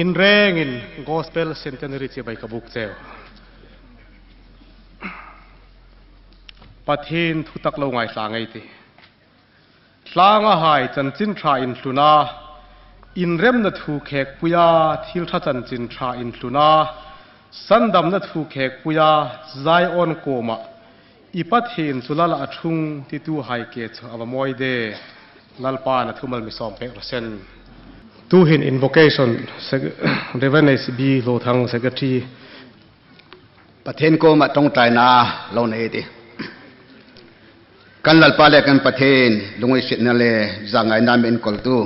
in reng in gospel centenary che bai kabuk cheu pathin thutak lo ngai tlangai ti tlanga hai chanchin tha in hluna in rem na thu khek puya thil tha chanchin tha in hluna sandam na thu khek puya zai on koma ipathin chulala athung ti tu hai ke chu awamoi de lalpa na thumal mi som pe rosen tu hin invocation revenue b Hluothang secretary pathen ko ma tong tai na lo nei ti kan lalpa le kan pathen lungoi sit na le zangai na men kol tu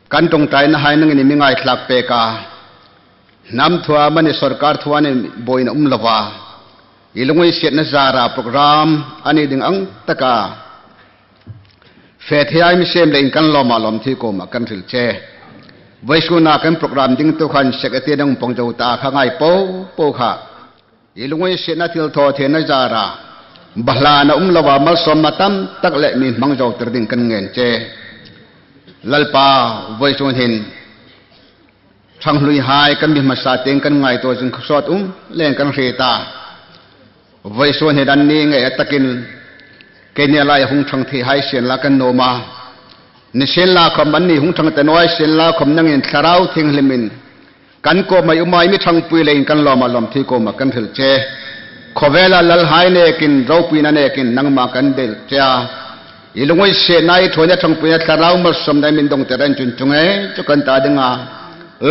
kan tong tai na hai nang ni mi ngai thlak pe ka nam thua mani sarkar thua ne boina lawa ilungoi sit na zara program ani ding ang taka Fethiai mi sem le kan loma lom thi ko ma kan thil che vaisuna kan program ding to khan secretary dang pongjo ta khangai po kha ilungoi se na thil tho the na jara bahla na lawa mal som matam tak le mi mangjo ter ding kan ngen che lalpa vaisun hin thang lui hai kan mi ma sa teng kan ngai to jing khosot leng kan reta vaisun he dan ni nge takin kenya lai hung thang thi hai sen la kan noma ni sen la khom an ni hung thang te noi sen la khom nang in tharau thing limin kan ko mai umai mi thang pui lein kan loma lom thi ko ma kan thil che khovela lal hai ne kin ro pui na ne kin nang ma kan del cha ilungoi se nai thonya thang pui na tharau ma som dai min dong te ran chun chunge chu kan ta dinga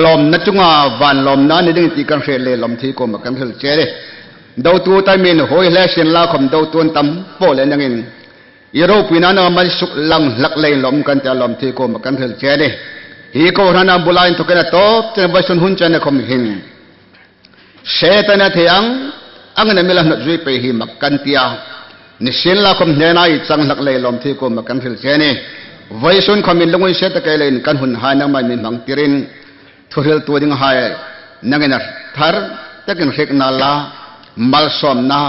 lom na chunga van lom na ni ding ti kan khe le lom thi ko ma kan thil che de dau tu tai min hoi le sen la khom dau tuan tam po le nang in Europe na na man suk lang lak lei lom kan ta lom thi ko ma kan thel che de hi ko rana bulain to kana to te ba sun hun chan khom hin se ta na thiang ang na milam na zui pe hi mak kan tia ni sen la khom ne na I chang lak lei lom thi ko ma kan thel che ne vai sun khom in lungoi se ta kai len kan hun ha na mai min mang tirin thurel tu ding hai nangena thar takin hek na la mal som na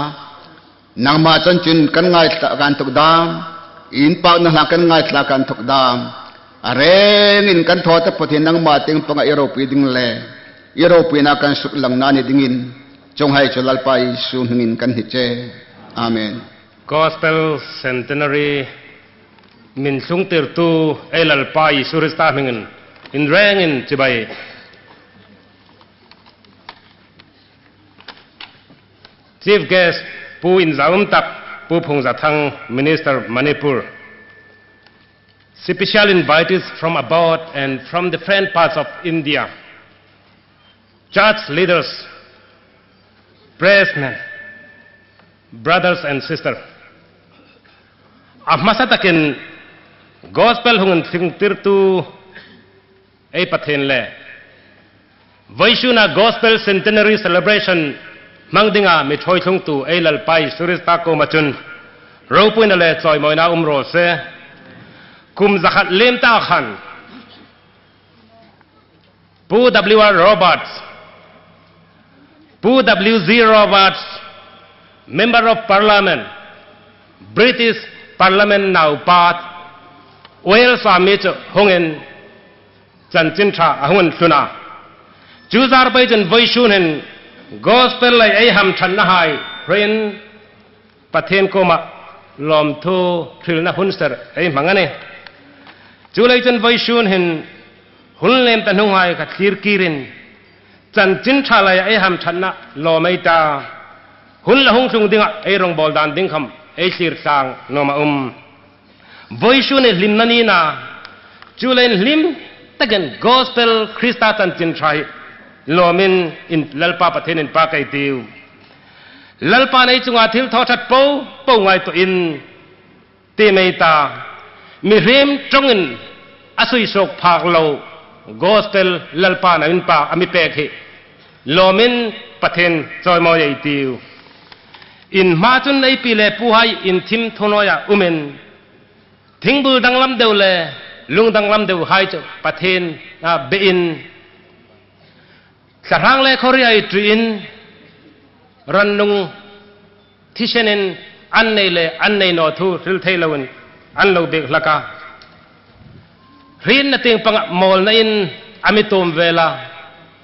nang ma chan chin kan ngai ta kan tuk dam in pa na kan ngai tla kan tuk dam are ngin kan tho ta pothin nang ma ting panga Europe ding le Europe na kan suk lang na ni dingin chong hai cholal pai su ngin kan hi che amen gospel centenary min sung tir tu elal pai surista ngin in rengin chibai Chief guest Pu in Zawlthanglien Pu Phongzathang Minister Manipur. Special invitees from abroad and from different parts of India. Church leaders, pressmen, brothers and sisters. Ahmasa takin gospel hungun singtirtu ay pathen le. Vaishuna gospel centenary celebration Mangdinga mi choi chung tu elal pai surista ko machun ropuin ale choi moina umro se kum zakhat lem ta khan Pu WR Roberts Pu WZ Roberts Member of Parliament British Parliament now part Wales Amit Hongen Chanchintra Ahun Suna Juzar Bajan Vaishunen Gospel lai ai ham than na hai rin pathen ko ma lom thu thil na hun ser ai mangane chu lai chen vai shun hin hun lem tan hung hai ka khir kirin chan chin tha lai ai ham than na lo mai ta hun la hung sung dinga ai rong bol dan ding kham ai sir sang no ma vai shun e lim na ni na chu lai lim tagen gospel Christa chan chin thai Lomin in lalpa pathen in pa kai tiu lalpa nei chunga thil tho that po ngai to in te mei ta mi rem tongin asui sok phak lo gospel lalpa na in pa ami pe khi lomin pathen choi mo yei tiu in ma chun nei pi le pu hai in thim thonoya umen thingbu danglam deu le lung danglam deu hai cho pathen na be in Sarang le Korea itrin ranung tishenen anne no thu ril thailawin anlo bek laka rin na ting pang mol na in amitom vela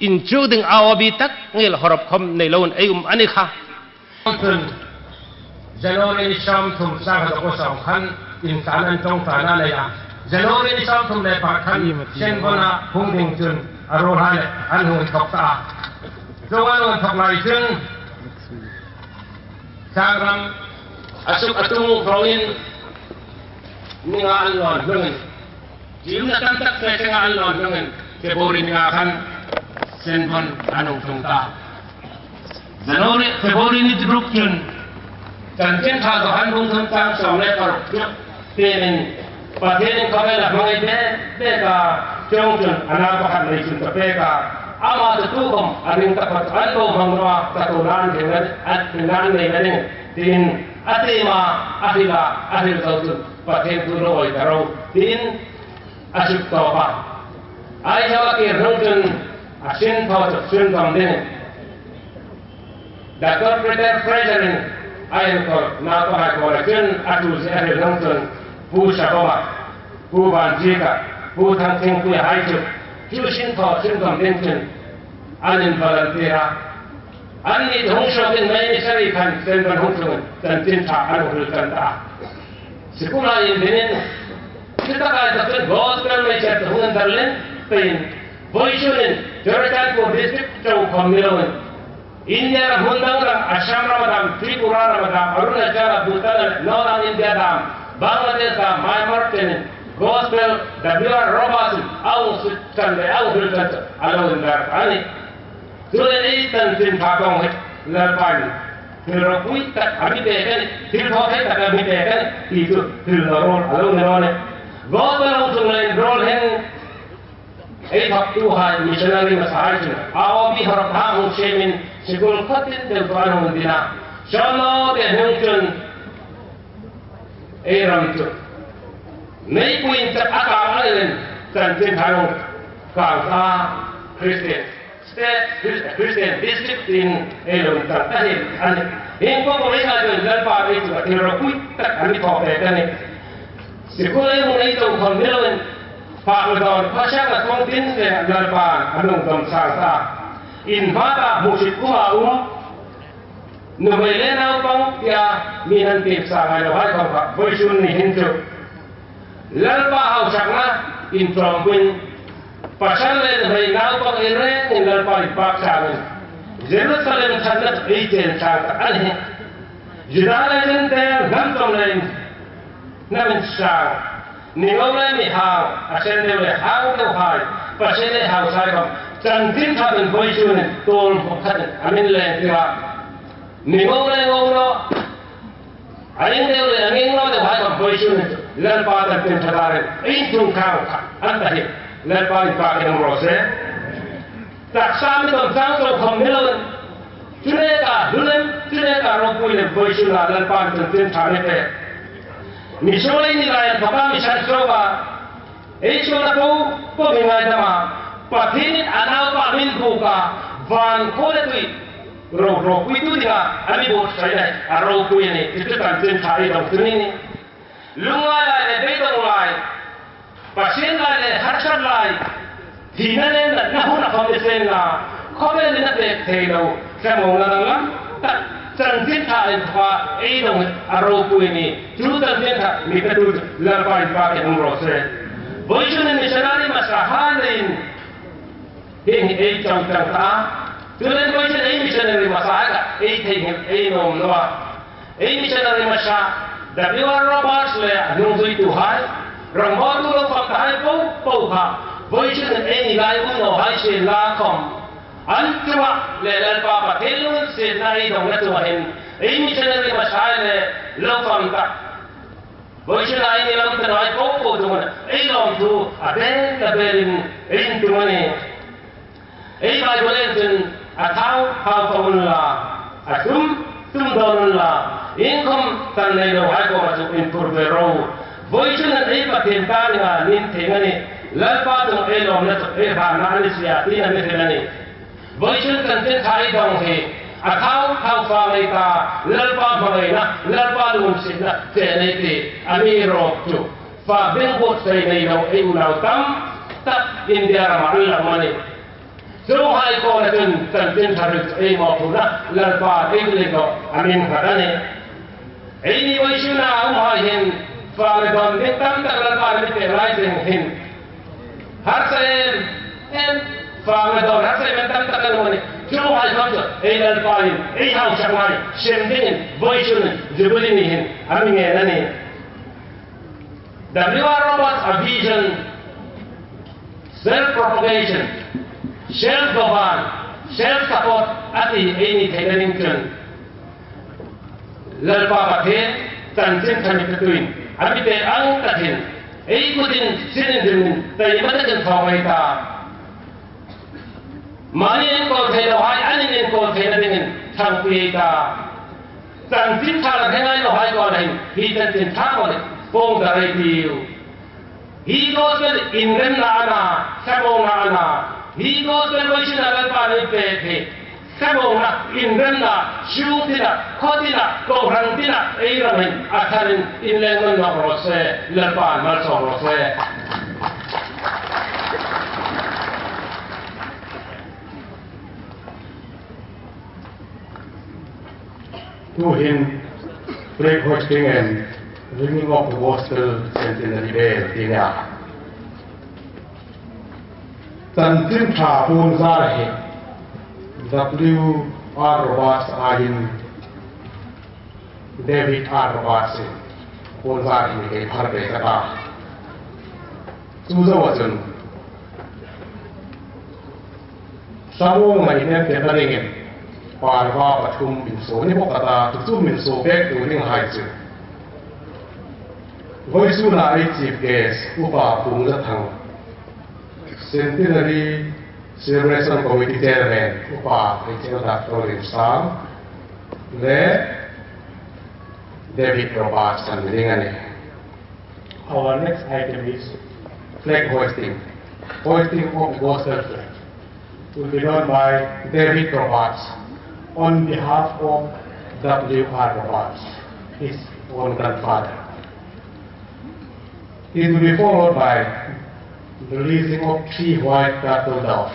including our bitak ngil horop khom nei lon ei ani kha January sham thum sa ga ko sam khan in kanan tong tana le ya January sham thum le pa khan sen bona hung ding chun aro ha le an hu thok ta zoan on thok lai chun Sagram asuk atung proin ninga alon nungen jim na tam tak se nga alon nungen ke bori ninga khan sen bon anung tung ta January February ni druk chun chan chen tha go han bung thum tang som le par ten pa ten ko le la mai be ka chong chun ana pa khan nei chun ta pe ka ama tu kom aring ta pat an to mangwa ta to nan de at nan nei ne tin atema ahila ahil zautun pathen tu roi karo tin asuk to pa ai hawa ke rongchun asin tho chun kam den the corporate president ai ko na ko ha ko chun atu se ahil rongchun pu shabama pu ban jika pu thang thing pu hai chu sin tho chun kam den chun anin volunteer anh đi không sao bên mấy sẽ đi thành trên văn hùng trường trên tin thả anh hùng trường ta sự cũng là như thế nên chúng ta phải tập trung gospel mấy chuyện hùng trường ta lên tiền với số nên Jharkhand của district trong Committee India là hùng đăng là Assam Ramadan Tripura Ramadan Arunachal Bhutan Northern India Dam Bangladesh Dam Myanmar trên gospel W.R. Robertson ông sự trần để ông hùng trường alo hình đạt anh cho nên ấy tận tình phá công hết là phải từ rồi cuối tất cả bị cái thiếu thoát hết tất cả bị cái thì từ rồi alo này góp vào ông chúng lên rồi hen ấy học tu hai missionary mà sai chứ áo bị học tham một xe mình sẽ cùng phát triển được quan hồng đi nào cho nó để nông dân ấy làm chút mấy quyền chất ác cảm lên tận tình phá công càng xa Christian State Christian district in Elon Tantahin and incorporation del pa itu atiro kuit tak kami thok de kan sekolah mun ai tong khon melon pa don pasha ka tong tin se del pa anung tom sa in mata musik kuma no melena pang ya minan tip sa ngai hai khong ka voisun ni hinchu del pa hau sakna in trombin pasal le hai nau pa ire in dal pa pak sa Jerusalem sanat iten sa anhe Jerusalem te gam tom le namen sa ni ngole mi ha asen le hang to hai pasal le hau sai kom chan tin tha ben voi chu ne tol ho khat amin le tira ni ngolo ain le angin lo de hai kom voi chu ne lan pa ta tin tha dare in tung khang an ta hi lên bao nhiêu cái đồng hồ xe, tại sao mình còn sang rồi không biết luôn, chú này cả rồi quỳ lên với chú là lên bao nhiêu tiền trả này về, mình số này như này thằng bạn mình sản xuất và, ấy số là có mình ngay đó mà, và thì anh nào cả mình phụ cả, van khô đấy tụi, rồi quỳ tụi đi à, anh bị buộc phải này, rồi quỳ này, thì chúng ta tiền trả đi đồng tiền này, lúc này lại để đồng lại. Pasien lại hát sát lại thì nó nên là nó không là không được là không nên là để thề đâu cái mong là lắm trần thiên thải và ấy đồng aro quỳ này chú trần thiên thải mình cái đôi là phải cái đồng rồi xe với cho nên missionary mà xã han lên hiện ấy trong ta cho nên với cho nên missionary mà xã cả ấy thì ấy nôm nó ấy missionary mà xã W.R. Roberts là nông dân tu hai rằng bao nhiêu lúc phạm thái bố hạ với sự này anh lại cũng nói hay sẽ là không anh chua lệ lần ba bát thế luôn sẽ này đồng nhất chua hình anh sẽ này mà sai lệ lâu phạm ta với sự này anh làm thế này bố chua anh làm thu à đến là bên anh chua này anh phải nói lên thao phong là tum đồn là anh không tan này đâu hay có mà chụp improve rồi với cho nên ấy mà tiền ta là nên thế này lấy ba đồng ấy làm nên ấy hàng năm đi xia đi làm thế này với cho nên tiền thái đồng thì thao pha này ta lấy ba mà này na lấy ba luôn xin na thế này thì anh rồi chụp và bên bột này đâu ấy nào tâm tập India mà ăn làm này So high quality content has a more Lalpa, English, I mean, Hadane. Any way should now him, Father Don, the Lalpa rising him. Harsayim, and Father Don, Harsayim and Tantakaloni. So high culture, a Lalpa, a house of mine, Shamdin, Voishun, Jubilini, I mean, any. WR was a vision, self-propagation. Self-govern, self-support at the any Tailandian. Lalpa Pate, Tansin Tanipatuin, Abite Angkatin, Akutin, Sinindin, the Imatakan Tawaita. Money in Coltail, high and in Coltail, Tanquieta. Tansin Tarakana, high calling, he does in Tamil, Pong the radio. He goes with Indemnana, Sabonana. He goes to the Russian Alpha, Sabona, Indrena, Shutina, Cotina, Corantina, Aramin, Atarin, in Lemon of Rose, Lerpan, Marso Rose. To him, break Hoisting and bringing up the gospel Centenary Day, Tantin Trapun Zarahe, W.R. Roberts Ayin, David R. Roberts, Ponzari, a Parpeta. Susan Watson. Some may have been running in Parva, Patum in so Nipokata, to zoom in so back to Ring Heights. Voisuna, a chief guest, Upa, Hluothang. Centenary Celebration Committee Chairman, Upa, Dr. Liensang, David Roberts and Lingane. Our next item is flag hoisting. Hoisting of gospel flag will be done by David Roberts on behalf of W.R. Roberts, his own grandfather. It will be followed by the releasing of 3 white turtle doves.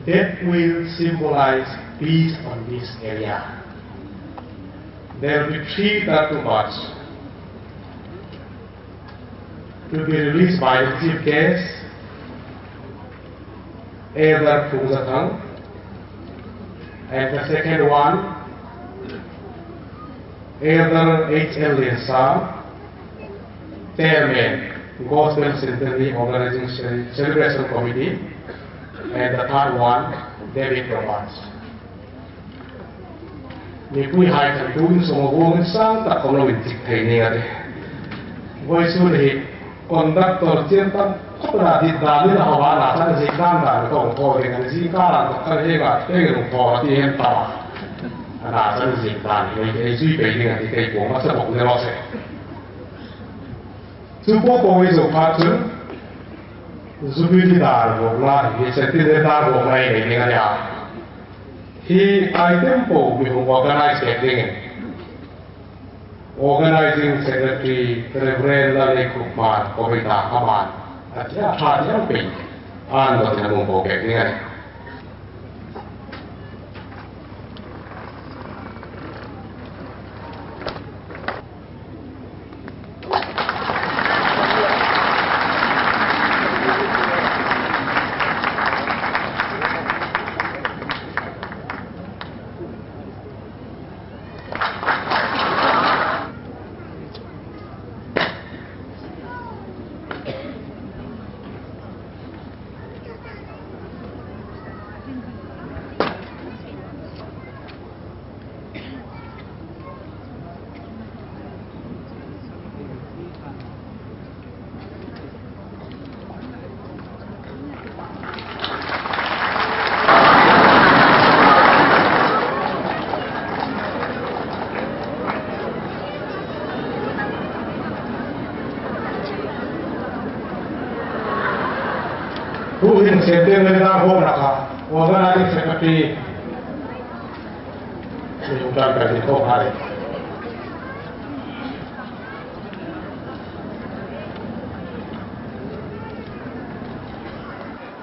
That will symbolize peace on this area. There will be 3 turtle birds to be released by the chief guest, Elder Hluothang, and the second one, Elder H.L. Liensang, Chairman, Gospel Centenary Organizing Celebration Committee, and the third one, David Roberts. If we have to do some of Santa Colombic training, we should hit conductor Centenary, did David Havana, and Zikanda, Tontoring, and Zikara, Karega, Egan for the Empire. And as a Zikan, a sweeping at the table, what's about the Rosung? Supo is a pattern, Zubidar, he said, he tempo with organized organizing secretary, Reverend Lalek Kukman, Kovita Haman, at Yahadi, and what the Mumbo getting. Who in Centenary home organizing secretary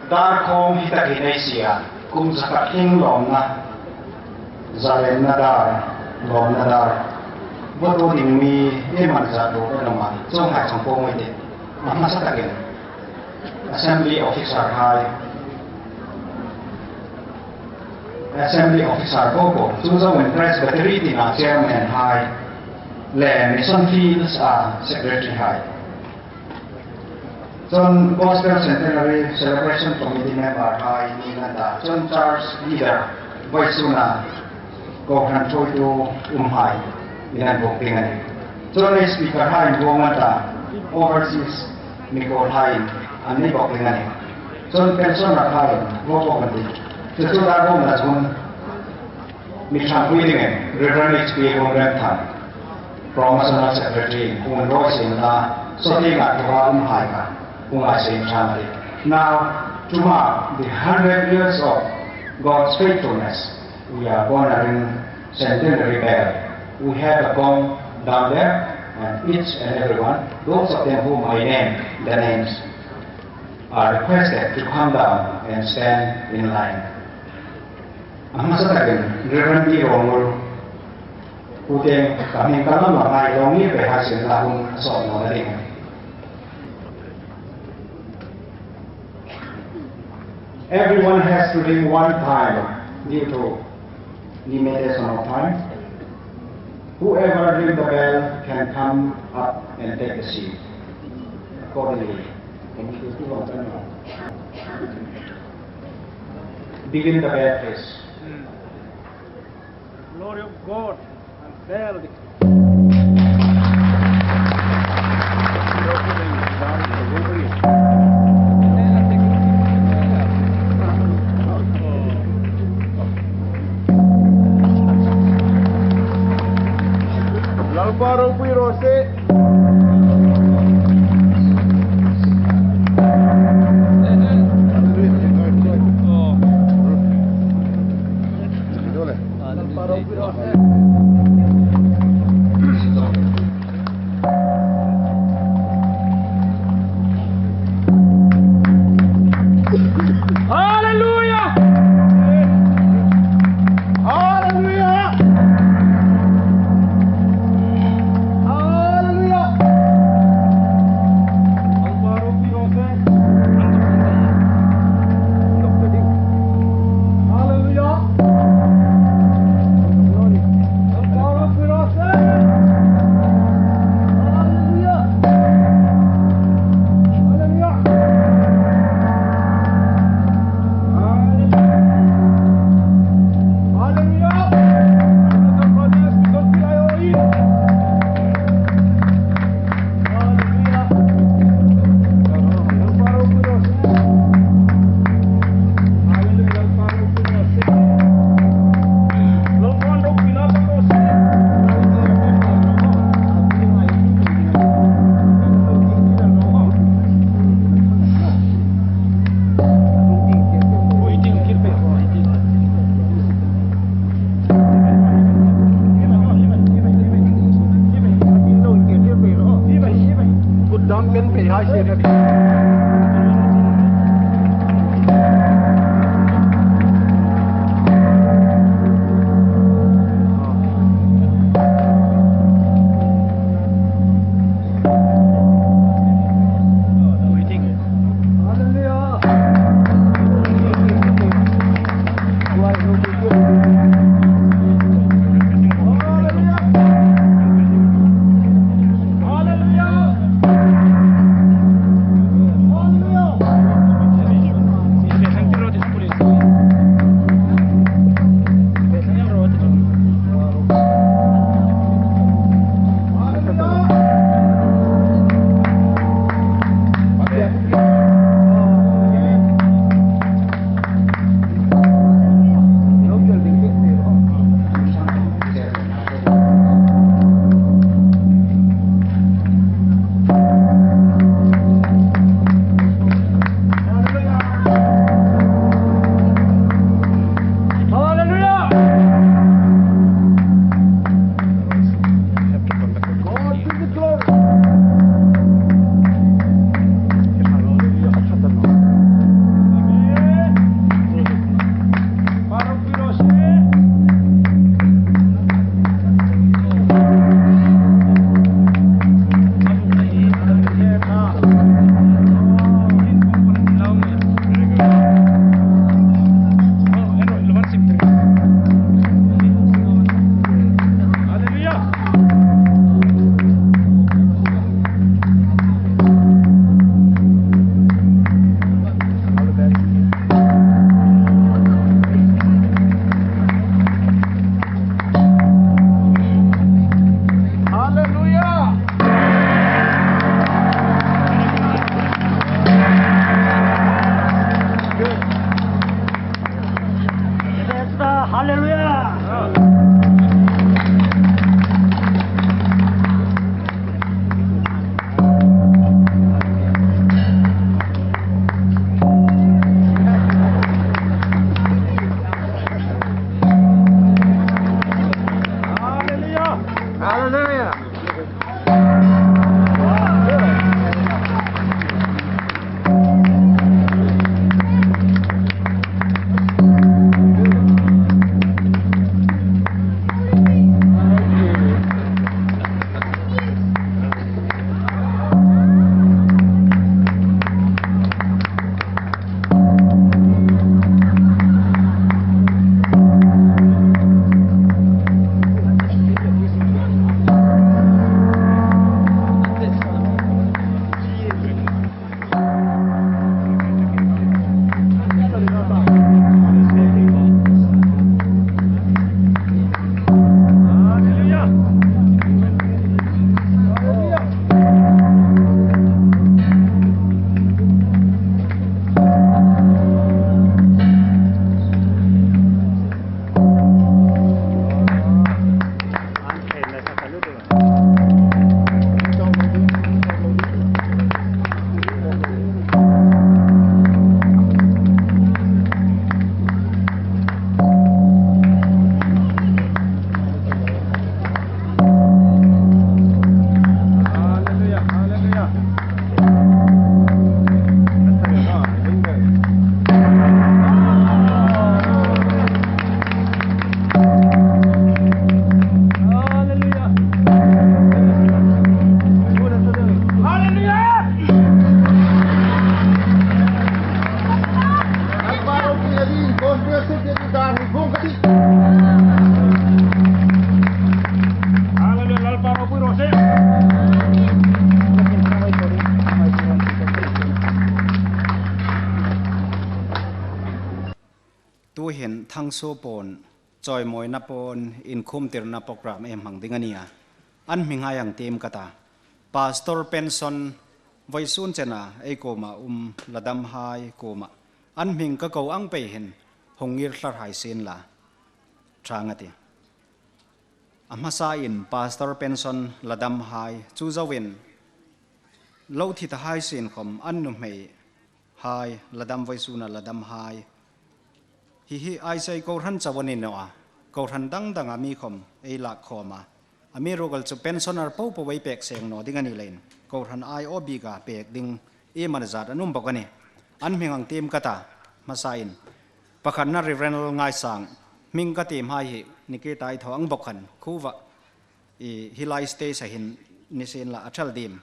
dar khom hi ta kinai sia kum zakat hing lom na zalen na dar lom na dar voto ding mi e man za do ko ma chong hai chong po moi de ma sa ta gen assembly officer Bobo, Susan when Presbytery Dina Chairman High, Le Mason Fields Secretary High. John Gospel Centenary Celebration Committee Member High, Ninanda, John Charles Leader, Voisuna, Gohan Choitu High, Inan Boktingani. John Speaker High, Gomata, Overseas, Nicole High, and Niboktingani. John Persona High, Gopokandi. Sesuatu aku melakukan mitra kuilingan, Reverend H.P. Hongrentan, Promotional Secretary, Rosung Sotingat Haika, Chamari. Now, to mark the 100 years of God's faithfulness, we are honoring Centenary Bell. We have a gong down there, and each and every one, those of them whom I named the names, are requested to come down and stand in line. Amasakin, Reverend D. Romul, Puteng, kami kalam mahai longi berhasil lahun asal modeling. Everyone has to ring one time due to limitation of time. Whoever ring the bell can come up and take a seat accordingly. Begin the bell, please. Glory of God and fair. Lalparo Pirose. ทั้งโซปนจอยมวยนับปนอินคุมติรนับโปรแกรมหังดิงันเนียอันมิงหายังเต็มกตาพาสตอร์เพนสันไว้ซุนเจนะไอโกมาละดำหายโกมาอันมิงก็เกาอังไปเห็นหงยิรสลายเส้นละทางติอามาซาอินพาสตอร์เพนสันละดำหายจูจาวินเล่าที่ตาหายเส้นคมอันนุ่มให้หายละดำไว้ซุนละดำหายฮิไอใส่กอรันจาวันนี้เนาะกอรันดังอามีคมไอหลักคอมาอามีรู้กันจะเป็นส่วนอาร์ปูไว้เปกเสียงเนาะดิ่งนี่เลยกอรันไอโอบีกาเปกดิ่งมันจัดนุ่มปกนี่อันมิงังทีมกตามาสายน์ปะขันนาริเวนลง่ายสังมิงกทีมให้นิกิตายทองบกขันคู่ว่าฮิไลสเตย์ใส่หินนิสินละอัชลดีม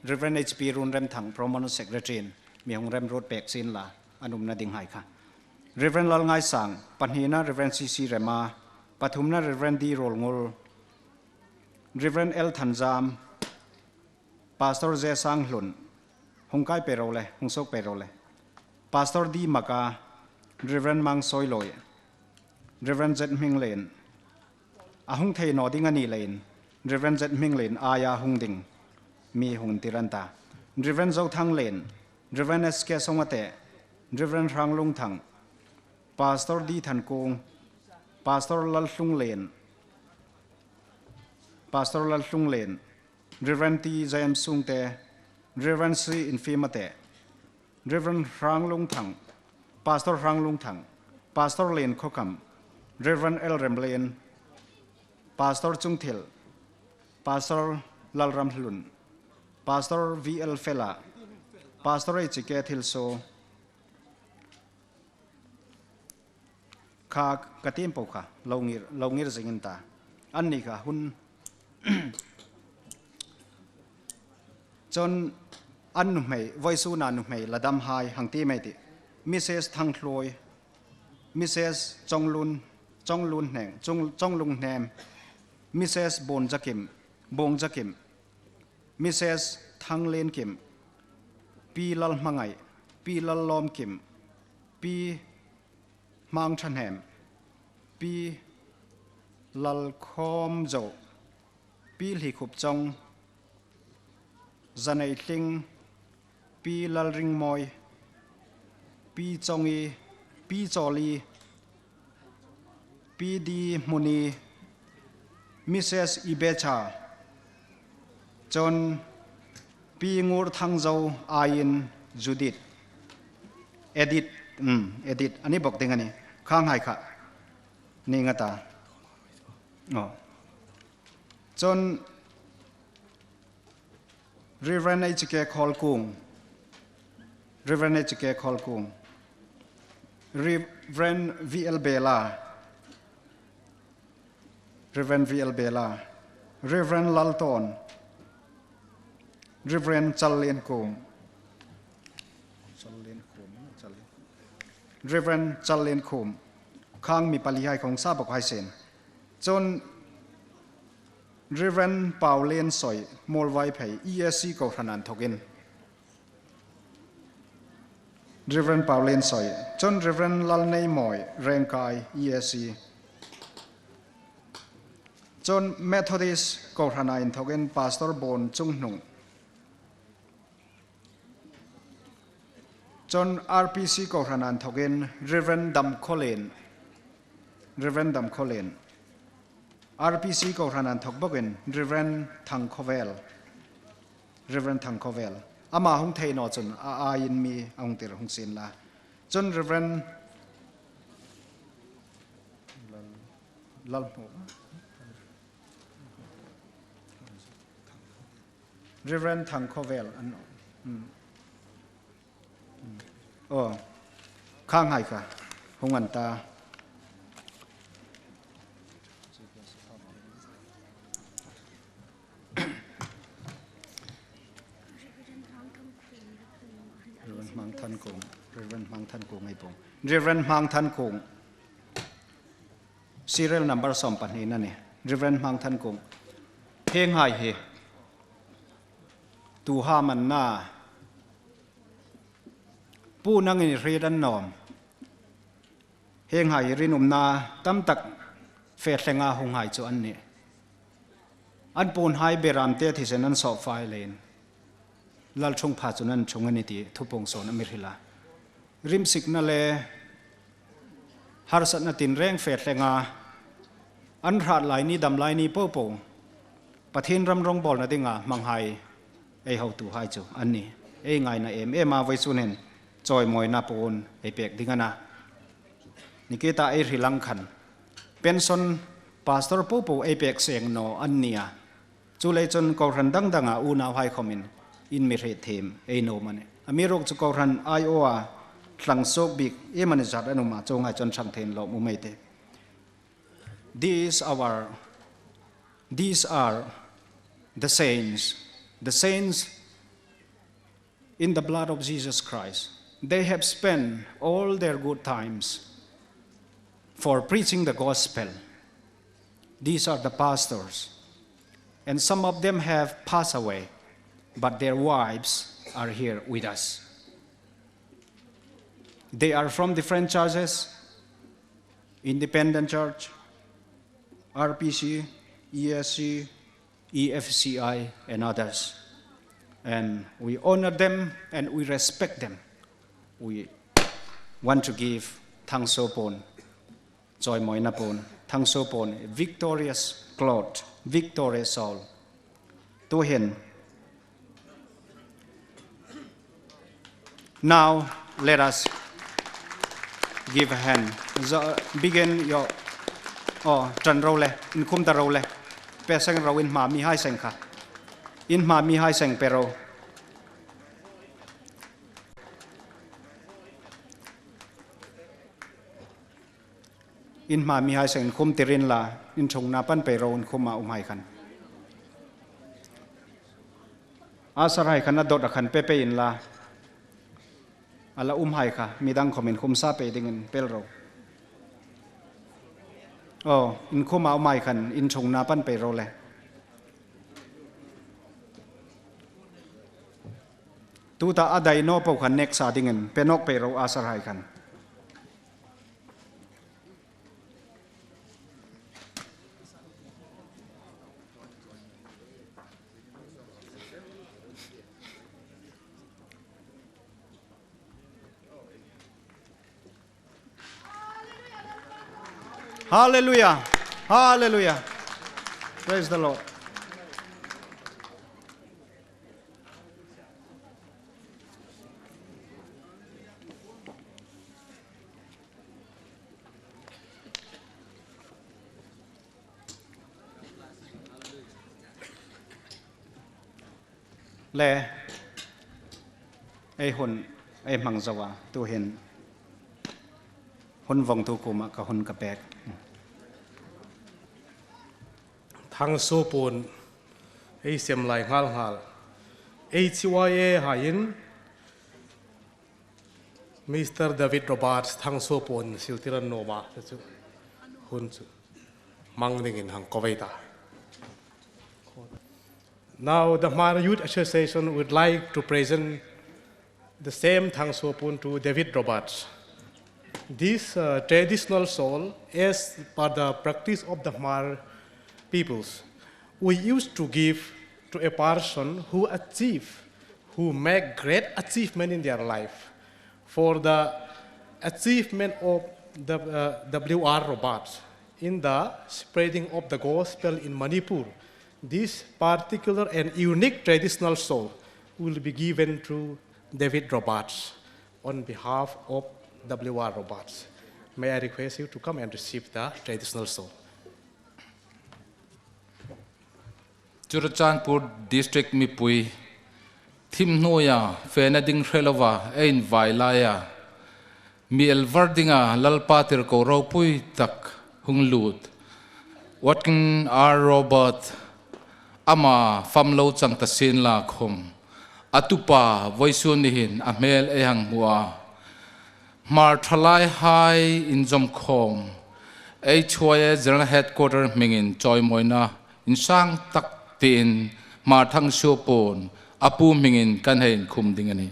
ริเวนเอชพีรุนเรมถังโปรโมนเซกเรจินมีหงเรมรูดเปกสินละอันนุ่มนาดิ่งให้ค่ะReverend Lalngaisang, Panhina Reverend CC Rema, Pathumna Reverend D Rolngul, Reverend L Thanjam, Pastor Zesang Hlun, Hongkai Perole, Hongsok Perole, Pastor D Maka, Reverend Mang Soiloy, Reverend Z Ming Lane, Ahung Thei Nodingani Lane, Reverend Z Ming Lane, Aya Hungding, Mi Hung Tiranta, Reverend Zawlthanglien, Reverend SK Songate, Reverend Hluothang, Pastor D Than Kong, Pastor Lalngaisang, Pastor Lalngaisang, Reverend T Jayam Sungte, Reverend Sri Infimate, Reverend Hluothang, Pastor Hluothang, Pastor Len Kokam, Reverend L Remblien, Pastor Chungthil, Pastor Lalram Hlun, Pastor VL Fela, Pastor Echike Thilso,ข้ากระเทียมปกค่ะเราเงียสิ่งต่างอันนี้ค่ะหุ่นจนอันนุ่มไม่ไว้สู้นานนุ่มไม่ระดับหายหังตีไม่ติมิเซสทั้งคลอยมิเซสจงลุนแหงจงลุงแหนมมิเซสบงจักิมมิเซสทั้งเลนกิมปีลลมังไงปีลลลอมกิมปีมังชันแหมปีลลคอมโจปีหลีขุบจงจันไอติงปีลลริงมอยปีจงอีปีจอลีปีดีมุนีมิเซสอิเบชาจนปีงูทังโจอายินจูดิตเอดิตอันนี้บอกถึงอันนี้ข้างให้ค่ะนี่งตาจนริเวนไอจิเกคอลกุงริเวนวีเอลเบลาริเวนลัลตอนริเวนจัลเลนกุงReverend จัลเลนคุมข้างมีปริยายของซาบกไฮเซนจน Reverend เป่าเลนสอยมอลไวไผ่ ESC ก็ขนาดทกิน Reverend เป่าเลนสอยจน Reverend ลัลในมอยแรงกาย ESC จน Methodist ก็ขนาดทกิน Pastor บอนจุงหนุ่งจน RPC ก็ขนาดทกิน Reverend ดำโคเลน RPC ก็ขนาดทกบกิน Reverend ทังโคเวลอามาหงเทนอจนอายินมีองเตอร์หงสินละจน Reverend ลัลReverend ทังโคเวลอันข้างให้ค่ะหงอันตามังทันคงไอ้ปงเรเวนมังทันคง serial number สองปันนี้นั่นเนี่ยเรเวนมังทันคงเฮงไฮเฮตูฮามันน่าผู้นั่งในเรียนนอมเฮ heng hai rin na tam tak fe tlenga hung hai chu an ni an pun hai beram te thi sen an so fai len lal chung pha chu nan chung ani ti thupong son amir hila rim signal e har sat na tin reng fe tlenga an rat lai ni dam lai ni po po pathin ram rong bol na dinga manghai ei ho tu hai chu an ni ei ngai na em ema vai sun hen choi moi na pon ei pek dingana nikita ei rilang khan pension pastor popo ei pek seng no an nia chu le chon ko ran dang danga u na hai khomin in mi re them ei no mane amirok chu ko ran ai o a tlang sok bik e mane zat anu ma chonga chon sang then lo mu mai te these are the saints in the blood of Jesus Christ. They have spent all their good times for preaching the gospel. These are the pastors. And some of them have passed away, but their wives are here with us. They are from different churches, Independent Church, RPC, ESC, EFCI, and others. And we honor them and we respect them. We want to give thanks upon joy moinapon, thanks upon victorious cloth, victorious soul. To him. Now let us give a hand. Begin your trần râu lệ, in khum ta râu lệ, pe sang râu in ma mi hai sang kha, in ma mi hai sang pe râu. In ma mi hai sang khum tirin la, in chung na pan pe râu in khum ma hai khan. Asarai khan na dot khan pe pe in la, ala hai kha, midang khomin khum sa pe ding in pel râu. In khum au mai khan in chung na pan pe ro le tu ta adai no po khan nek sa dingen penok pe ro asar hai khan Hallelujah. Hallelujah. Praise the Lord. Le ai hun ai mang zawa tu hen hun vong tu kuma ka hun ka pek thang so pon ei sem lai ngal ngal ei chiwaye hain Mr. David Roberts thang so pon siltiran noma chu hun chu mang ding in hang koveita. Now the Mara Youth Association would like to present the same thang so pon to David Roberts. This traditional soul is for the practice of the Mar peoples. We used to give to a person who make great achievement in their life. For the achievement of the W.R. Roberts in the spreading of the gospel in Manipur, this particular and unique traditional soul will be given to David Roberts on behalf of W.R. Roberts. May I request you to come and receive the traditional soul. Churachandpur district Mipui Thim Noya Fenading Relova Ein Vailaya Miel Vardinga Lalpatir Ko Ropui Tak Hung Lut Watkin R. Robert Ama Famlo Changtasin La Khom Atupa Voisunihin Amel Ehang Hua Marthalai High in Zomkhom Choye General Headquarter Mingin Choi Moina in Sang Tak Tin Marthang Shopon Apu Mingin Kanhain Kum Dingani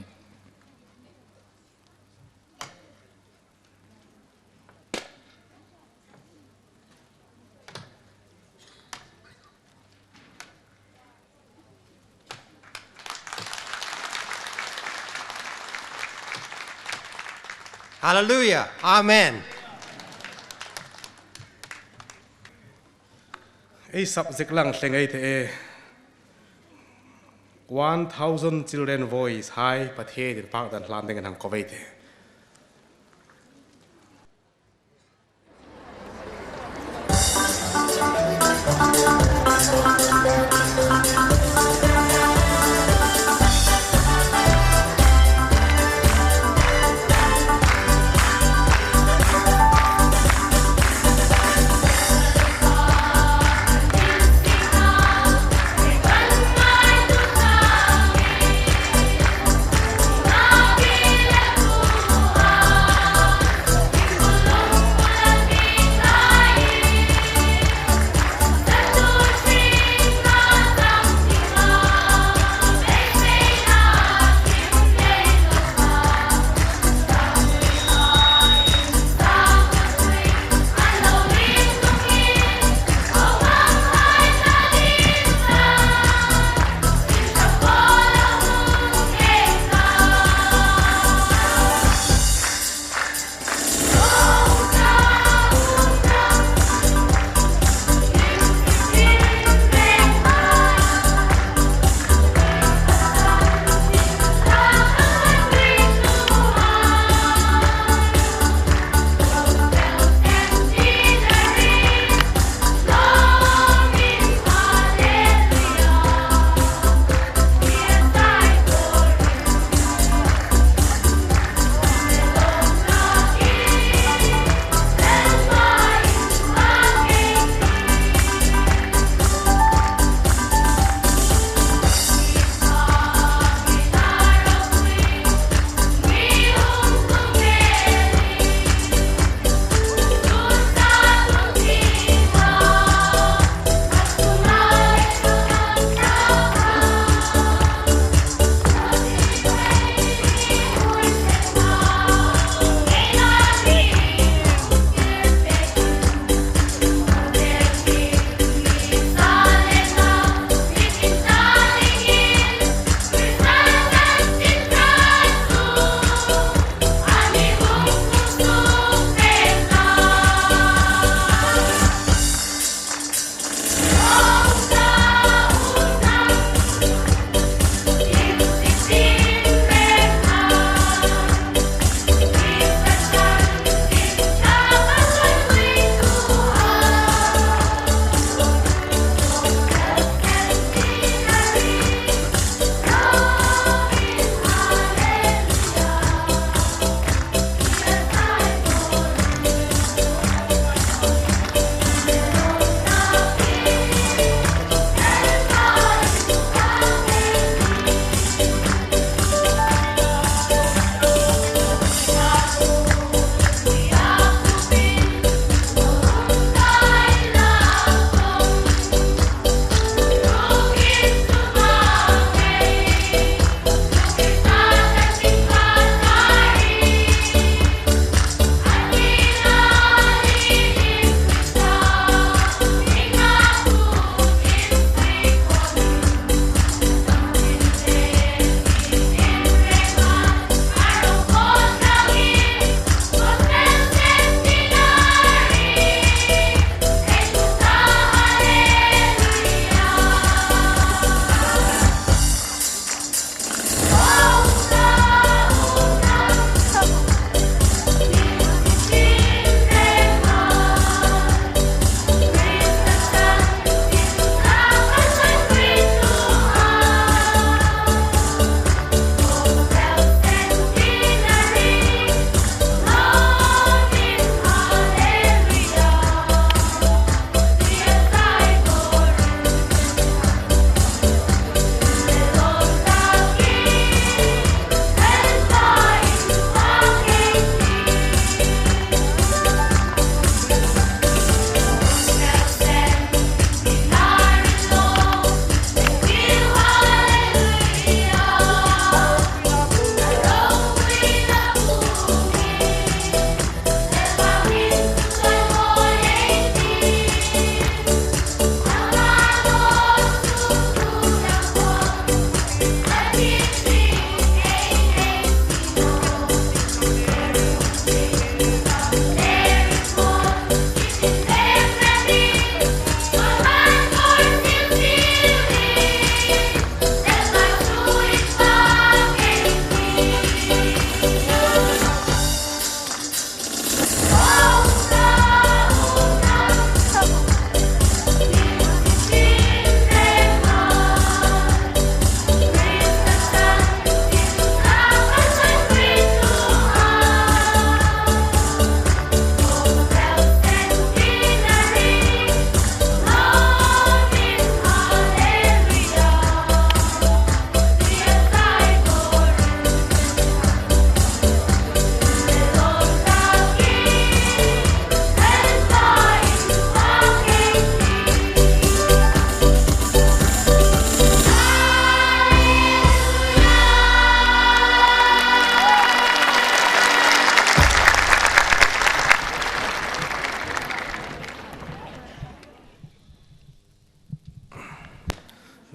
Hallelujah. Amen. A subject lang Songate 1,000 children voice high pathe in park dan landing and Kuwait.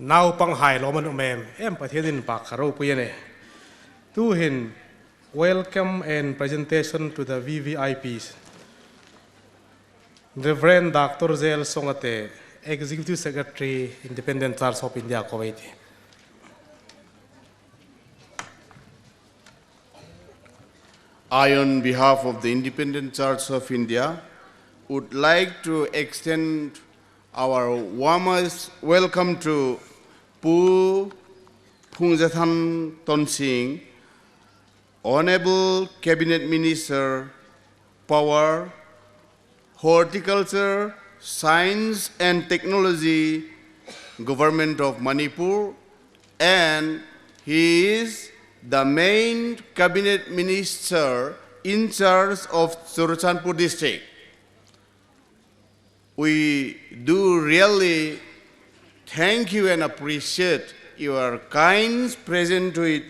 now pang hai lo man umem em pathianin pa kharo puyane tu hin welcome and presentation to the VVIPs. Reverend Dr. Songate, Executive Secretary, Independent Church of India, Kuwait. I, on behalf of the Independent Church of India, would like to extend our warmest welcome to Pu Phungjatham Tonsing, Honorable Cabinet Minister, Power, Horticulture, Science and Technology, Government of Manipur, and he is the main Cabinet Minister in charge of Churachandpur district. We do really thank you and appreciate your kind presence with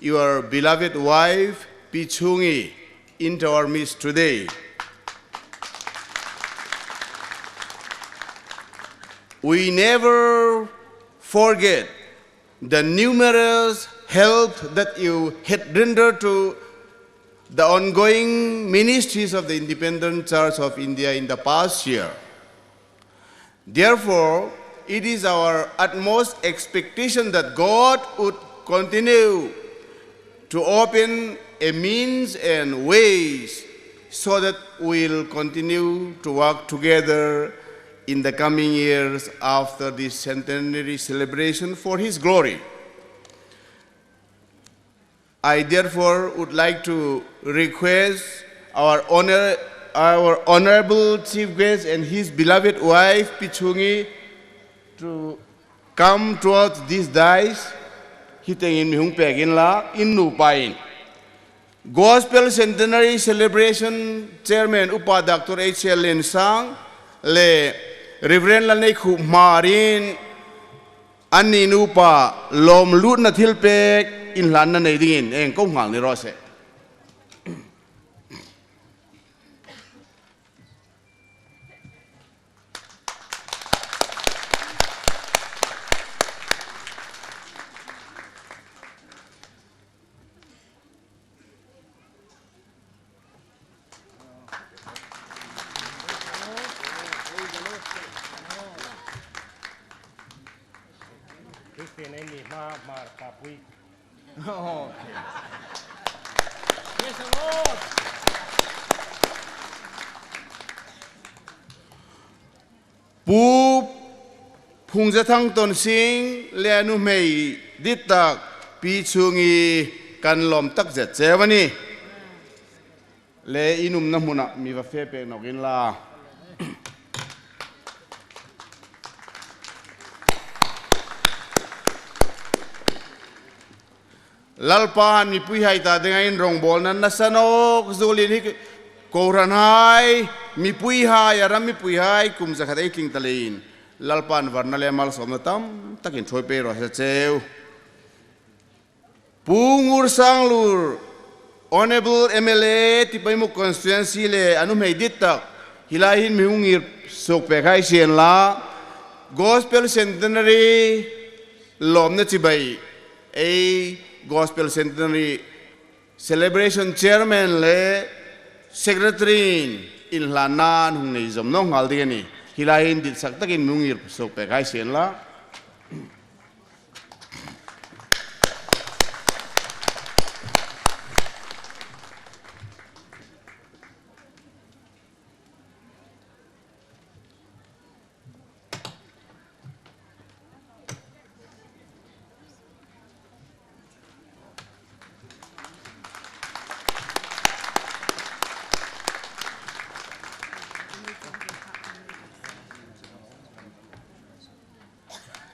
your beloved wife, Pichungi, into our midst today. We never forget the numerous help that you had rendered to the ongoing ministries of the Independent Church of India in the past year. Therefore, it is our utmost expectation that God would continue to open a means and ways so that we'll continue to work together in the coming years after this centenary celebration for His glory. I therefore would like to request our honorable chief guest and his beloved wife Pichungi to come towards this dais. Hitengin mihung pegin la innu pain. Gospel Centenary Celebration Chairman Upa Dr. H.L. Liensang le Reverend Lalngaisang Marin Anni Nupa Lom Lut na Thilpek in Lan na Naidin and Kong Hang ni Rose. Pu Phungjatham Tonsing Leanu Mei Ditak Pichungi Kanlom Tak Jet Chewani Le Inum Namuna Mi Va Fepe Nogin La Lalpan mi pui hai ta dengan rong bol nan nasanok zulin hi koran hai mi pui hai aram mi pui hai kum zakhat ai king talin lalpan warna le mal somnatam takin thoi pe ro se cheu pungur sanglur honorable MLA tipaimu constituency le anu mei ditak hilahin mi ungir sok pe khai sian la gospel centenary lom na chibai ei Gospel Centenary Celebration Chairman le Secretary in Lanan hung nei zom nong hal digani hilahin dit sak takin mungir sok pe kai sen la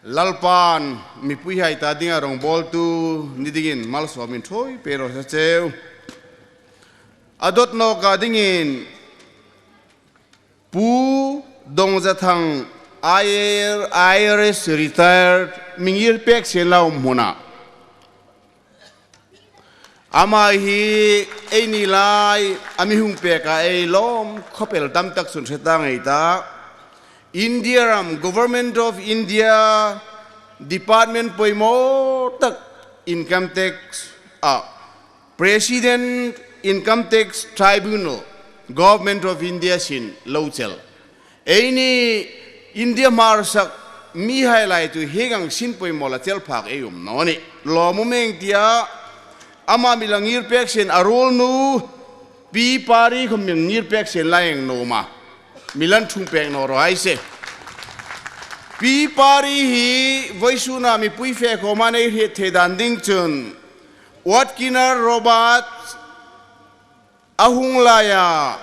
Lalpan mi pui hai ta dinga rong bol tu nidigin mal so min thoi pero sa cheu adot no ka dingin pu dongjathang IRS retired mingir pek selau muna ama hi ei lai ami hung peka ei lom khopel tam tak sun setang ei ta India government of India department poimo tak income tax president income tax tribunal government of India sin lochel eini India marsak mi highlight to hegang sin poimo la tel phak eum noni lo mumeng tia ama milangir pek sen arol nu pi pari khoming ngir pek sen laeng no ma milan thung pek no ro aise pi pari hi voisuna mi pui fe ko mane he the danding chun what kina robot ahung laya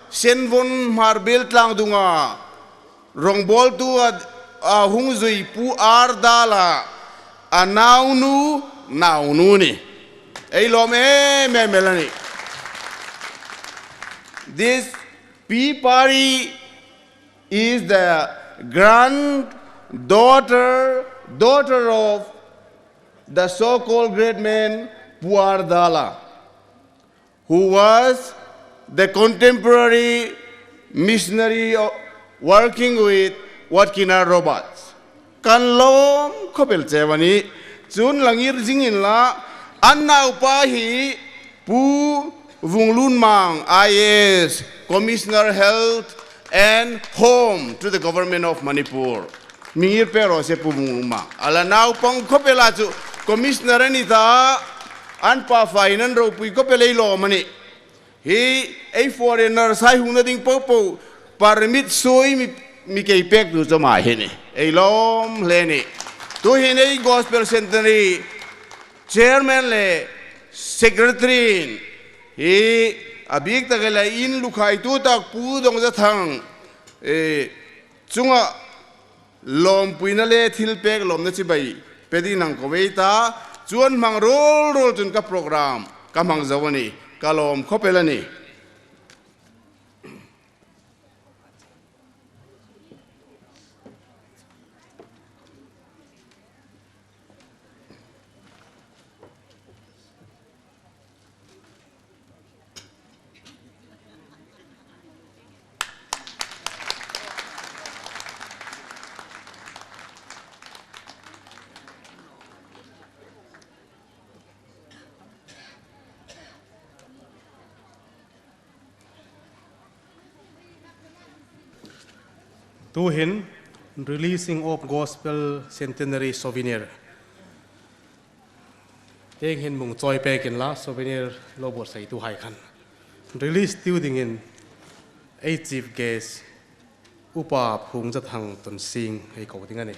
senvon marbel tlang dunga rongbol tu ahung zui pu ar dala anaunu naunu ni ei lo me melani this pi pari is the daughter of the so-called great man Puardala, who was the contemporary missionary working with Watkina robots. Kanlom kopel chewani chun langir jingin la anna upahi pu vunglun mang IAS Commissioner Health and Home to the government of Manipur. Mingir pero se pumuma. Ala now pang kopela chu Commissioner anita anpa fainan ro pui kopelei lo mani. He a foreigner sai huna ding popo permit soi mi kei pek du jama hene. A lom leni. Tu hene gospel centenary chairman le secretary he abik tagala in lukhai tu tak pu dong za thang chunga lom puina le thil pek lom na chi bai pedi nang ko veita chuan mang rol chun ka program ka mang zawani ka lom khopelani To him, releasing of gospel centenary souvenir. Take him mung choi pek in la souvenir lobor say to high kan. Release studing in a chief guest upa phung jat hang ton sing ei ko dingani.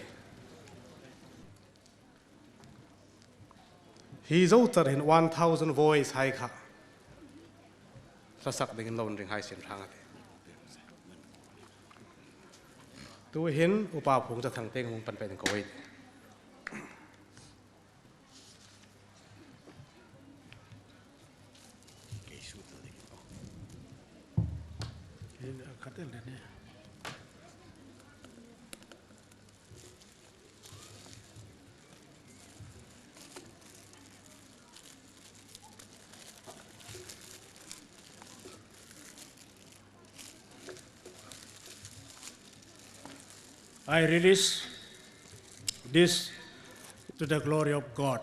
He is out in 1,000 voice high ka. Sasak dingin lon ring high sin hang ate. Tu hin upa phungจะทางเต็งหงปันเป็นกวยI release this to the glory of God.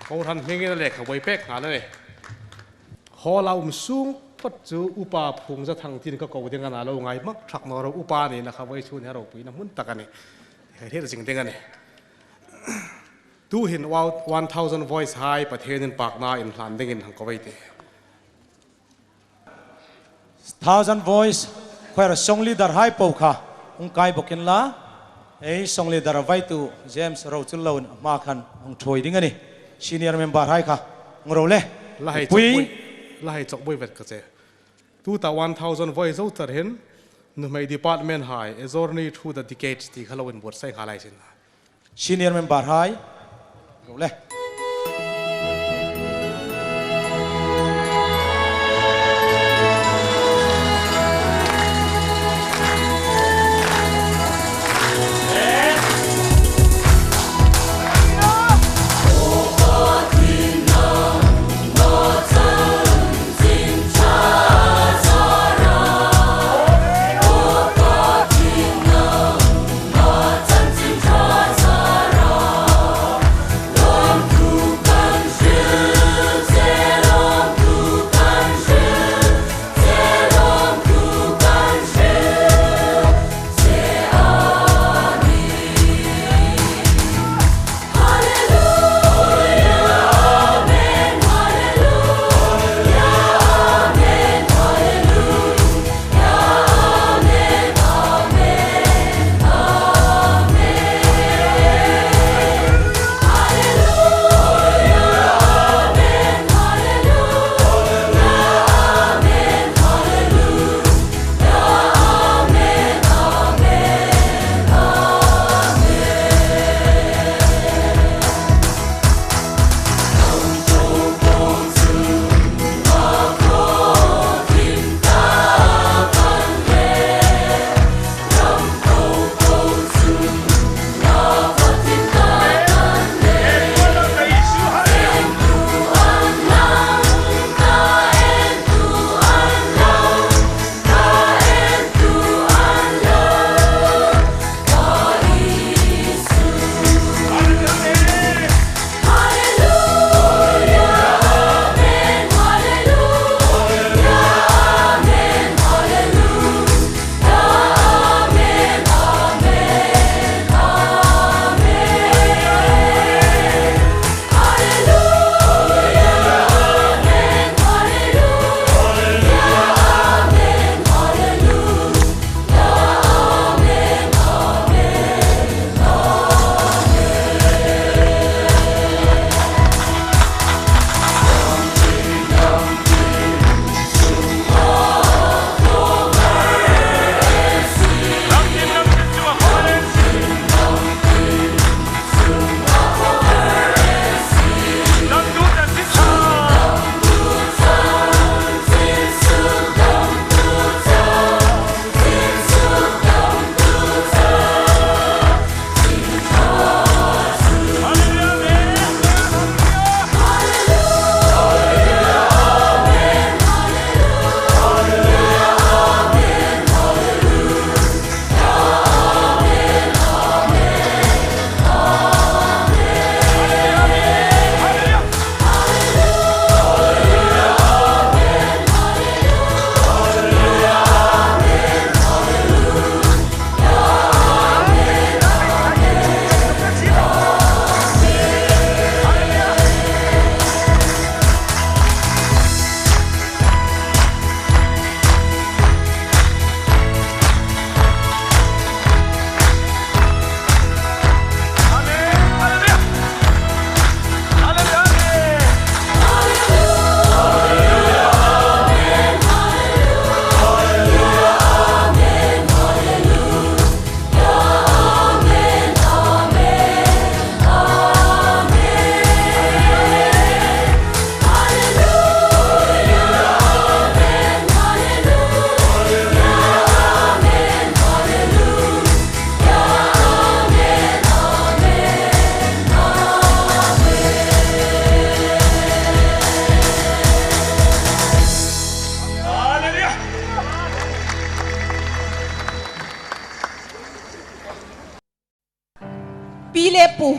Câu thần mình nghe lệ khẩu bồi pek hả đây. Họ lao sung phát chú upa phung ra thằng tin các câu tiếng anh lâu ngày mắc trặc nó rồi upa này là khẩu bồi chuồn nhà rồi bị nó muốn tắc anh này. Thế làสิ่งtiếng anh này. Tu hin 1,000 voice high ประเทศนั้นปากนาอินพลันดิ่งอินหังกวยเต 1,000 voice คอยส่ง leader high ปกค่ะองค์กายบอกกันละส่ง leader ไว้ตัว James เราจะเล่ามาคันองค์ช่วยดิ่งนี่ senior member high ค่ะองค์เราเลยปุ้ย ไล่จบบุยเวทก็เจtu ta 1,000 voice เอาแต่เห็นนุ่มไอ้ department high ezorni through the decades ที่เขาเล่าอินบทใส่หาอะไรสินะ senior member high เราเลย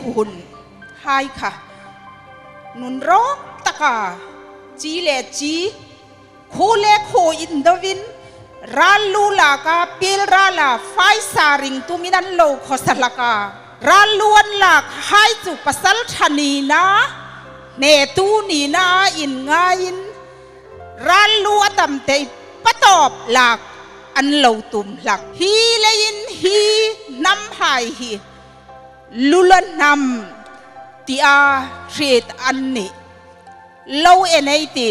hun hai kha nun rok taka chi le chi khu le khu in the win ralu la ka pil rala fai saring tuminan lo khosalaka raluan la hai chu pasal thani na ne tu ni na in ngain ralu atam te patop lak an lo tum lak hi lein hi nam hai hi lulan nam tia treat anni low enati.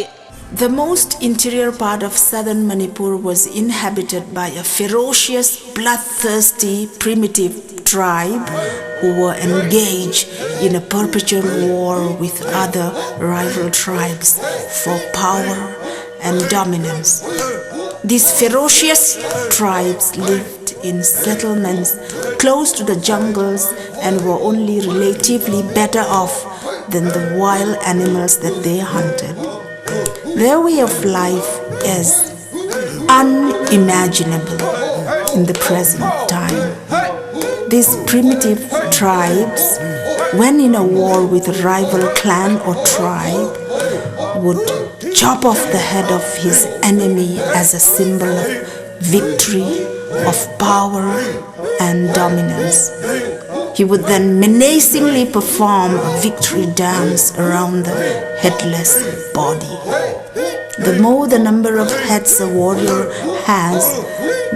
The most interior part of southern Manipur was inhabited by a ferocious, bloodthirsty, primitive tribe who were engaged in a perpetual war with other rival tribes for power and dominance. These ferocious tribes lived in settlements close to the jungles and were only relatively better off than the wild animals that they hunted. Their way of life is unimaginable in the present time. These primitive tribes, when in a war with a rival clan or tribe, would chop off the head of his enemy as a symbol of victory, of power and dominance. He would then menacingly perform a victory dance around the headless body. The more the number of heads a warrior has,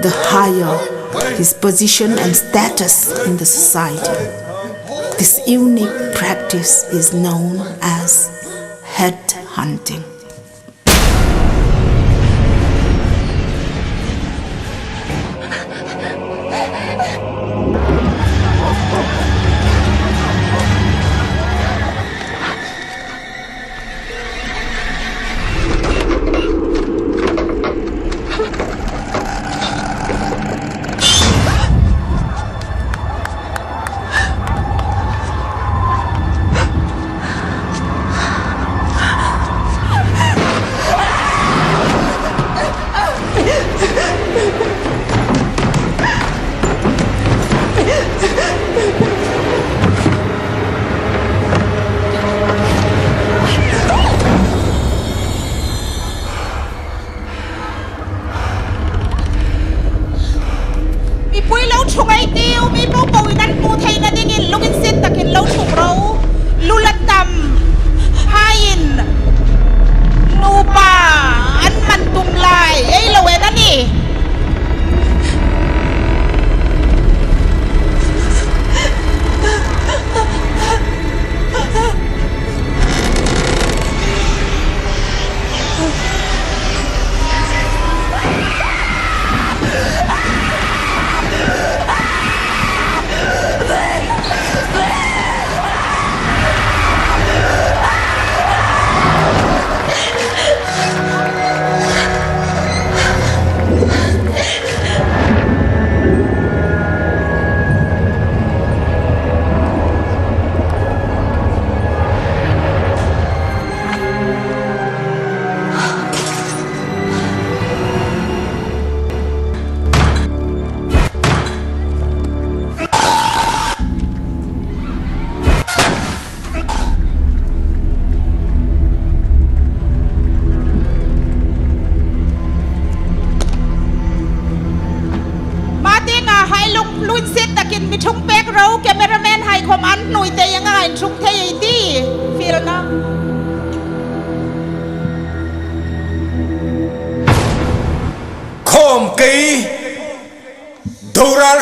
the higher his position and status in the society. This unique practice is known as head hunting.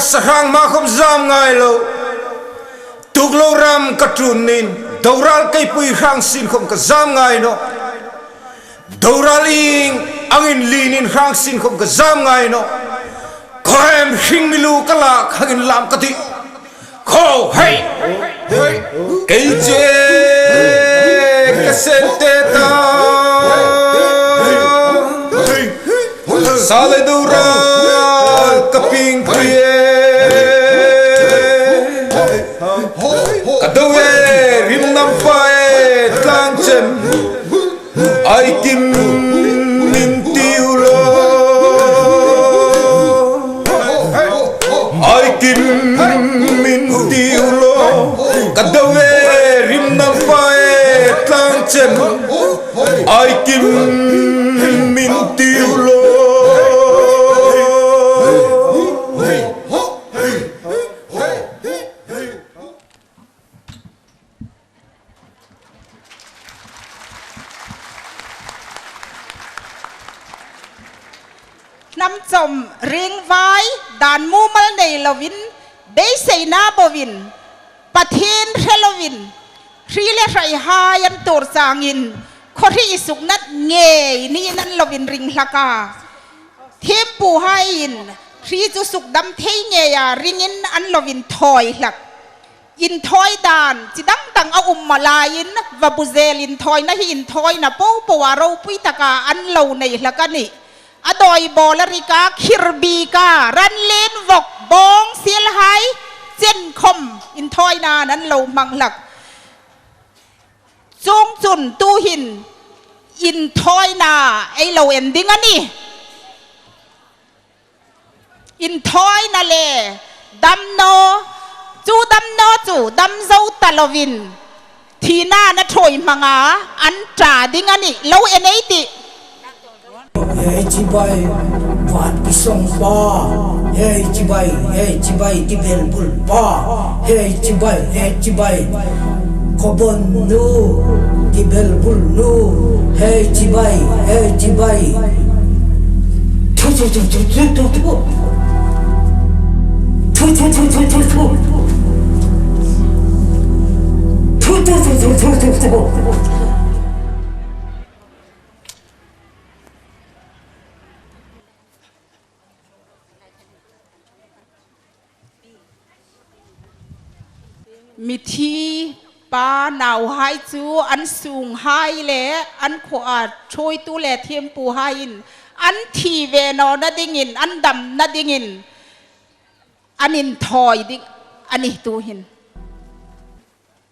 Sahang makom zam ngai lo tuklo ram katunin daural kai pui hang sin khom ka zam ngai no dauraling angin linin hang sin khom ka zam ngai no koem hing milu kala khagin lam kati kho hey kai je kasente ta sale dura kaping kriye kadowe rim nam pae tangchen ai kim min tiulo ai kim min tiulo ai kim min tiêu lô nắm chom ring vai đàn mu mal này lovin đấy say na bovin pathin helovin rile rai hayan tor sangin khori isuk nat nge ni nan lovin ring laka thêm pu hain ri chu suk dam thei nge ya ringin an lovin thoi lak in thoi dan chidang tang a malain va buzelin thoi na hi in thoi na po waro pui taka an lo nei laka ni adoi bolarika khirbika ran len vok bong sil hai chen khom in thoi na nan lo mang lak chung chun tu hin in thoi na ai lo ending ani in thoi na le dam no chu dam zau talovin thina na thoi manga an tra ding ani lo enei ti hey chibai wat pisong pa hey chibai ti bel bul pa hey chibai kobon nu ti bel bul nu hey chibai tu mi thi pa nào hai chú ăn sung hai lẽ ăn khỏa trôi tu lẽ thêm pu hai in ăn thi về nó na dingin ăn đầm na dingin ăn in thoi ding ăn in tu hin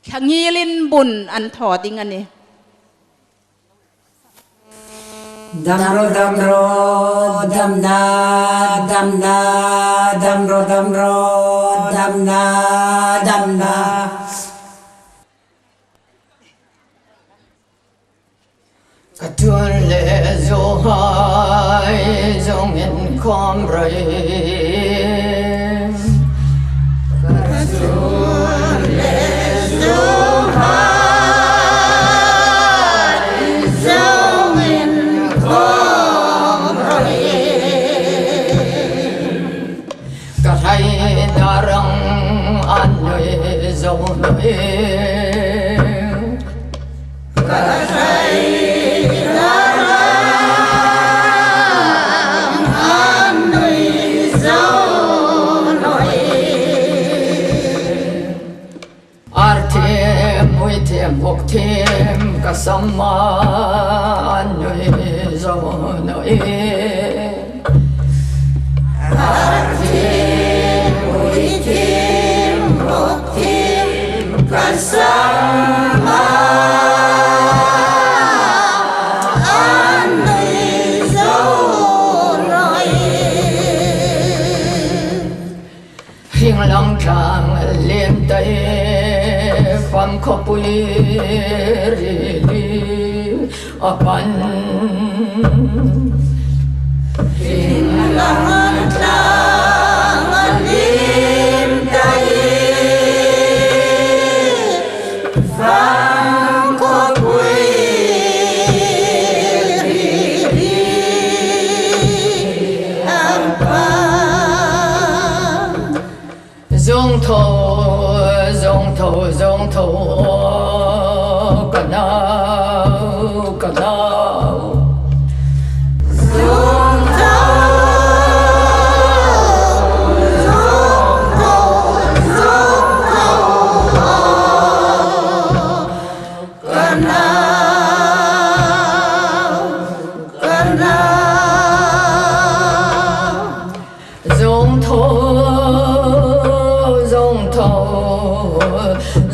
khangilin bun ăn thò ding anh ấy damro damna Katun le zo hai zong in kom rai Katun le zo hai zong in kom rai Kathai darang an noi zo noi Kathai Bok thêm cả sama nuôi dâu nuôi thêm nuôi thêm bok thêm cả sama nuôi dâu nuôi hiền lòng trang liên tây Pam khopui ri apan hinangan tangan lim dai pam khopui ri apan zong tho cả nào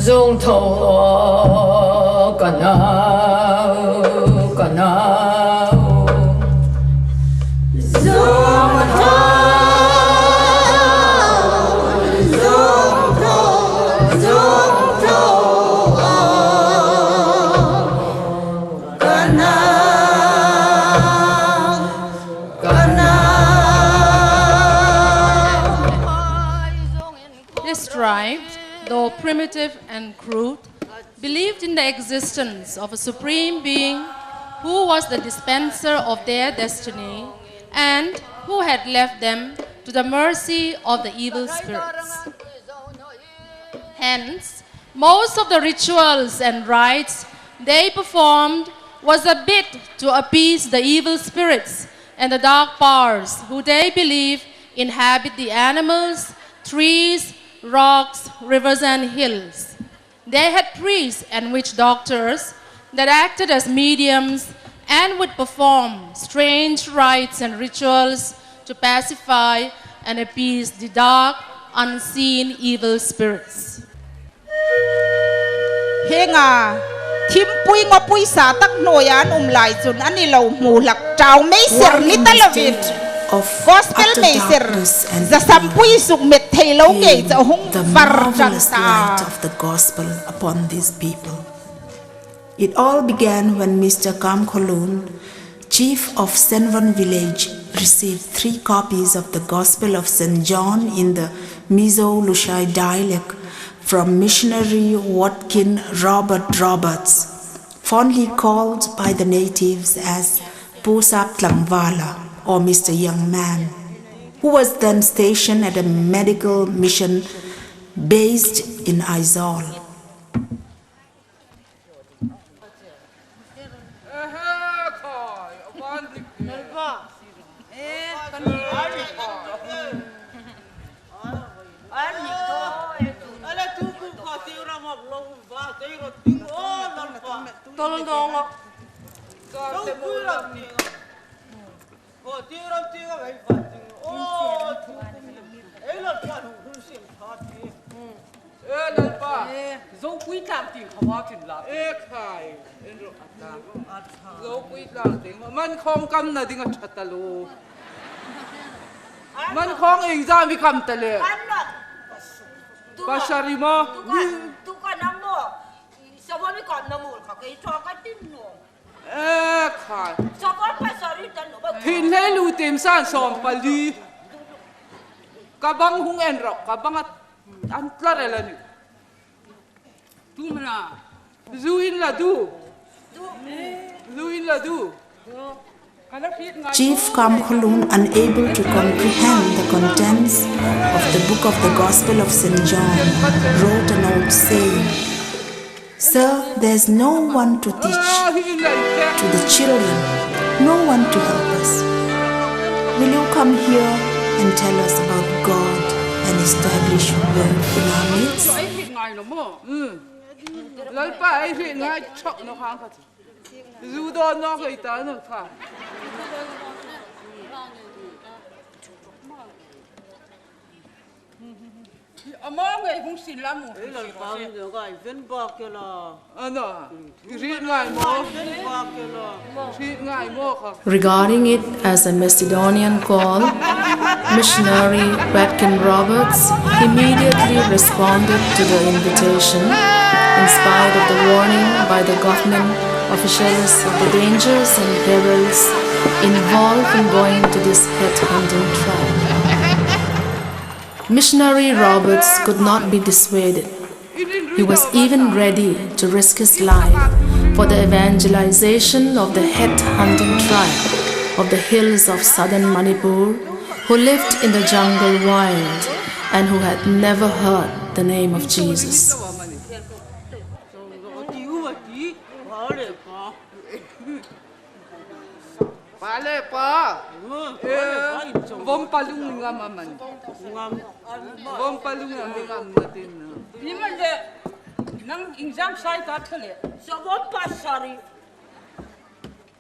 Dung thâu cả nào Dung thâu cả primitive and crude, believed in the existence of a supreme being who was the dispenser of their destiny and who had left them to the mercy of the evil spirits. Hence, most of the rituals and rites they performed was a bit to appease the evil spirits and the dark powers who they believe inhabit the animals, trees, rocks, rivers, and hills. They had priests and witch doctors that acted as mediums and would perform strange rites and rituals to pacify and appease the dark, unseen evil spirits. Henga Tim pui ngopui sa tak noyan lai chun anilo mulak chau meiser ni talavin gospel meiser za sampui suk met thelo ge za hung var light of the gospel upon these people. It all began when Mr. Kamkolun, chief of Senvan village, received 3 copies of the Gospel of St. John in the Mizo Lushai dialect from missionary Watkin Robert Roberts, fondly called by the natives as Pusap Tlangvala, or Mr. Young Man, who was then stationed at a medical mission based in Aizawl. Man khong kam na dinga chatalo man khong exam vi kam tale pasari mo tu ka nang mo sawa mi kon na mul ka kai cho ka tin no khai sawa pasari tan no thin le lu tim san som pali ka bang hung en rok ka bang an tlar la ni tu mana zuin la du zuin la du. Chief Kamkolun, unable to comprehend the contents of the book of the Gospel of St. John, wrote a note saying, "Sir, there's no one to teach to the children, no one to help us. Will you come here and tell us about God and establish work in our midst?" Zudo no kai ta no tha among ngai hung sin lam mo e lan kam de gai ven ba ke la ana ri ngai mo ven ba ke la ri ngai mo kha. Regarding it as a Macedonian call, missionary Watkin Roberts immediately responded to the invitation in spite of the warning by the government officials of the dangers and perils involved in going to this head-hunting tribe. Missionary Roberts could not be dissuaded. He was even ready to risk his life for the evangelization of the head-hunting tribe of the hills of southern Manipur, who lived in the jungle wild and who had never heard the name of Jesus. Pale pa, vom palung ngam aman, vom palung ngam matin. Iman de, nang exam sai kat kale. Sawa pasari.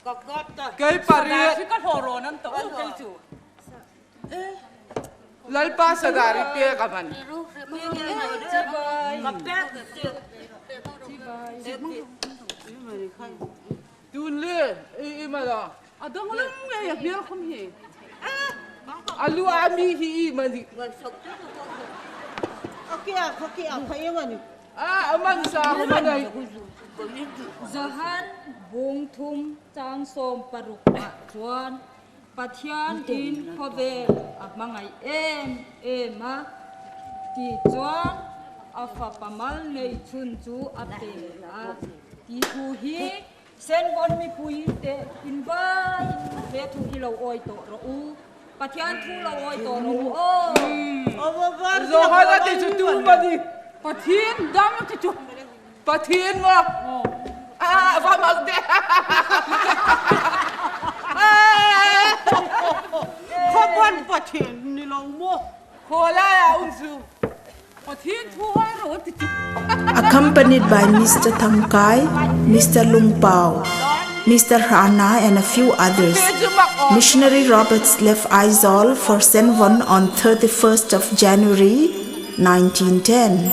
Kakata. Kay pari. Sikat horo nan to kay tu. Lalpa sadari pe kaman. Tunle, imala. Adong lang ngay biar kom he. Alu ami hi mani. Okay, kaya mani. Aman sa manay. Zahan bung thum chang som paruk chuan pathian in khobe mangai em ema ti chuan afa pamal nei chun chu ate la ti thu hi sen bon mi pui te in ba te thu hi lo oi to ro u pathian thu lo oi to ro u o zo ha da ti chu tu ba di pathian dam ti chu pathian mo va mag de khobon pathian ni lo mo khola ya unsu pathian thu hai ro ti chu Accompanied by Mr. Thangkai, Mr. Lungpao, Mr. Hana and a few others, Missionary Roberts left Aizawl for Senwon on 31st of January 1910.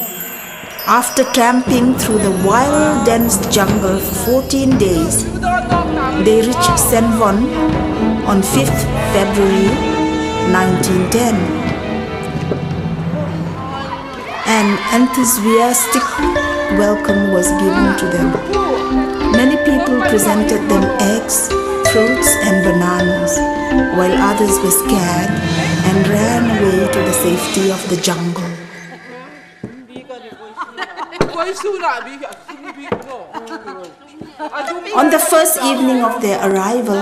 After tramping through the wild, dense jungle for 14 days, they reached Senwon on 5th February 1910. An enthusiastic welcome was given to them. Many people presented them eggs, fruits and bananas, while others were scared and ran away to the safety of the jungle. On the first evening of their arrival,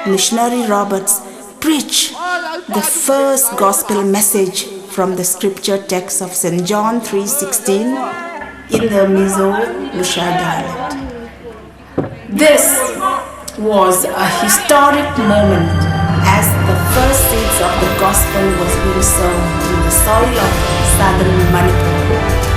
Missionary Roberts preached the first gospel message from the scripture text of St. John 3:16 in the Mizo Lusha dialect. This was a historic moment as the first seeds of the gospel was being sown in the soil of southern Manipur.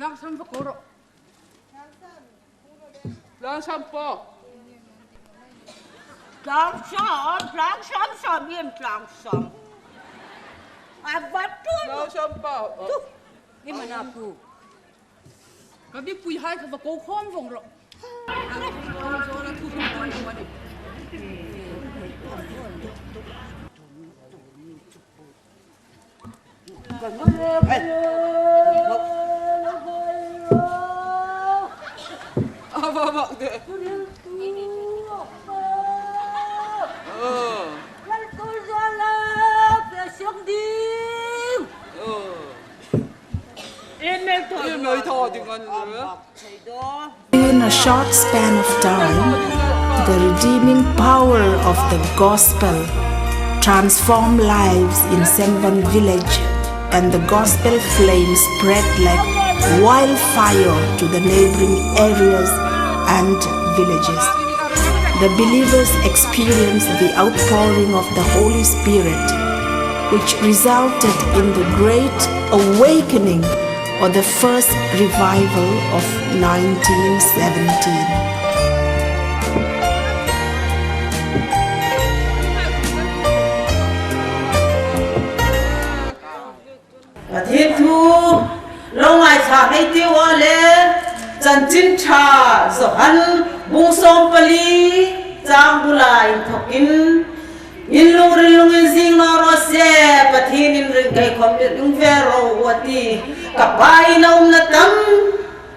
Langsam pakoro. Langsam po. Langsam yun, langsam. Abatun. Langsam po. Di mana po. Kabi puy hai ka bako khom vong ro. Apa de? In a short span of time, the redeeming power of the gospel transformed lives in Senwon village, and the gospel flame spread like wildfire to the neighboring areas and villages. The believers experienced the outpouring of the Holy Spirit, which resulted in the Great Awakening, or the first revival of 1917. Thiên thu lâu ngày thả hay tiêu ale chân chín trà rồi ăn bung sôm pali trang bulai thokin in lung zing no rose pathin in ring kai khom in vero wati kapai naum na tam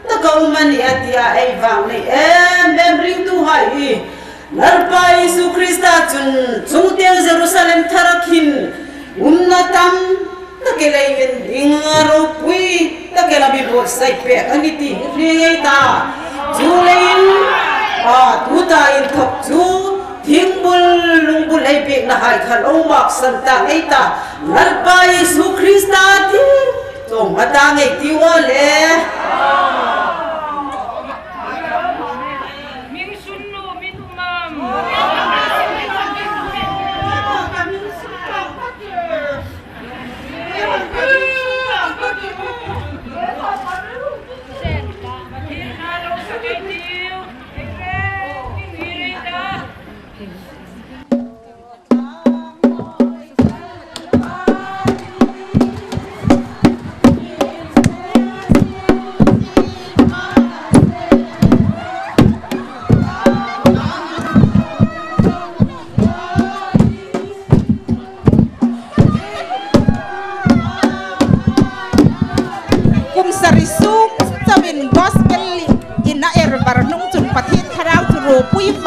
ta kau mani atia ai vang nei em bring tu hai lalpa Isu Krista chung tel Jerusalem tharakin na tam ta kelai men ingaro pui ta kelabi bol sai pe aniti ri ta julein tu ta in thok chu Hingbul lungbul ay pek na hai khan omak santa ay ta lalpa Isu Krista ti tong matang ay tiwale Ming sunno min umam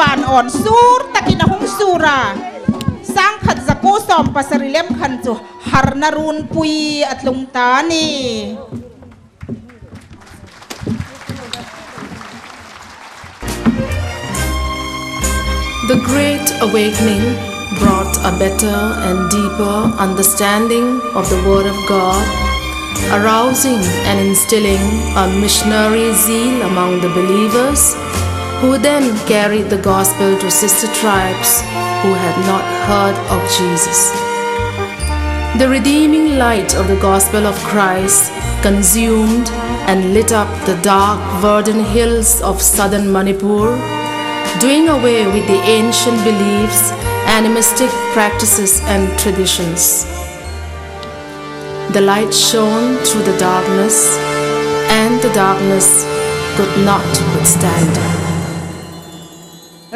ban on sur takin hung sura sang khat zako som pasarilem khan chu harnarun pui atlung tani. The Great Awakening brought a better and deeper understanding of the Word of God, arousing and instilling a missionary zeal among the believers, who then carried the gospel to sister tribes who had not heard of Jesus. The redeeming light of the gospel of Christ consumed and lit up the dark verdant hills of southern Manipur, doing away with the ancient beliefs, animistic practices and traditions. The light shone through the darkness, and the darkness could not withstand it.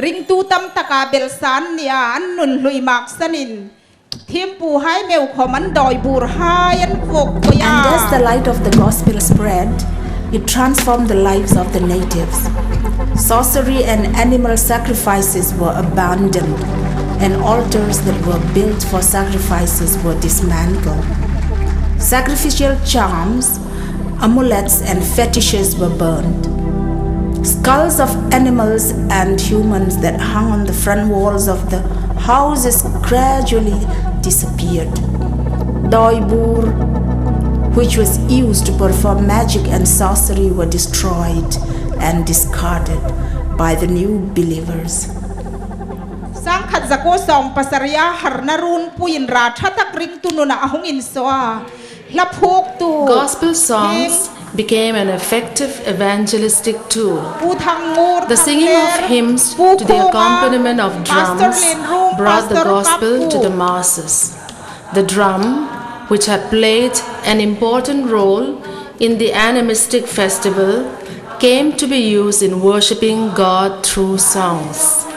Ring tu tam taka belsan nia an nun lui mak sanin thim pu hai meu khoman doi bur hai an vok koya. And as the light of the gospel spread, it transformed the lives of the natives. Sorcery and animal sacrifices were abandoned, and altars that were built for sacrifices were dismantled. Sacrificial charms, amulets, and fetishes were burned. Skulls of animals and humans that hung on the front walls of the houses gradually disappeared. Doibur, which was used to perform magic and sorcery, were destroyed and discarded by the new believers. Sang khat zako som pasaria harnarun puin ra thatak ring tununa ahung insoa lapuk tu. Gospel songs became an effective evangelistic tool. The singing of hymns to the accompaniment of drums brought the gospel to the masses. The drum, which had played an important role in the animistic festival, came to be used in worshipping God through songs.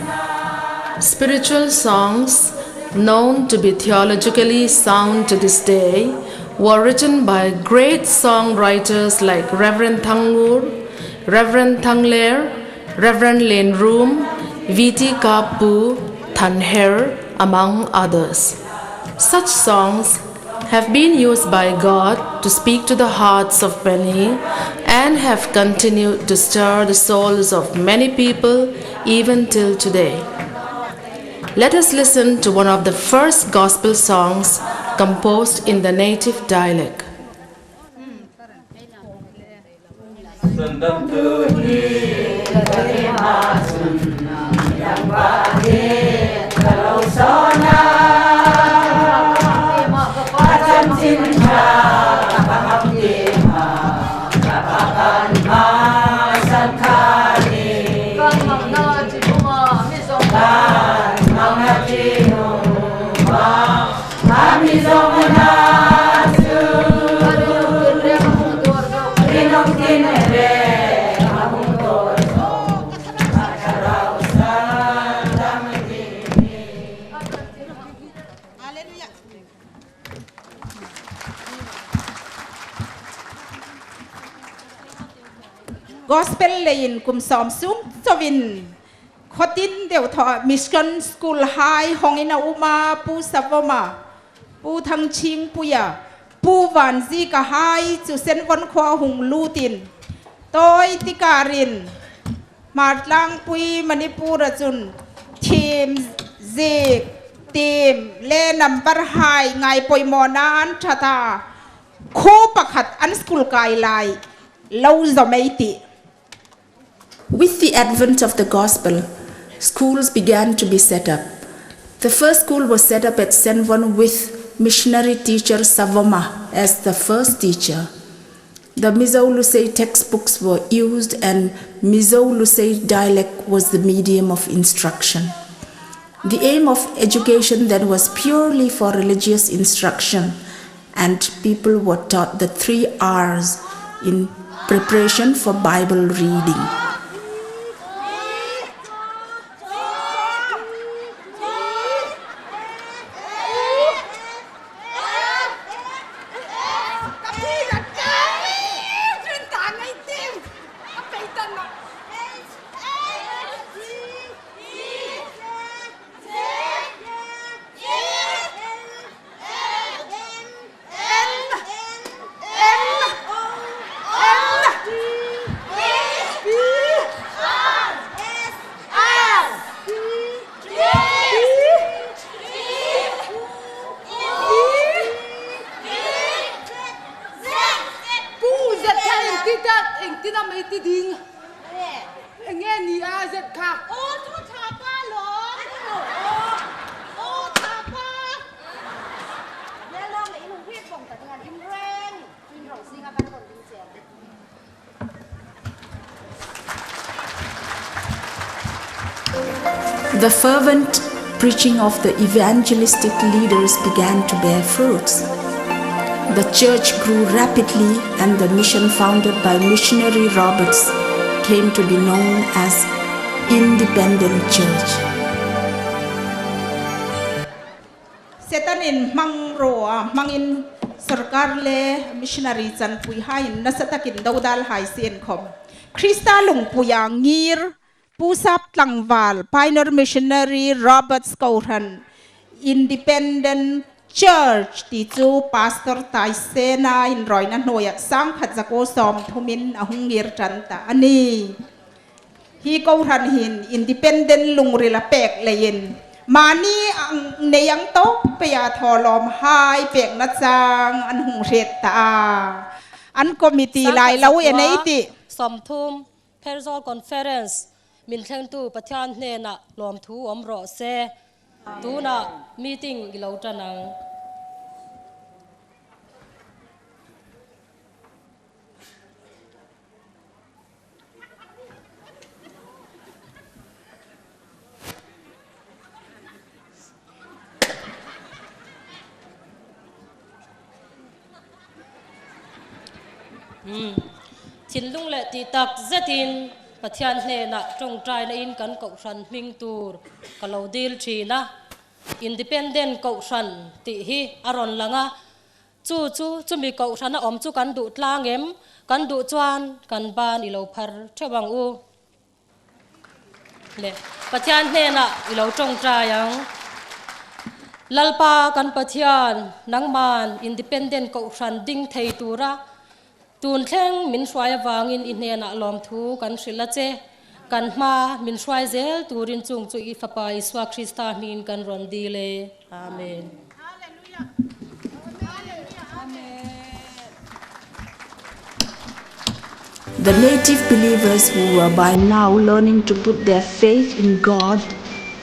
Spiritual songs, known to be theologically sound to this day, were written by great songwriters like Reverend Thangur, Reverend Thangler, Reverend Lenrum, V.T. Kapu, Thanher, among others. Such songs have been used by God to speak to the hearts of many and have continued to stir the souls of many people even till today. Let us listen to one of the first gospel songs composed in the native dialect. Gospel lein kum som sung sovin khotin deu tho mission school high hongina uma pu savoma pu thang ching puya pu van ji ka hai chu sen von khwa hung lutin toy tikarin matlang pui manipur chun team zik team le number high ngai poi monan thata kho pakhat an school kai lai lo zomeiti. With the advent of the gospel, schools began to be set up. The first school was set up at Senvon with missionary teacher Savoma as the first teacher. The Mizo Lusei textbooks were used and Mizo Lusei dialect was the medium of instruction. The aim of education then was purely for religious instruction, and people were taught the 3 R's in preparation for Bible reading. The fervent preaching of the evangelistic leaders began to bear fruits. The church grew rapidly, and the mission founded by missionary Roberts came to be known as Independent Church. Setanin mangroa mangin sarkar le missionary chan pui hain nasatakin daudal hai sen khom Krista lung puya ngir pusap tlangwal pioneer missionary Roberts Kauran Independent Church ti chu pastor taisena in roina noya sang khajako som thumin ahungir chanta ani hi Kauran hin independent lungrila pek lein mani ang neyang to paya tholom hai pek na chang an hung ret ta an committee lai lau enei ti som thum perzol conference min thleng tu pathian hne na lom thu om ro se tu na meeting gilo tanang Chin lung le ti tak zatin pathian hne na trong trai na in kan ko ran ming tur kalo dil thina independent ko ran ti hi aron langa chu mi ko ran na om chu kan du tlangem kan du chuan kan ban ilo phar thewang u le pathian hne na ilo trong trai yang lalpa kan pathian nangman independent ko ran ding thei tura tun thleng min hruai awangin in hena lom thu kan hrila che kan ma min hruai zel turin chung chu I fapa Iswa Krista min kan ron dile amen The native believers who were by now learning to put their faith in God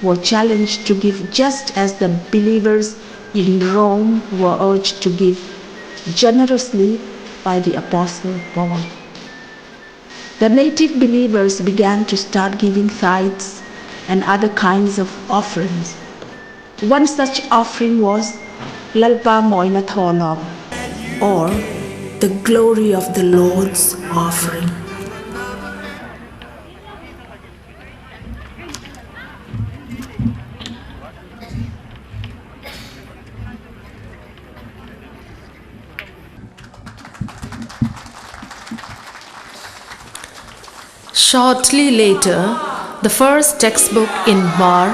were challenged to give just as the believers in Rome were urged to give generously by the Apostle Paul. The native believers began to start giving tithes and other kinds of offerings. One such offering was Lalpa Moina Thonom, or the glory of the Lord's offering. Shortly later, the first textbook in Bar,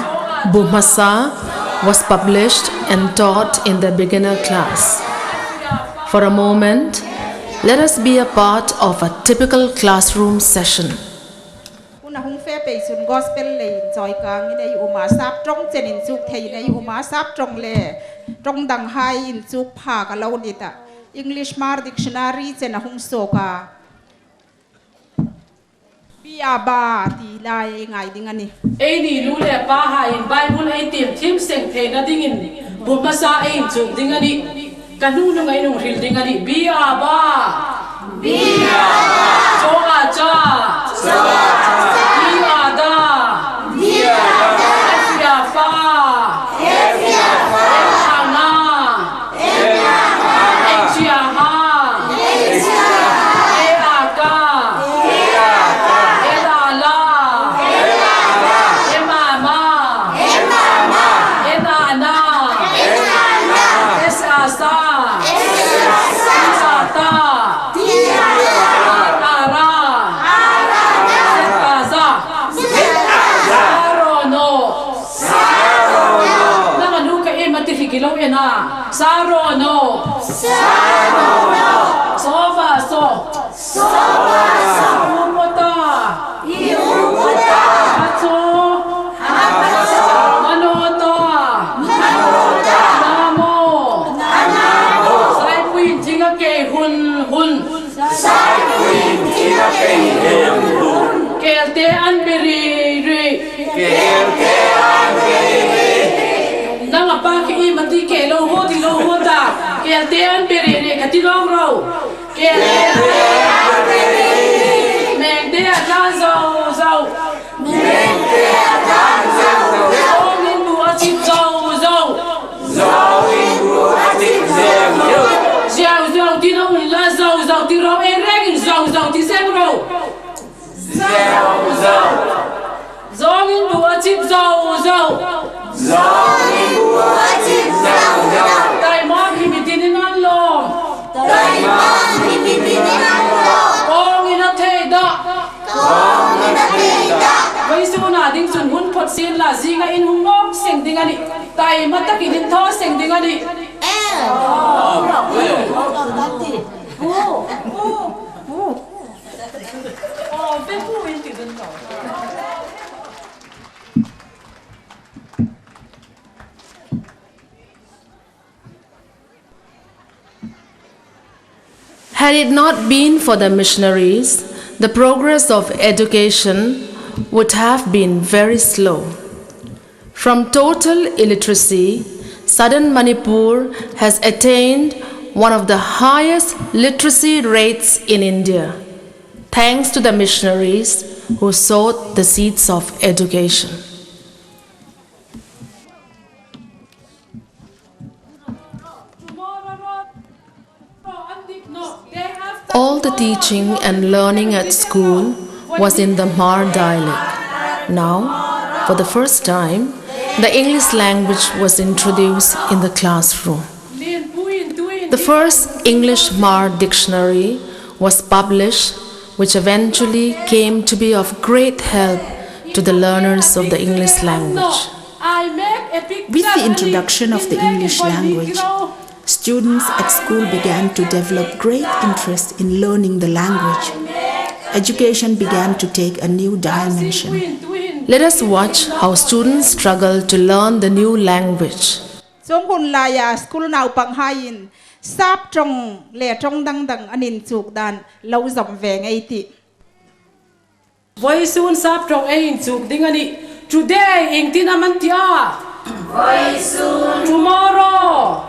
Bumasa, was published and taught in the beginner class. For a moment, let us be a part of a typical classroom session. Una hung fe pe sun gospel le joy kang ni nei uma sap trong chen in chuk thei nei uma sap trong le trong dang hai in chuk pha ka lo ni ta English mar dictionary chen hung so ka ba ti lai ngai ding ani ei ni lu le pa ha in bible ei tim thim seng the na ding in bu ma sa ei chu ding ani ka nu nu ngai nu ril ding ani bi ba so a cha bi da ya fa na ya ha Sarono Sova Umota Hato Manota Namo Sai Queen Tinga Ke Hun Sai Queen Tinga Ke Hun Kelte Anberi Nang apa ke mati ke lo ho ta ke te an beri ne ka ti long ro ke meng de a dan zo meng de a dan zo chip zau zau. Tay ma khi mi tin an lom. Kong ina thei da. Với số nào đinh chuẩn hun phật xin là gì ngay in hung ngốc sing đinh ani. Tay ma ta ki din tho sing đinh ani. Had it not been for the missionaries, the progress of education would have been very slow. From total illiteracy, southern Manipur has attained one of the highest literacy rates in India, thanks to the missionaries who sowed the seeds of education. All the teaching and learning at school was in the Mar dialect. Now, for the first time, the English language was introduced in the classroom. The first English Mar dictionary was published, which eventually came to be of great help to the learners of the English language. With the introduction of the English language, students at school began to develop great interest in learning the language. Education began to take a new dimension. Let us watch how students struggle to learn the new language. Hun laya school now panghayin sap trong le trong dang dang anin chuk dan lo zam veng aiti. Voi sun sap trong ein chuk ding ani. Today ing tinamantia. Voi sun tomorrow.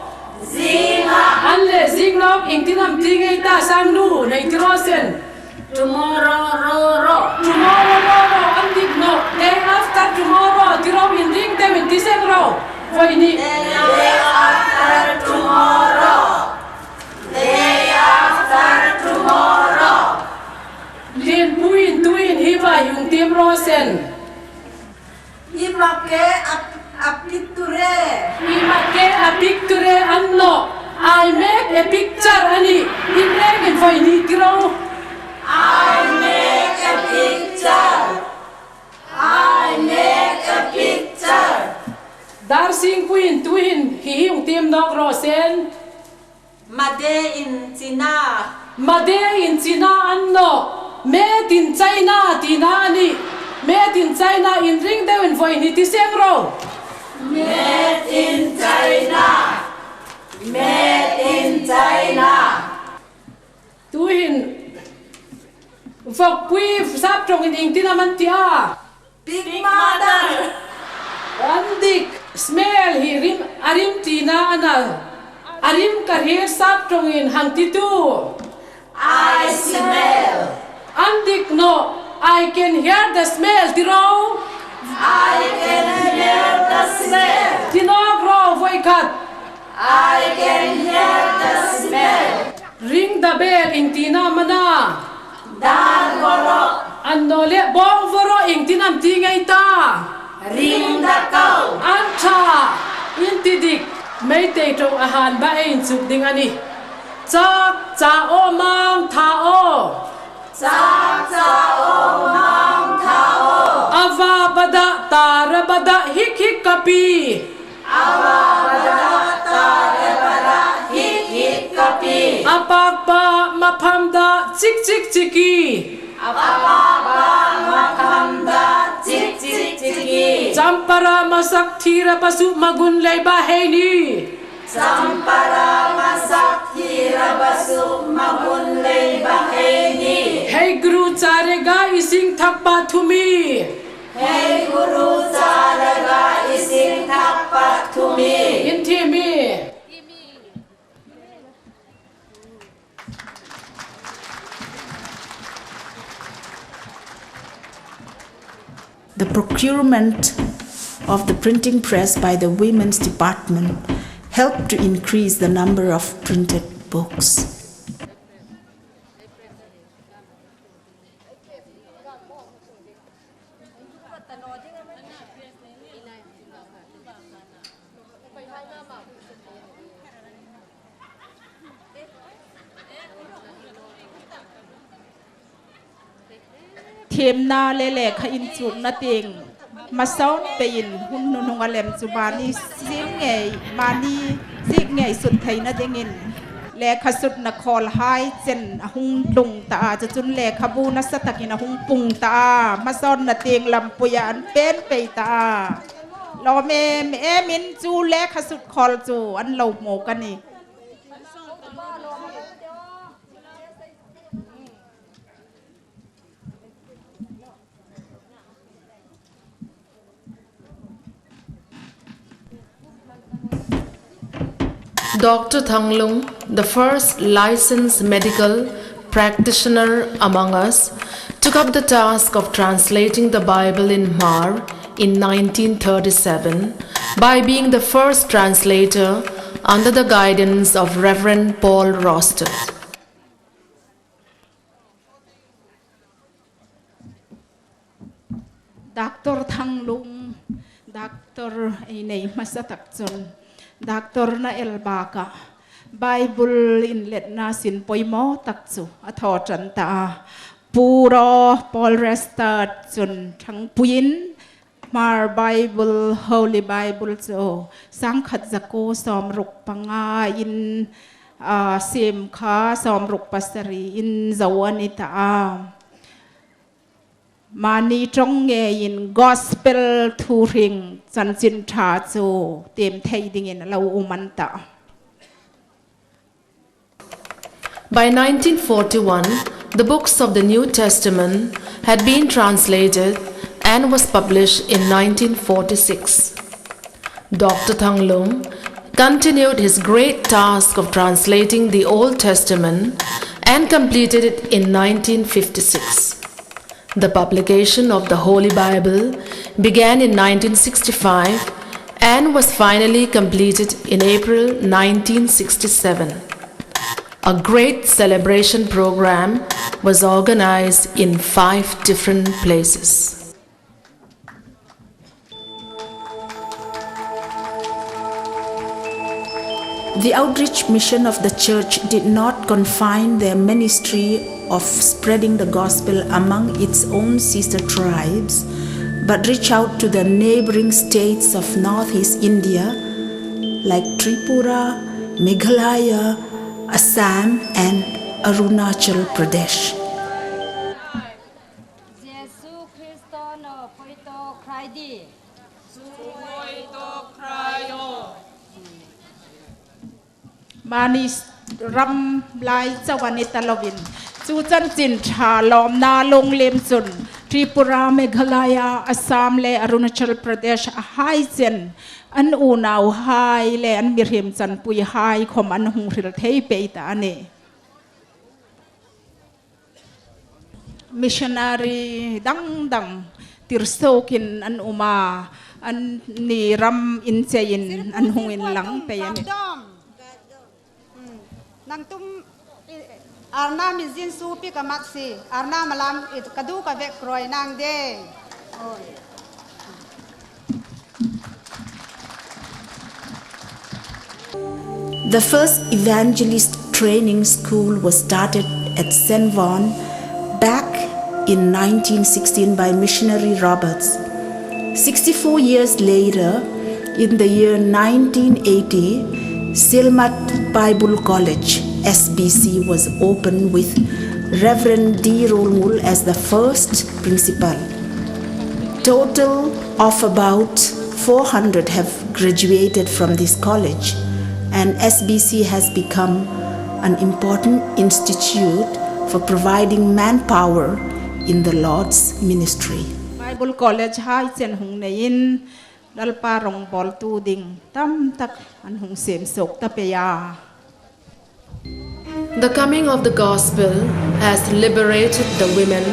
Zinga anle zinglok ing tinam tingay ta sang nu nei trosen. Tomorrow andik no. Day after tomorrow tiro in ring them in December. Voi ni. Day after tomorrow. Day after tomorrow. Lin puin tuin hiba yung tim rosen. Imake a picture anno. I make a picture ani. Imregen foi ni tiro. I make a picture. I make a picture. Dar sing queen twin hi yung tim dog rosen. Made in China anno. Made in China tinani. Made in China in ring dewen foi ni tisengro. Made in China. Made in China. Tuhin. Fok pui sap trong in ing tinamantia. Big mother. Andik smell hi rim arim tina ana. Arim karhe sap trong in hang titu. I smell. Andik no. I can hear the smell, Tiro. I can hear the smell. Tinogro, voikat. I can hear the smell. Ring the bell in Tina Mana. Dan voro. Anole bong voro in Tinam Tingaita. Ring the cow. Ancha. Intidik. May take to a hand by in Subdingani. Chak, cha o mang ta o. Ava bada tara bada hik hik kapi. Ava bada tara bada hik hik kapi. Apakpa mapamda chik chik chiki. Apakpa mapamda chik chik chiki. Champara masak thira pasu magun leba heni. Sampara masak thira basu magun leba heni. Hey Guru Charega ising thakpa thumi. Hey Guru Charega ising thakpa thumi. Intimi. The procurement of the printing press by the women's department helped to increase the number of printed books. ทีมนาเล่ๆขอินจุกนาติงมาซ้อนไปอินหุ่นนุ่งอเลมจุบานีสิ่งไงมานีสิ่งไงสุดไทยนาเดงินเลขสุดนครไฮเจนหุ่งลุงตาจะจุนเลขบูนัสตะกินหุ่งปุงตามาซ้อนนาติงลำปุยอันเป็นไปตาลอเมมินจูเลขสุดคอลจูอันเหลาโมกันนี่Dr. Thanglung, the first licensed medical practitioner among us, took up the task of translating the Bible in Khmer in 1937 by being the first translator under the guidance of Reverend Paul Roster. Dr. Thanglung, Dr. Ainay Masatakchon, Dr. na Elbaka, Bible inlet na sin poimo takso atho chanta puro Paul Roster chun thang puin mar Bible Holy Bible so sang khat zako som ruk panga in sim kha som ruk pasari in zawanita mani trong nge in gospel touring chan chin tha chu tem thei ding in lo umanta. By 1941, the books of the New Testament had been translated and was published in 1946. Dr. Thanglung continued his great task of translating the Old Testament and completed it in 1956. The publication of the Holy Bible began in 1965 and was finally completed in April 1967. A great celebration program was organized in 5 different places. The outreach mission of the church did not confine their ministry of spreading the gospel among its own sister tribes, but reached out to the neighboring states of northeast India like Tripura, Meghalaya, Assam and Arunachal Pradesh. Manis ram lai chawanita lovin chu chan chin tha lom na long lem chun Tripura, Meghalaya, Assam le Arunachal Pradesh hai chen an unau hai le an mirhim chan pui hai khom an hung ril thei pe ta ne missionary dang tirsokin an uma an ni ram in chein an hung in lang pe ne nang tum arna mi jin su pi ka maksi arna malam it kadu ka ve kroi nang de The first evangelist training school was started at St. Vaughan back in 1916 by missionary Roberts. 64 years later, in the year 1980, Silmat Bible College, SBC, was opened with Reverend D. Rolmul as the first principal. Total of about 400 have graduated from this college, and SBC has become an important institute for providing manpower in the Lord's ministry. Bible College hai chen hung nein lalpa rong bol tu ding tam tak an hung sem sok ta pe ya. The coming of the gospel has liberated the women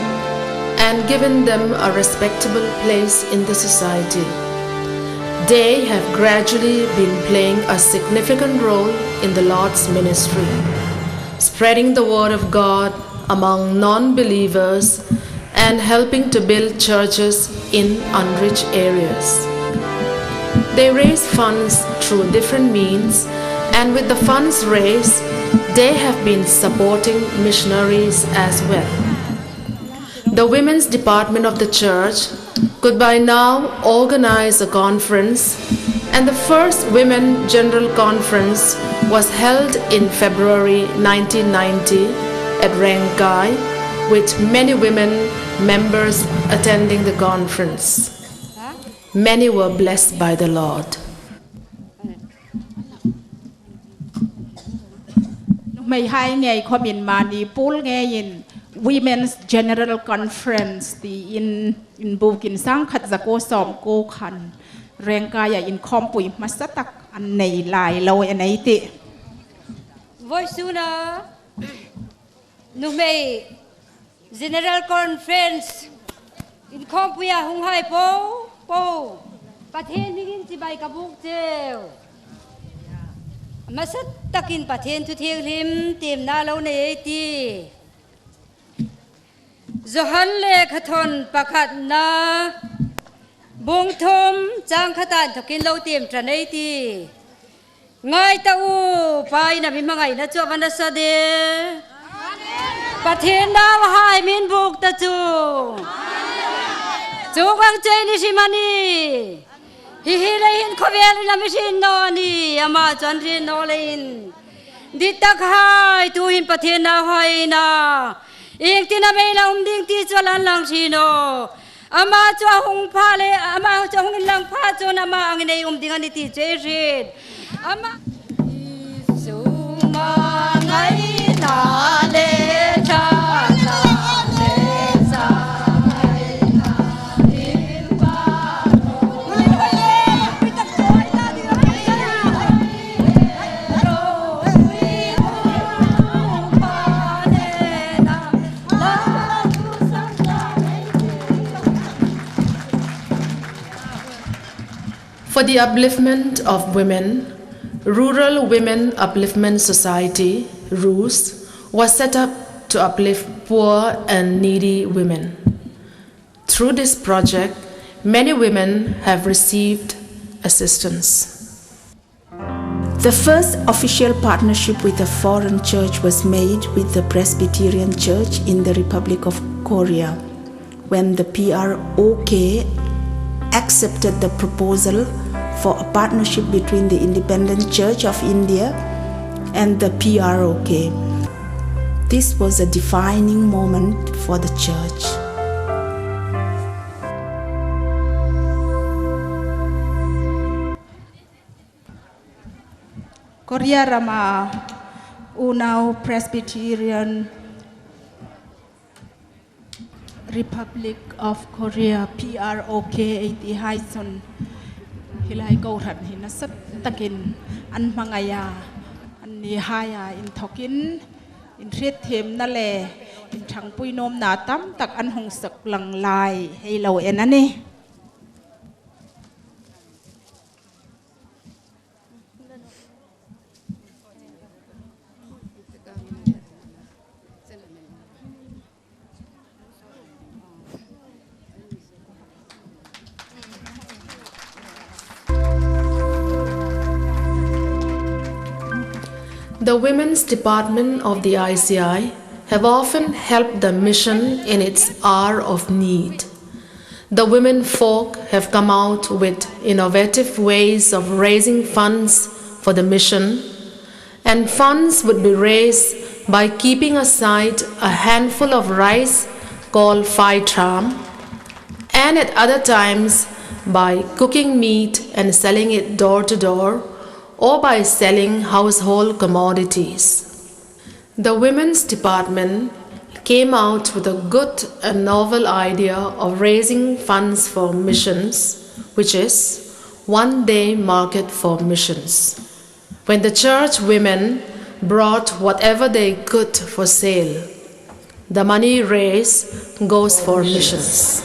and given them a respectable place in the society. They have gradually been playing a significant role in the Lord's ministry, spreading the word of God among non-believers and helping to build churches in unreached areas. They raise funds through different means, and with the funds raised, they have been supporting missionaries as well. the women's department of the church could by now organize a conference, and the first Women General Conference was held in February 1990 at Rangkai, with many women members attending the conference. Many were blessed by the Lord. May hai ngày có miền Manipur nghe in Women's General Conference the in bukin sang khat zako som ko khan Rangkai in kompui masatak an nei lai lo enai ti Voisuna nu may General Conference in kompui hung hai po pathen mingin ti bai kabuk teu masat takin pathen tu thieng lim tim na lo nei ti Zohan le khathon pakhat na bung thom chang khatan thokin lo tim tranei ti ngai ta u pai na mi mangai na cho van sa de pathen na hai min buk ta chu chu wang chei ni simani hi le hin khovel na mi sin no ni ama chan ri no le in ditak hai tu hin pathen na hai na Ing tina may la ding ti chwalan lang sino. Ama chwa hung pa le ama chwa hung lang pa chwa na ma ang inay ding ni ti jesid. Ama suma ngai na le cha na le sa For the upliftment of women, Rural Women Upliftment Society, RUS, was set up to uplift poor and needy women. Through this project, many women have received assistance. The first official partnership with a foreign church was made with the Presbyterian Church in the Republic of Korea, when the PROK accepted the proposal for a partnership between the Independent Church of India and the PROK. This was a defining moment for the church. Korea Rama Unau Presbyterian Republic of Korea PROK iti haison hilai kauran hinasat takin an mangaya an ni haya in thokin in thret them na le in thangpui nom na tam tak an hong sak lang lai hei lo enani The Women's Department of the ICI have often helped the mission in its hour of need. The women folk have come out with innovative ways of raising funds for the mission, and funds would be raised by keeping aside a handful of rice called phai tram, and at other times by cooking meat and selling it door to door, or by selling household commodities. The Women's Department came out with a good and novel idea of raising funds for missions, which is one-day market for missions. When the church women brought whatever they could for sale, the money raised goes for missions.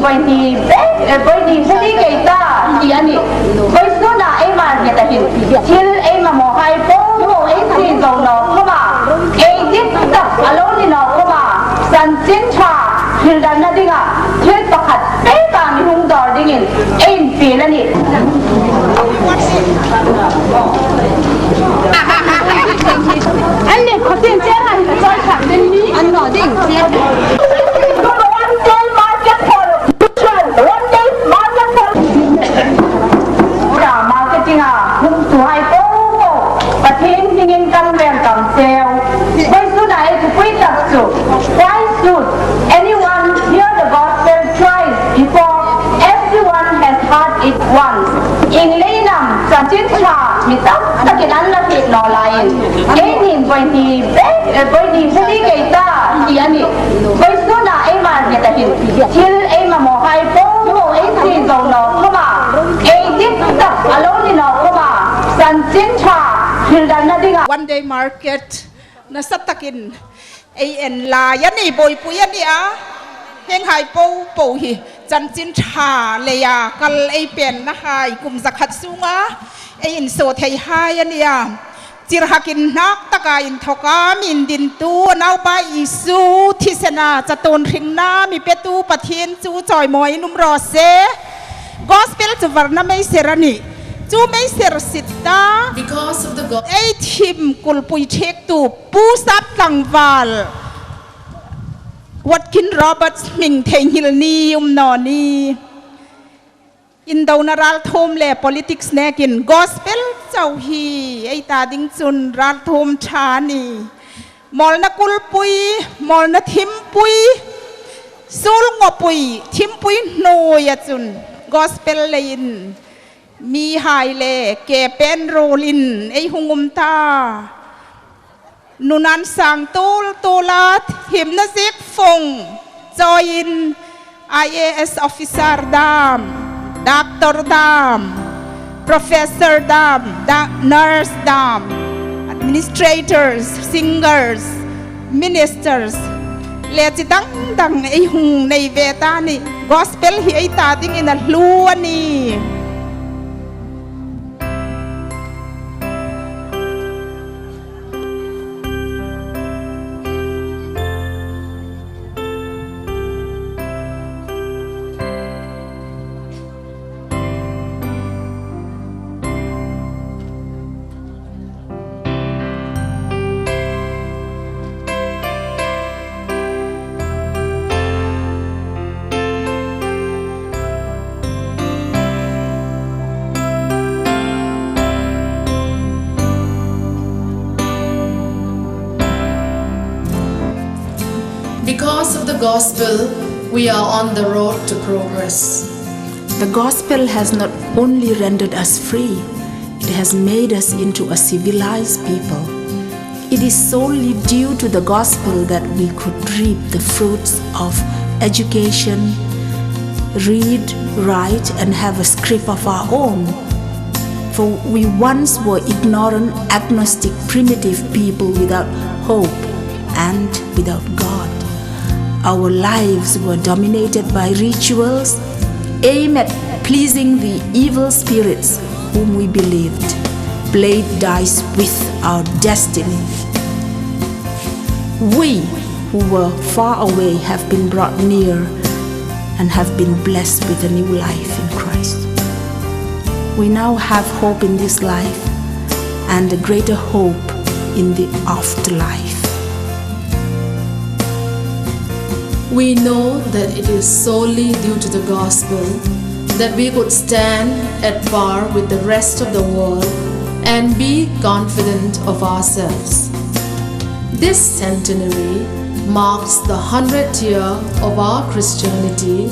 quay đi thế đi cái ta gì anh đi với số là em mà người ta hiểu chứ em mà một hai phố em thì giàu nó không mà em tiếp tập alo thì nó không mà san chiến trà thì là nó đi à chứ bậc hạt bé bà mình không đòi đi nghìn em vì là gì anh này có tiền chết hay là cho thằng đến đi anh nói đi chết marketing không tụi hai phố và thiên nhiên căn bền cầm sale với số này thì quy tắc số why should anyone hear the gospel twice before everyone has heard it once in lý nằm sản chiến trà mi tóc ta kiện ăn là việc nó lại cái nhìn với đi thế đi cái ta gì anh đi với số là em mà người ta hiểu chứ em mà một hai phố em thì giàu nó không mà em tiếp tập alo thì nó không mà sản chiến trà thì là nó đi à one day market na sắp takin en la yani boy pu yani a heng hai po hi chan chin tha le ya kal ei pen na hai kum zakhat sunga in so thei hai yani a chir hakin nak taka in thoka min din tu nau ba isu thisena chaton thingna mi petu pathin chu choi moi num ro se gospel chu varna mai serani chu mai ser sitta because of the God ei thim kul pui thek tu pu sap tangwal Watkin Roberts Ming Theng Hil Ni no ni in donaral thom le politics nekin gospel chau hi ei ta ding chun ral thom tha ni mol na kul pui mol na thim pui sul ngopui thim pui no ya chun gospel lein mi hai le ke pen rolin ei hungum ta nunan sang tol tolat him na zik phong join IAS officer dam doctor dam professor dam nurse dam administrators singers ministers le chi dang ei hung nei ve ta ni gospel hi ei ta ding in a hlu ani Because of the gospel, we are on the road to progress. The gospel has not only rendered us free, it has made us into a civilized people. It is solely due to the gospel that we could reap the fruits of education, read, write, and have a script of our own. For we once were ignorant, agnostic, primitive people without hope and without God. Our lives were dominated by rituals aimed at pleasing the evil spirits whom we believed played dice with our destiny. We who were far away have been brought near and have been blessed with a new life in Christ. We now have hope in this life and a greater hope in the afterlife. We know that it is solely due to the gospel that we could stand at par with the rest of the world and be confident of ourselves. This centenary marks the 100th year of our Christianity,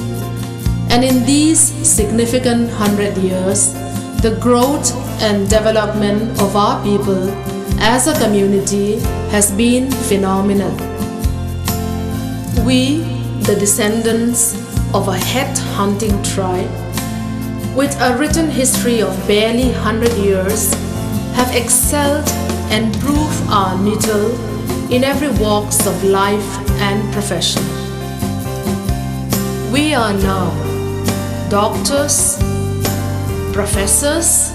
and in these significant 100 years, the growth and development of our people as a community has been phenomenal. We, the descendants of a head-hunting tribe, with a written history of barely 100 years, have excelled and proved our mettle in every walks of life and profession. We are now doctors, professors,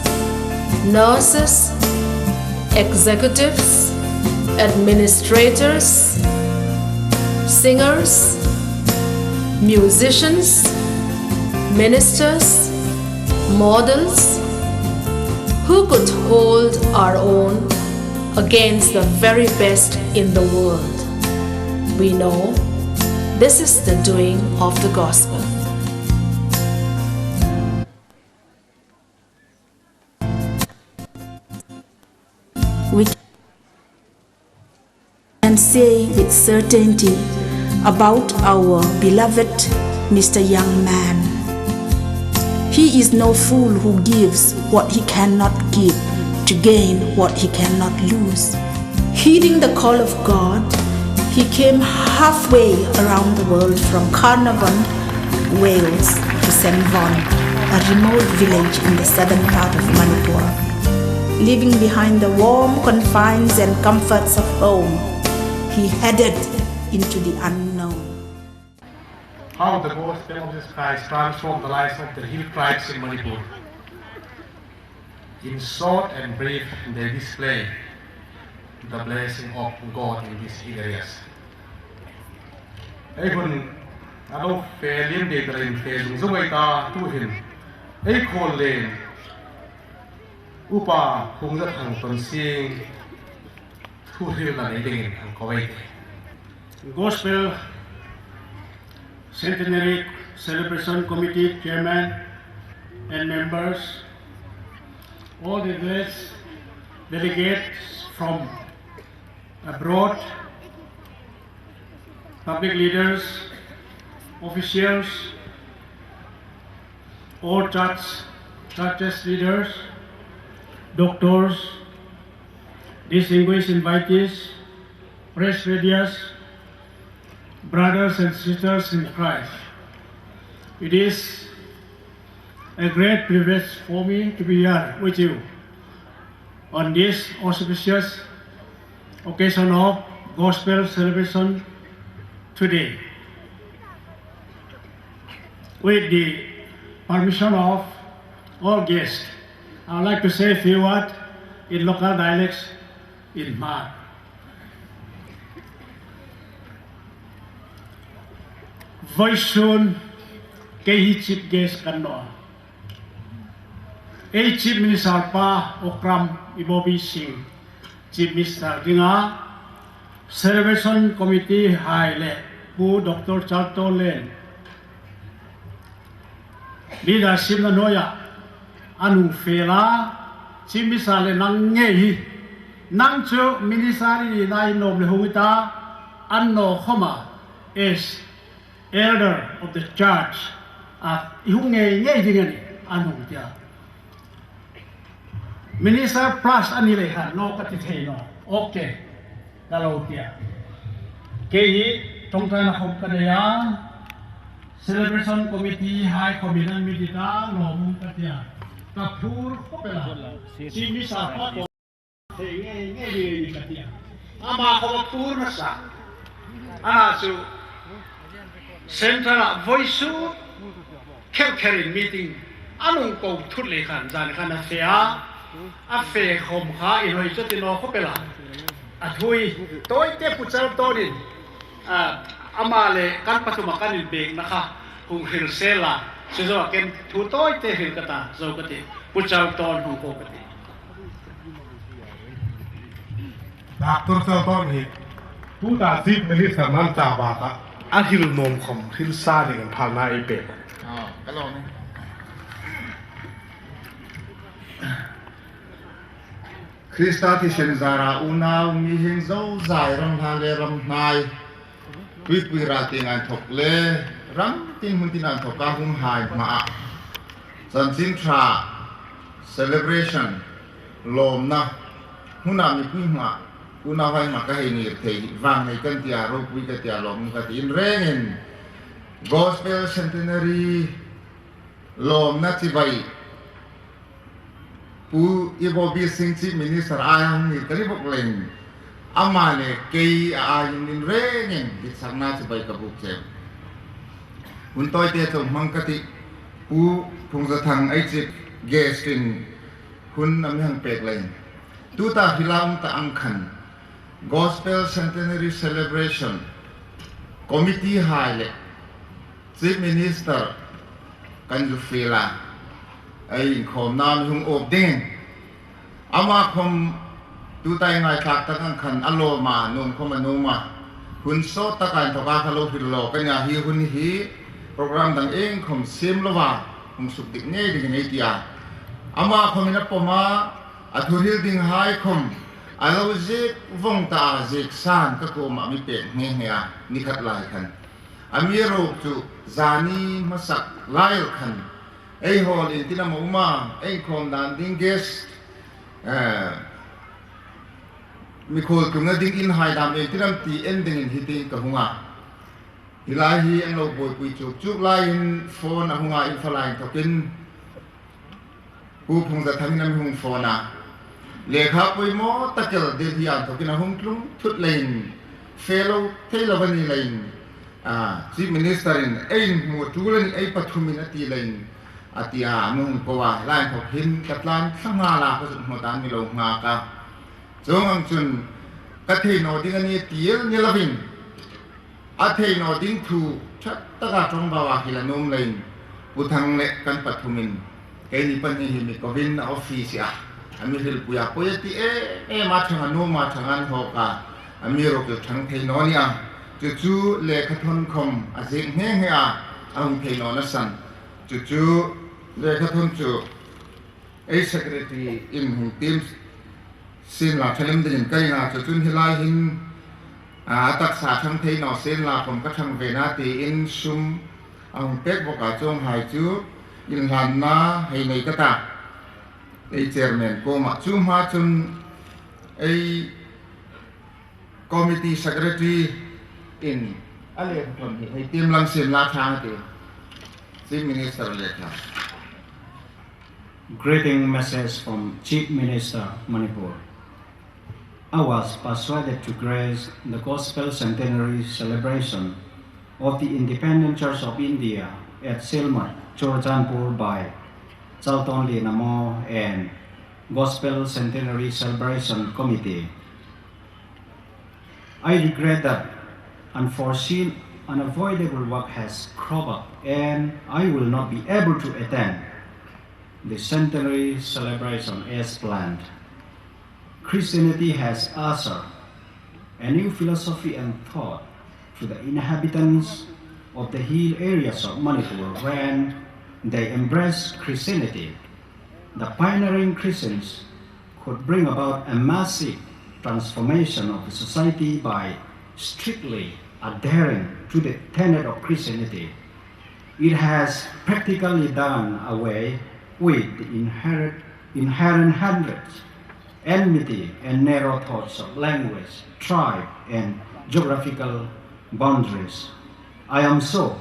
nurses, executives, administrators, singers, musicians, ministers, models, who could hold our own against the very best in the world. We know this is the doing of the gospel. We can say with certainty about our beloved Mr. Young Man. He is no fool who gives what he cannot give to gain what he cannot lose. Heeding the call of God, he came halfway around the world from Carnarvon, Wales to Centenary, a remote village in the southern part of Manipur. Leaving behind the warm confines and comforts of home, he headed into the unknown. How the gospel of Jesus Christ transformed the lives of the hill tribes in Manipur. In short and brief, they display the blessing of God in these areas. Ai hun alo fe lim de train fe zum zoi ta tu hin ai khol len upa khung za thang ton sing thu hil na nei ding ang ko wei Gospel Centenary Celebration Committee Chairman and members, all the delegates from abroad, public leaders, officials, all churches leaders, doctors, distinguished invitees, press medias, brothers and sisters in Christ. It is a great privilege for me to be here with you on this auspicious occasion of gospel celebration today. With the permission of all guests, I would like to say a few words in local dialects in Mar. Voice soon, chief guest kano. Chief Minister pa Okram Ibobi Singh, Chief Minister dinga Celebration Committee High Le, Bu Dr. Zawlthanglien. Leadership na noya, anu fela, Chief Minister le nang ngehi, nang cho Ministry na inom le huita, anno khoma is elder of the church at ihunge ngedingani anong dia Minister plus anilehan no katitheno okay kalau dia kei tongtana khom kadaya celebration committee high committee midita lomum katia kapur kopela si misa ko ngedi katia ama ko purna sa anasu Central Voice Carrying meeting anong ko thule khan jan khan affair affair khom kha in hoi chotino khopela athui toy te puchal tonin amale kan pasuma kan beg nakha kung hirsela sezo ken thu toy te hil kata zo kati puchal ton hong ko kati Dr. Ton hi tu ta sip meli saman cha ba ka Akhil nom khom khil sa dengan phana ipe kalau ni Krista thi shen zara una mi hin zo zai ram ha le ram nai pi pi ra ti ngan thok le ram tin hun tin an thok ka hum hai ma san sin tra celebration lom na huna mi pi ma una vai ma ka he ni the wang nei kan tia ro pi ka tia lom ka tin rengen gospel centenary lom na chi bai pu Ibobi Singh Chief Minister ayang ni kali bok leng amane kei ayin in rengen di sarna chi bai ka buk che hun toi te to mangkati pu phungzathang ai chip guestin hun am hang pek lain tu ta hilam ta angkhan Gospel Centenary Celebration Committee Hile Chief Minister Kanju Fela ai khom nam hung op ding ama khom tu tai ngai thak ta khan alo ma nun khom anu ma hun so ta kan to ka khalo hil lo kanya hi hun hi program dang eng khom sim lo wa hum suk dik nei ding nei tia ama khom ina poma athuril ding hai khom alo je vong ta je san ka ko ma mi pe nge nge a ni khat lai khan amiro chu zani masak lai khan ei hol in tina mo ma ei khom dan ding guest mi khol kum na ding in hai dam ei tiram ti ending in hiting ka hunga hilahi an lo boy pui chuk chuk lai in phone a hunga in falai tokin pu phung da thang nam hung phone a lekha pui mo takel de hian tokin a hung tlung thut lein fellow tailovani lein chief minister in ei mu tulen ei pathumin ati lein atia mung ko wa lai thok hin katlan sanga la ko mo dan mi lo nga ka jong ang chun ka thei no ding ani tiel ni lavin a thei no ding thu chat ta ka tong ba wa hilanom lein uthang le kan pathumin ke ni pan ni mi ko win office ya ami hil puya poeti e ma thang no ma thang an ho ka ami ro ke thang thei no ni a chu le khathon khom a jing he he a ang thei no na san chu le khathon chu a secretary in team sin la thalim din kai na chun hilai hin tak sa thang thei no sin la khom ka thang ve na ti in sum ang pek bo ka chong hai chu in han na hei nei ka ta ei chairman ko ma chu ma chun ei committee secretary in ale thon hei team lang sin la thang ti chief minister lekha Greeting message from Chief Minister Manipur. I was persuaded to grace the Gospel Centenary celebration of the Independent Church of India at Silmat, Churchanpur by Zawlthanglien and Gospel Centenary Celebration Committee. I regret that unforeseen, unavoidable work has cropped up and I will not be able to attend the centenary celebration as planned. Christianity has ushered a new philosophy and thought to the inhabitants of the hill areas of Manipur when they embraced Christianity. The pioneering Christians could bring about a massive transformation of the society by strictly adhering to the tenet of Christianity. It has practically done away with the inherent hundreds, enmity and narrow thoughts of language, tribe and geographical boundaries. I am so.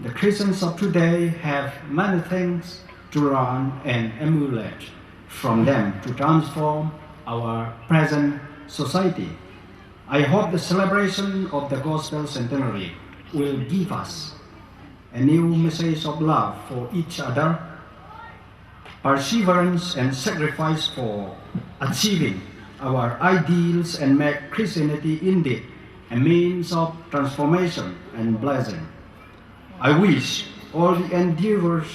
The Christians of today have many things to learn and emulate from them to transform our present society. I hope the celebration of the Gospel Centenary will give us a new message of love for each other, perseverance and sacrifice for achieving our ideals and make Christianity indeed a means of transformation and blessing. I wish all the endeavors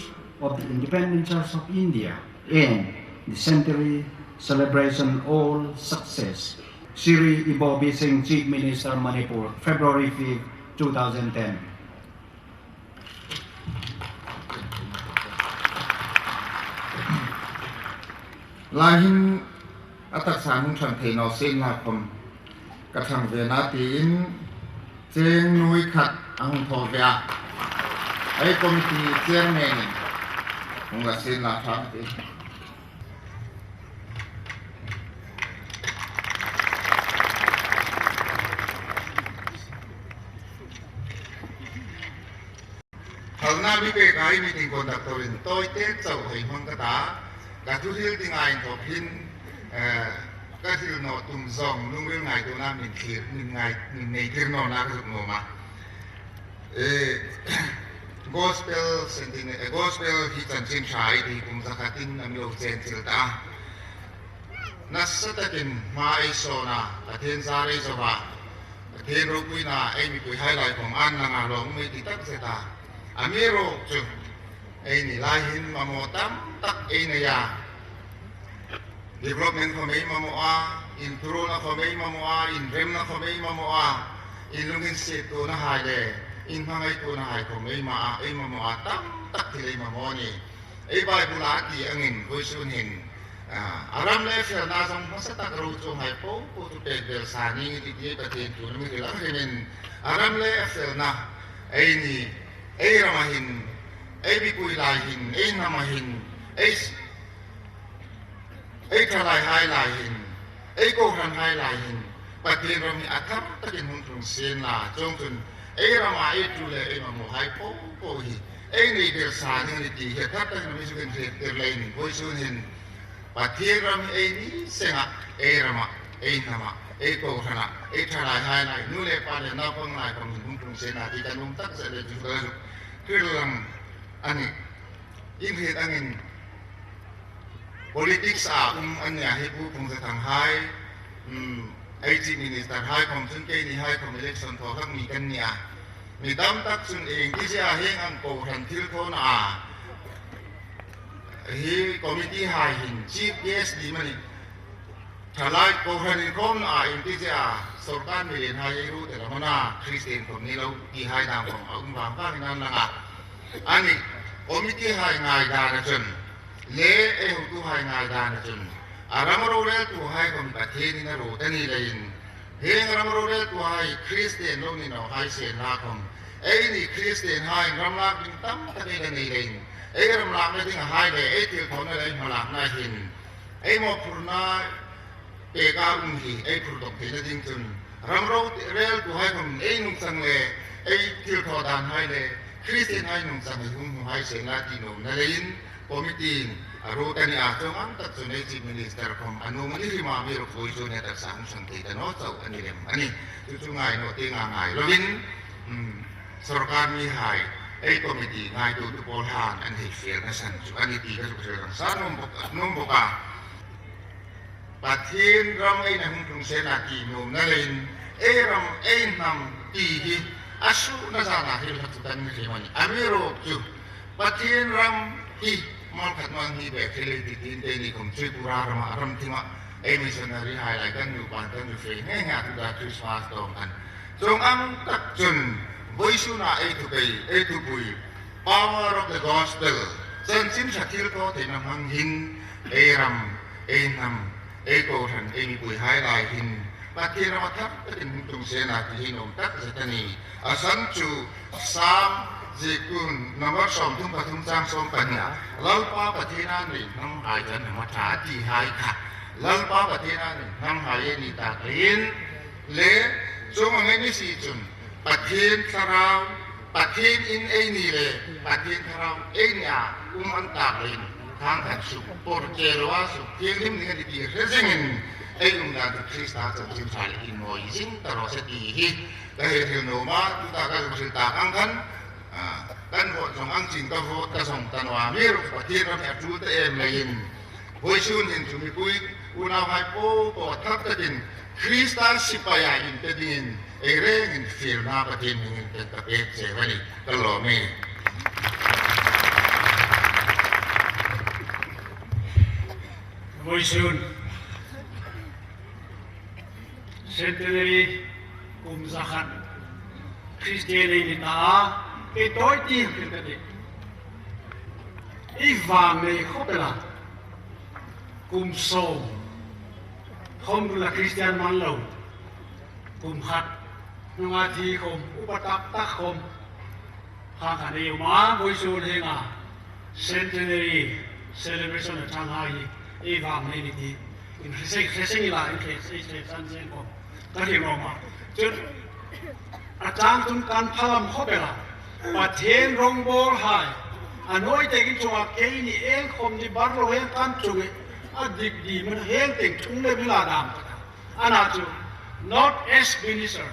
of the Independent Church of India and the Centenary celebration all success. Sri Ibobi Singh, Chief Minister Manipur, February 5, 2010. Lahin atak sang thang thei no sin la khom ka thang ve na tin cheng nui khat ang tho vya ai committee chairman hung la sin la thang ti halna bi pe kai meeting conduct torin toi te chau hoi hong ka ta ka tu hil ting ai to phin ka hil no tum zong lung wil ngai to na min thir min ngai min nei thir no na ka no ma gospel Centenary gospel hi Changsan trai di kum zakatin amlo chen chilta nasatakin mai sona athen sare sawa athen rokuina ai mi pui highlight kong an langa long mi ti tak seta amiro chu ai ni lahin mamotam tak ai na ya development ko mai mamoa intro na ko mai mamoa in rem na ko mai mamoa in lungin se to na haile in hangai to na hai ko mai ma ai mamoa tam tak tilai mamoni ai bai bulati angin Hoisting hin aram le fer na jong masa tak ro chong hai po po tu pe del sani ti ti patin tu mi la hemen aram le fer na ai ni ai ramahin ai bi pui lai hin ai namahin ai thalai hai lai hin ai ko ran hai lai hin patin rami atham takin hun tung sen la chong chun ai rama ai tu le ai ma mo hai po po hi ai ni del sani ni ti he thap ta mi su gen ter lai ni Hoisting hin pathir ram ai ni senga ai rama ai nama ai ko khana ai thalai hai lai nu le pa le na pang lai pang hun tung sen na ti kanung tak se le ju ga kirlang ani in he angin politics anya he pu phung sa thang hai ai chi minister hai kom chun ke ni hai kom election tho khak mi kan nia mi dam tak chun eng ki sia heng an ko than thil tho na hi committee hai hin chief guest di mani thalai ko han kom na in ti sia sarkar mi len hai ru te la mana Christian kom ni lo ki hai dang kom ang bang ka nan la nga ani committee hai ngai da na chun le e hu tu hai ngai da na chun aramro re tu hai kom pathe ni na ro ta ni lein heng aramro re tu hai Christian lo ni no hai sen la kom ai ni Christian hai ram la bin tam ta ni lein ai ram la me ding hai le ai til thon le ma la na hin ai mo purna pe ka hi ai pur dok te na ding chun ramro re tu hai kom ai nung sang le ai til tho dan hai le Christian hai nung sang hum hai sen la ti no na lein committee aro tani a chong ang tak sunai chief minister kom anu mani hima miro Hoisting ne tak sang sang te no chau ani lem ani chu chu ngai no te ngai lovin sarkar mi hai ai committee ngai tu pol han an hi fel na san chu ani ti ka chu sang san nom boka pathin ram ai na hung tung se na ti nom na lein ai ram ai nam ti hi asu na sa na hi tak tan mi mani amiro chu pathin ram hi mon khat mang hi be khele ti tin te ni kom chui pura rama ram thima ai missionary hai lai kan nu pan kan nu fe nge nga tu da Christmas tong an chong ang tak chun Hoisting na ai tu bei ai tu pui power of the gospel chen chin sathil ko te nam hang hin ai ram ai nam ai ko than ai mi pui hai lai hin pathi ram thap tin tung se na ti hinom tak satani asan chu sam Jikun number som tung patung sang som panya lalpa pathina ni nam hai jan ma tha ti hai kha lalpa pathina ni nam hai ni ta rin le chung ngai ni si chun pathin tharau pathin in ai ni le pathin tharau ai nya an ta rin thang khan su por ke roa su tieng lim ni ni ti resingin ai da Krista chim chai in moi sing ta ro se ti hi la he thil no ma tu ta ka su ta ang khan kan ho song ang chin ka ho ta song tan wa mi ru pathir ram ya tu te em lein Hoisting hin chu mi pui una hai po po thap ta din Krista sipaya in te din e reng in fil na pathin in te ta pe se wani ka lo me Hoisting Centenary zakhat Christian ni ta e toi ti ke te i va me khopela so khom la Christian man lo khat nga thi khom upatak ta khom ha ka ne ma Hoisting he nga Centenary celebration of Shanghai e va me ni ti in resing la in ke san sen ko ka hi ma chut a chang tun kan phalam khopela pathen rong bol hai anoi te ki chunga ke ni el khom ni bar lo hen kan chungi adik di man hen te chung le bila dam ana chu not as minister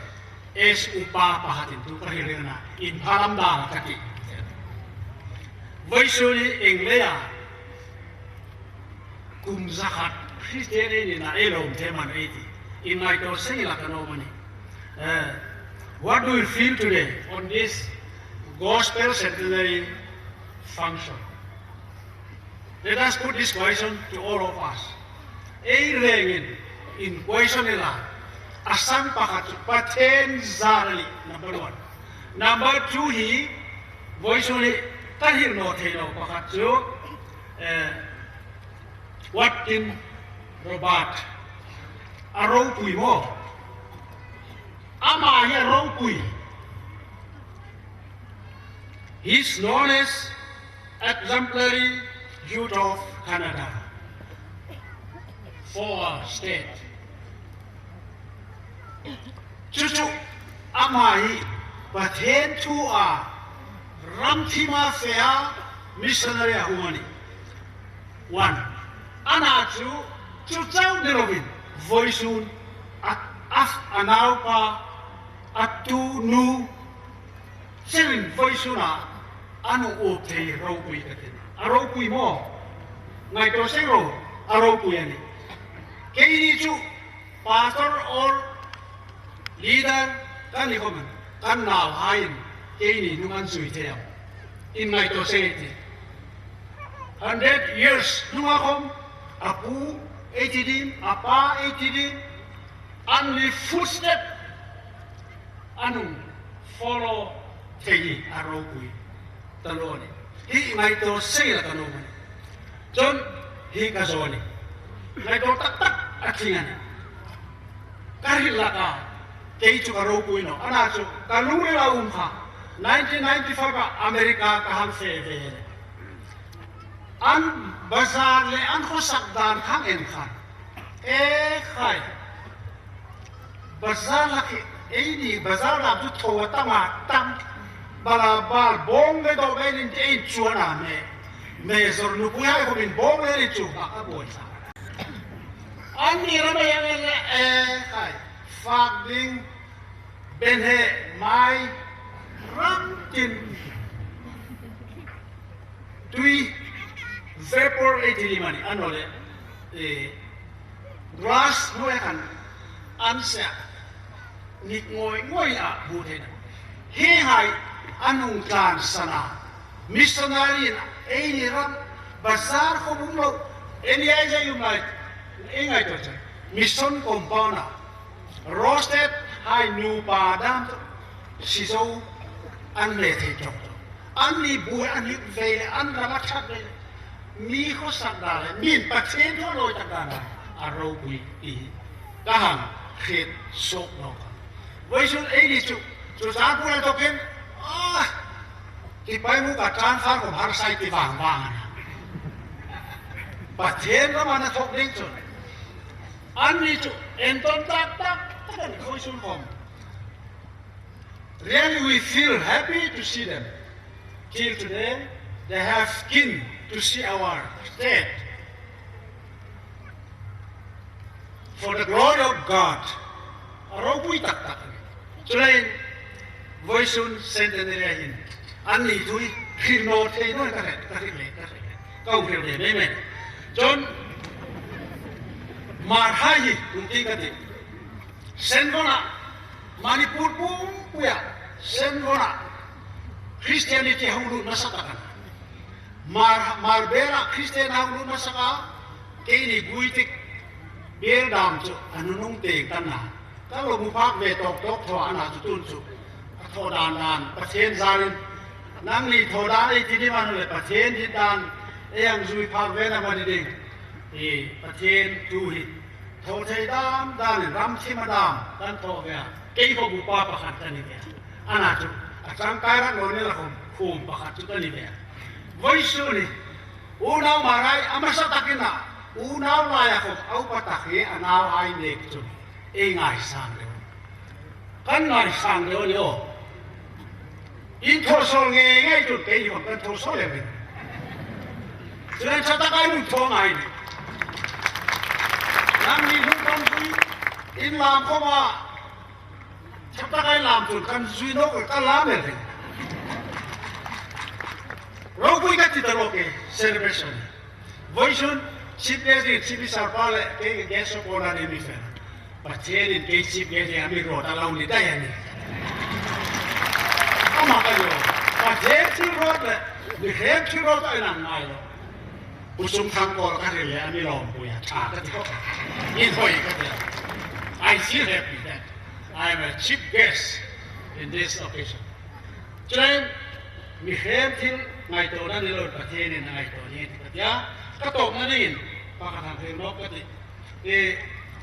as upa pahatin tu ka hilena in phalam da ka ti voiceuli englea kum zakat Christiani ni na elom teman eti in my to say la kanomani. What do you feel today on this gospel centenary function? Let us put this question to all of us. In question nila asam paten zarali number 1. Number 2 he voiceuli tahir no thelo pakatu what in Robert arrow pui mo ama here arrow pui. He is known as exemplary youth of Canada for state. Chuchu amai paten tu a ramthima fea missionary humani. 1. Anachu chuchau nirovin voiceun at af anaupa atu nu seven voiceuna anu opte ropui katin. Aropui mo ngai to sero aropui ani. Kei chu pastor or leader kan ni komen kan now hain kei ni nungan sui theo in ngai to seti 100 years nungakom apu 80 din apa 80 din only footstep anu follow tegi aropui taloni hi ngai to sei la kanomani John hi kasoni ngai to tak tak atingan kahilaka kei chu aropui no anachu kaluri la umha 1995 America kaham feve an bazar le an khosak dan khang en khan khai bazar la ki ni bazar la tu thowa tama tam balabar bong le do be nin te chuana me zor nu puya ko bin bong le chu ka boy sa an ni ra ba yang le khai fak ding ben he mai ram tin tui vapor etili mani anole grass no yakan ansa ni ngoi a bu the he hai anung tlan sana missionary ni ram bazar ko bumlo eni ai ja yumai engai to cha mission compound roasted hai nu padam siso an le the chok an ni bu an ni ve an rama thak le mi ko sakda le min pathen tho lo takana aro bui ti kahang khet sok no voi sun ei chu sa pu la to ken ti pai mu ka tran far ko har sai ti wang wang pathen ra mana thok ding chun an ni chu en ton tak tak kan voi sun kom. Really, we feel happy to see them. Till today, they have keen to see our state. For the glory of God, Aropui tak tak. Selain voiceun Centenary, Anni tui Keynote no karet. Kau kira ni John marhaji unti kati. Senbona Manipur pun puya senbona Christianity hulu nasakakan. Marbera Christian hulu nasaka kini guitik biar dam tu anunung te tanah. Kalau mupak ve tok tho ana tutun su tho dan pasien zarin nang li tho dan ai tini manu le pasien hitan yang zui pak ve na mani ding pasien tu hit tho thai dam dan ram chimadam dan tho ve kei ko bupa pakat tani ve ana tu asam kairan no ne la khum pakat tu tani ve voisuni unau marai amasa takina unau laya ko au patakhi anau ai nek tu ngai sang le kan ngai sang le yo in tho so nge tu ke yo kan tho so le Sudah cakap kayu thong ai ni. Nam ni hung kam sui in lam ko ma cakap kayu lam tu kan sui no kan lam le. Rokui ka titaloke celebration. Voisun chief guest chief sarpale ke guest of honor ni mifen. Patien ke chief guest ami rota laun ni dayani. Ama kayo. Patien chief rota ni hem chief rota inang mailo. Usum tangkol ka rile ami lom puya cha ka tiko. In hoi ka dia. I feel happy that I am a chief guest in this occasion. Today, we have till ngày tổ đã lênประเทศในngày tổนี้ที่กันยาก็ตกนั่นเองปากทางเพลงนกก็ติ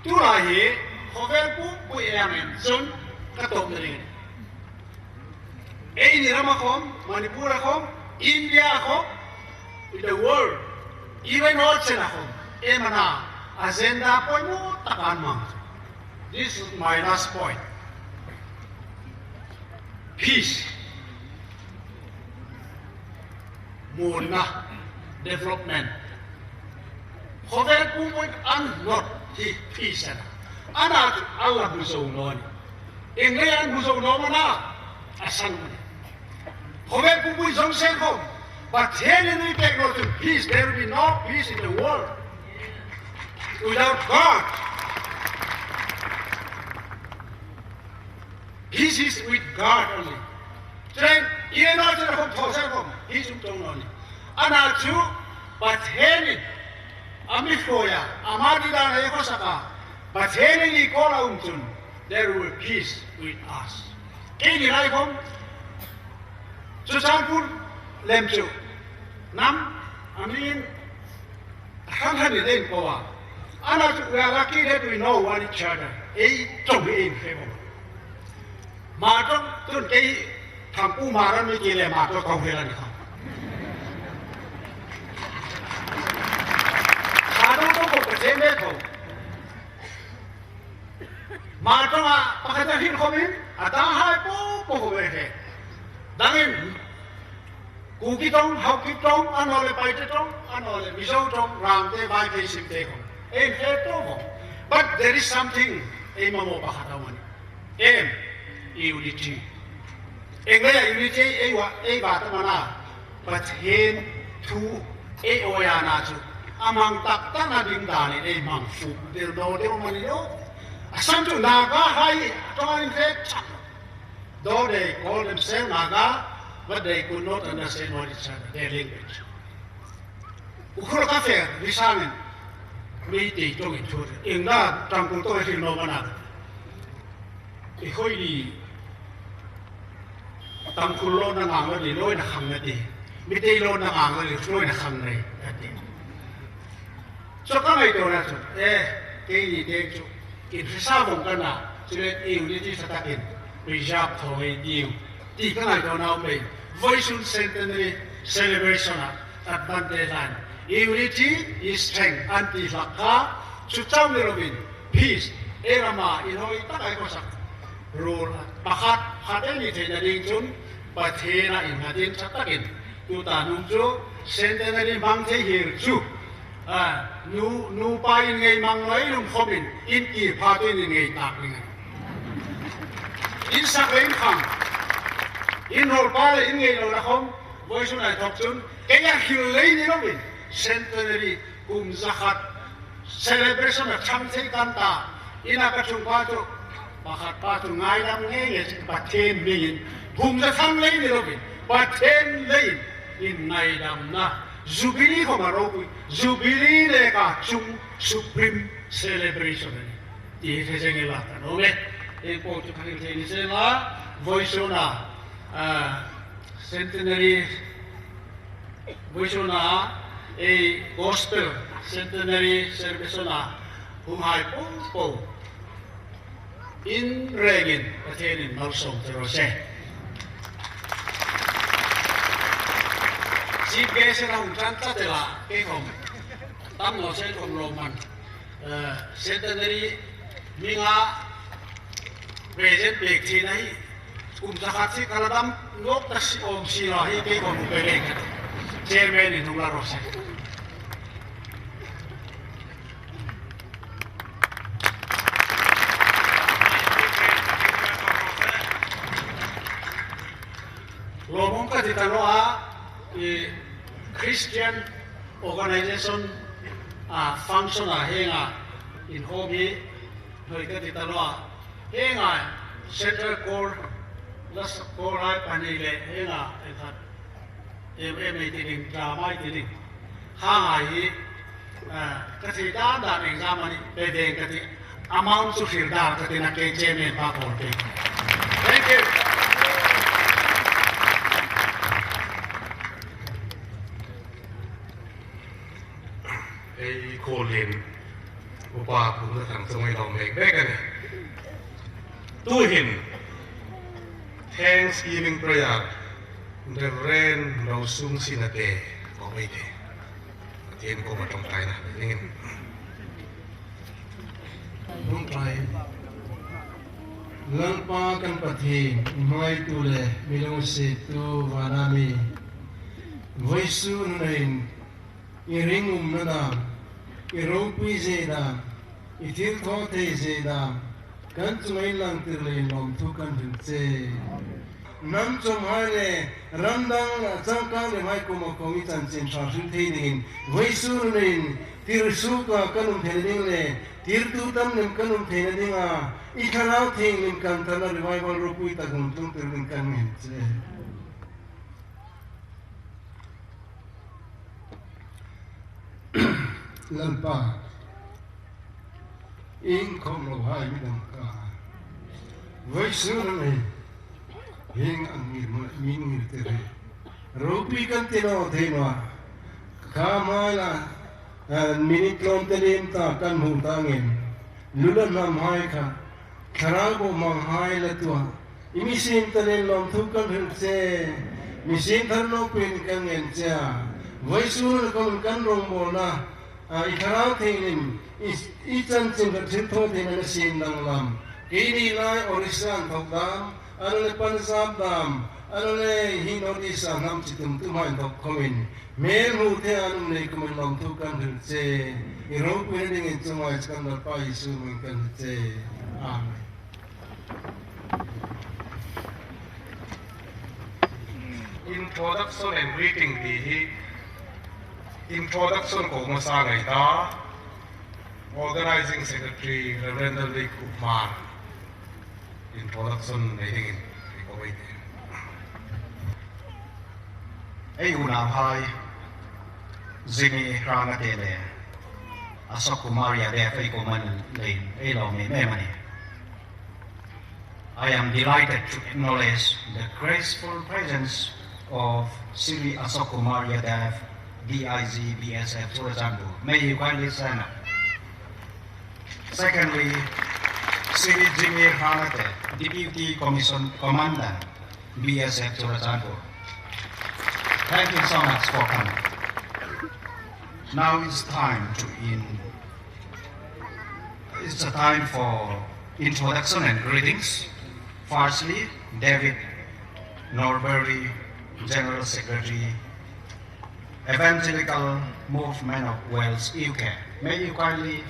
ตัวไหนเขาเวลปุ๊บปุยเอเมนซุนก็ตกนั่นเองนี่รามาคมมณิปุระคมอินเดียคม in the world even also นะคมมันน่ะ agenda point นู้ตะการมั่ง this is my last point peace Muna development. Hovel pun not di peace na. Anak Allah busau noni. Inglean busau noni na asan mo. Hovel pun Changsan ko. But when we take no to peace, there will be no peace in the world without God. Peace is with God only. Then, even though the home thousand home, he's only. Anak tu, but heni, amifoya, amadida na ekosaka, but heni kola untun, there will be peace with us. Kini lai home, Susanpur, lemchu, nam, amin, hanghan iden koa. Anak tu, we are lucky that we know one each other. Don't be in favor. Matong tun kei ทำปูมาแล้วไม่กินเลยมาตัวกองเวลานี่ครับขาต้องกดเสียงเด็กเขามาต้องอ่ะปากจะหินเขามินอ่ะตั้งให้ปูเวทดังนั้นกูกิตรงเฮากิตรงอันนั้นเลยไปตรงอันนั้นเลยมิโซตรงรามเตะใบเพย์สิบเตะเขาเอ็มเฮตรง but there is something เอ็มมาโมปากตาวันเอ็ม unity English unity bata mana but hen tu oyana chu amang takta na ding dani mang fu der do mani no asam tu naga hai join fact though they call themselves naga but they could not understand what each other their language ukho ka fe lisanen mi ti tong in chu ingna tang ku to hi no mana I khoi di Tam kulo na ngang le loi na khang na di mi te lo na ngang le loi na khang nei ta di so ka mai to na so ke ni te chu in sa bong ka na chu le ni ti sa ta kin ri jap tho ei diu ti ka nai to na mai voice centenary celebration at Bandelan unity is strength anti lakka chu cham le robin peace erama inoi ta kai ko sak rule pakat hateni te na ding chun pathena in hadin chatakin tu ta nung chu centenary mang the hir chu nu pa in ngei mang loi lum khomin in ki pha tu in ngei tak ling in sak lein khang in hol pa le in ngei lo la khom voi su nai thok chun ke ya hil lei ni lo bin centenary zakat celebration of Changsan kan ta ina ka chung pa chu pakat pa tu ngai dam nge ye pathen bin Zawlthanglien ni robin pathen lein in ngai dam na jubilee ko marokui jubilee le ka chung supreme celebration ni ti theng la ta no le e po chu khang the ni se la voice na centenary voice na a gospel centenary service na humai po in regin pathen in Rosung terose Chief guest na hungsan sa tela ke hom tam no se hom roman centenary minga present bek thi nai zakat si kaladam ngok ta si om si la hi ke hom bele ka chairman in la rose lo mong ka ti ta lo a Christian organization function henga in hobby noi ka titalo henga central core las core ai panile henga ethat tining drama tining hanga hi ka ti da exam ani pe ka ti amount su fir da ka ti na ke chairman pa ko thank you. Ai Colin upa cũng là thằng sông ai lòng này bé cái này tu hin Thanksgiving prayer the rain Rosung Sinate có mấy thế tiền có một trong tay nè nên Don't try. Lalpa kan pati mai tule milose tu vanami voisu nain iringum nana iropi zeda itil thote zeda kan tumai lang tirle nom tu kan hutse nam chomhale randang changka le mai ko mo komi chan chen sa sun thein voisu nain tirsu ka kanum thein le tir tu tam nem kanum thein dinga ikharau thing nim kan thana revival rupui ta gum tum tir kan men che lalpa in kom lo hai mi dam ka voi su ne hing ang mi mi te re rupi kan te no the no ka ma la minit lom te lim ta kan hu ta ngin lulan nam hai ka khara go mang hai la tua imi sim te len lom thu kan hu se mi sim thar no pin kan ngin cha voi su ko kan rong mo na ikharau thingin ichan chin ka thitho thingin sin dang lam kini lai orisan thokdam anole pansab dam anole hinodisa nam chitum tumai dok komin mel hu the anum nei kumin lam thu kan hil che iro pin ding in chumai kan na pa isu mun kan che amen. Introduction and greeting di introduction ko mo sa ngai ta organizing secretary Reverend Lee Kumar introduction nei ding ko wait ai una hai zini ranga tele asok kumaria de fai ko man le ai lo me mani I am delighted to acknowledge the graceful presence of Sri Asok Kumar Yadav DIG BSF Hluothang. May you kindly stand up. Secondly, Sri Jimmy Hanate, Deputy Commission Commandant BSF Hluothang. Thank you so much for coming. Now it's time it's a time for introduction and greetings. Firstly, David Norbury, General Secretary, Evangelical Movement of Wales, UK. May you kindly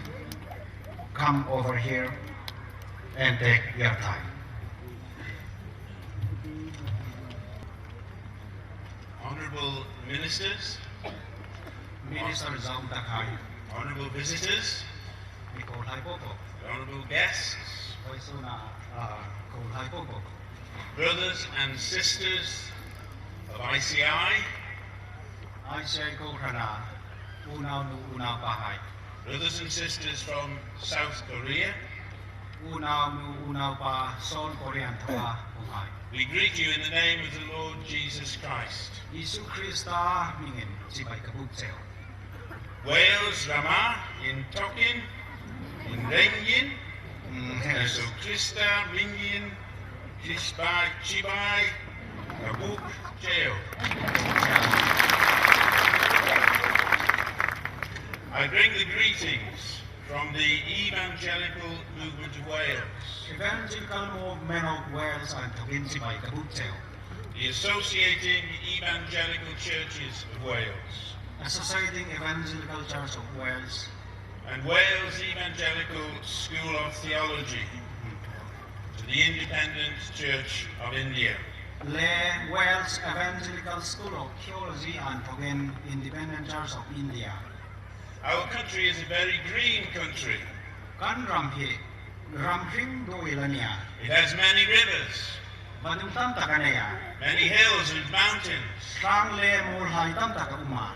come over here and take your time. Honorable Ministers, Minister Zawlthanglien, honorable visitors, honorable guests, brothers and sisters of ICI, brothers and sisters from South Korea, we greet you in the name of the Lord Jesus Christ. Wales Rama in Tokin, in Rengin, Yesu Krista Ringin, Kishbai Chibai, Kabuk Cheo. I bring the greetings from the Evangelical Movement of Wales, Evangelical Movement of Wales and Tokinsi by Kabuk Cheo, the Associating Evangelical Churches of Wales, Associating Evangelical Church of Wales, and Wales Evangelical School of Theology, to the Independent Church of India. Le Wales Evangelical School of Theology and Togen Independent Church of India. Our country is a very green country. Kan rampi ramping do ilania. It has many rivers, Badum tam takanaya. many hills and mountains. Sang le mulhai tam takuma.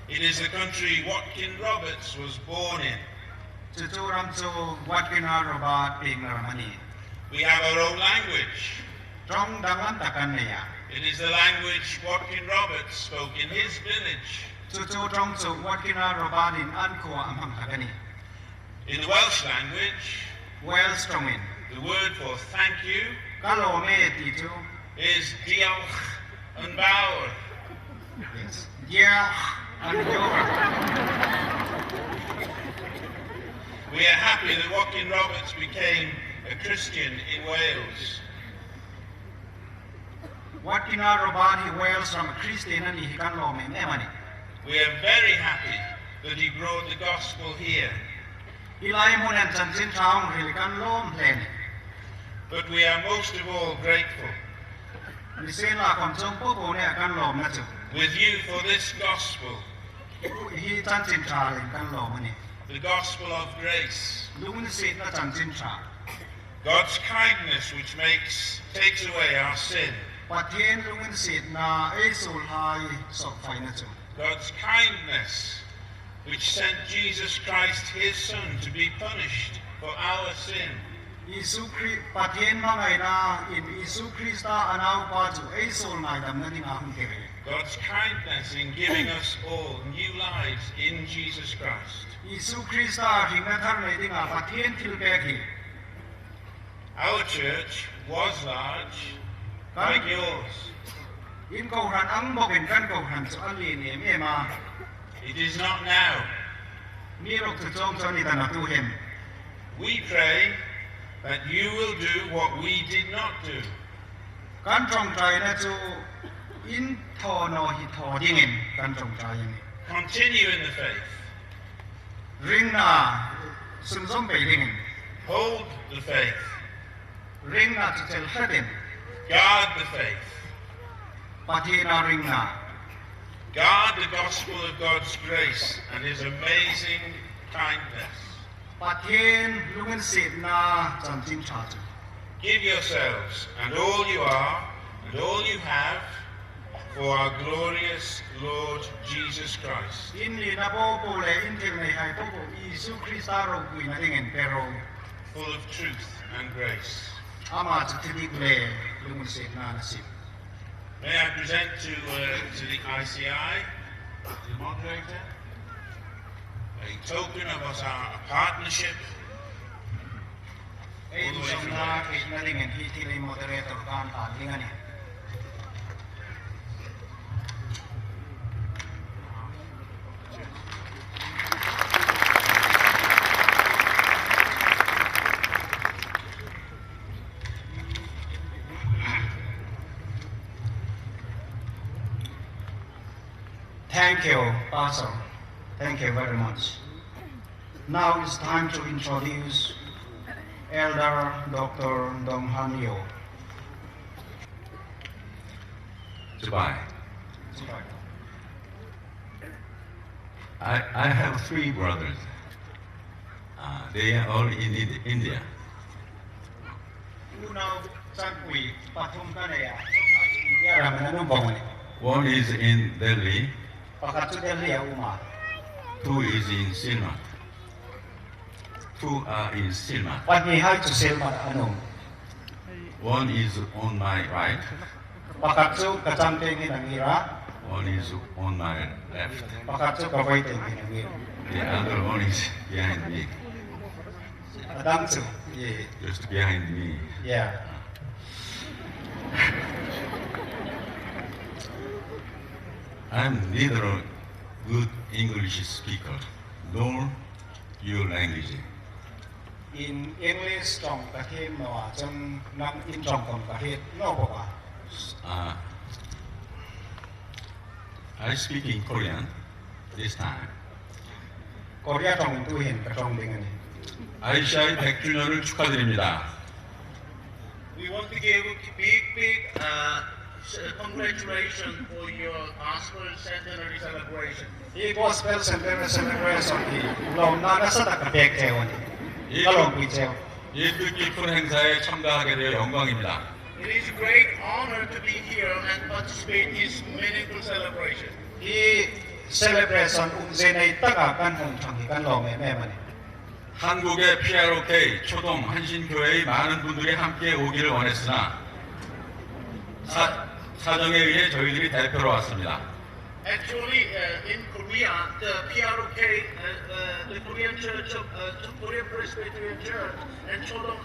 It is the country Watkin Roberts was born in. Chuchuram chu Watkina Robert Ping Ramani. We have our own language. Trong dangan takanaya. It is the language Watkin Roberts spoke in his village. Chuchu trong chu Watkina Robert in Ankua amang takani. In the Welsh language, Wales strongin. the word for thank you Kalo me titu. is diolch yn fawr. Yes. Yeah. We are happy that Watkin Roberts became a Christian in Wales. Watkina Robert Wales from Christian and he can lo me emani. We are very happy that he brought the gospel here. Ilai munan chansin traung rilikan lom pleni. But we are most of all grateful Nisela komsong popo ne akan lom na chu. with you for this gospel, Hi chansin tra kan lom ani. the gospel of grace, Lungun sit na chansin tra. God's kindness which takes away our sin, Patien lungun sit na esul hai sok fai na chu. God's kindness which sent Jesus Christ, his Son, to be punished for our sin. Isu Christ patien mangai na in Isu Christa anau pa chu esul nai dam na ni na hum kere. God's kindness in giving us all new lives in Jesus Christ. Isu Christa ring na thar nei ding a patien til beki. Our church was large, like yours. In ko ran ang bogen kan ko ran chu ali ne me ma. It is not now. Mi rok chu chom choni ta na tu hem. We pray that you will do what we did not do. Kan trong trai na chu in tho no hi tho dingin kan trong trai ni. Continue in the faith. Ring na sun som pe dingin. Hold the faith. Ring na chu chel khatin. Guard the faith. Pati na ring na. Guard the gospel of God's grace and his amazing kindness. Patien lungun sit na chansin cha chu. Give yourselves and all you are and all you have for our glorious Lord Jesus Christ. In li na po po le in til nei hai po po Isu Christa ro kui na dingin pero Full of truth and grace. ama chu tidik le lungun sit na na sit. May I present to the ICI, the moderator, a token of our partnership. Ei tu som na ke na dingin hi ti le moderator kan ta dingani. Thank you, Pastor. Thank you very much. Now it's time to introduce Elder Dr. Dong Han Yo. Goodbye. I have three brothers. They are all in India. One is in Delhi. Two is in Sinate. Two are in Sinate. One is on my right. One is on my left. The other one is behind me. Just behind me. Yeah. I'm neither a good English speaker nor your language. In English, trong cả thêm mà trong năm in trong còn cả hết nó có cả. I speak in Korean this time. Korea trong tôi hiện cả trong tiếng này. ICI 100주년을 축하드립니다. We want to give a big congratulations for your Gospel Centenary celebration. 이 gospel centenary celebration이 롬나가 사다가 백제원 갈롱비제요. 이 뜻깊은 행사에 참가하게 되어 영광입니다. It is a great honor to be here and participate in this meaningful celebration. 이 celebration 운세네 있다가 간 홍창이 간 롬에 매만에. 한국의 PROK 초동 한신교회의 많은 분들이 함께 오기를 원했으나 사정에 의해 저희들이 대표로 왔습니다. Actually, in Korea, the PROK, the Korean Church of Korean Presbyterian Church and Chodong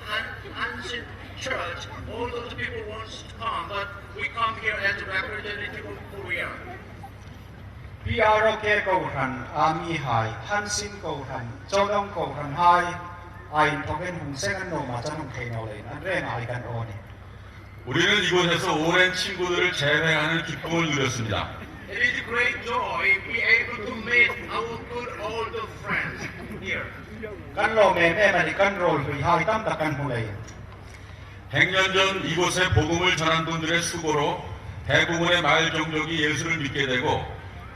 Hansin Church, all those people want to come, but we come here as a representative of Korea. PROK Gouhan, Ami Hai, Hansin Gouhan, Chodong Gouhan Hai, Ain Togen Hungsengan No Majanong Keynote, and Ren Aigan Oni. 우리는 이곳에서 오랜 친구들을 재회하는 기쁨을 누렸습니다. It is a great joy to be able to meet our good old friends here. 백년 전 이곳에 복음을 전한 분들의 수고로 대부분의 마을 종족이 예수를 믿게 되고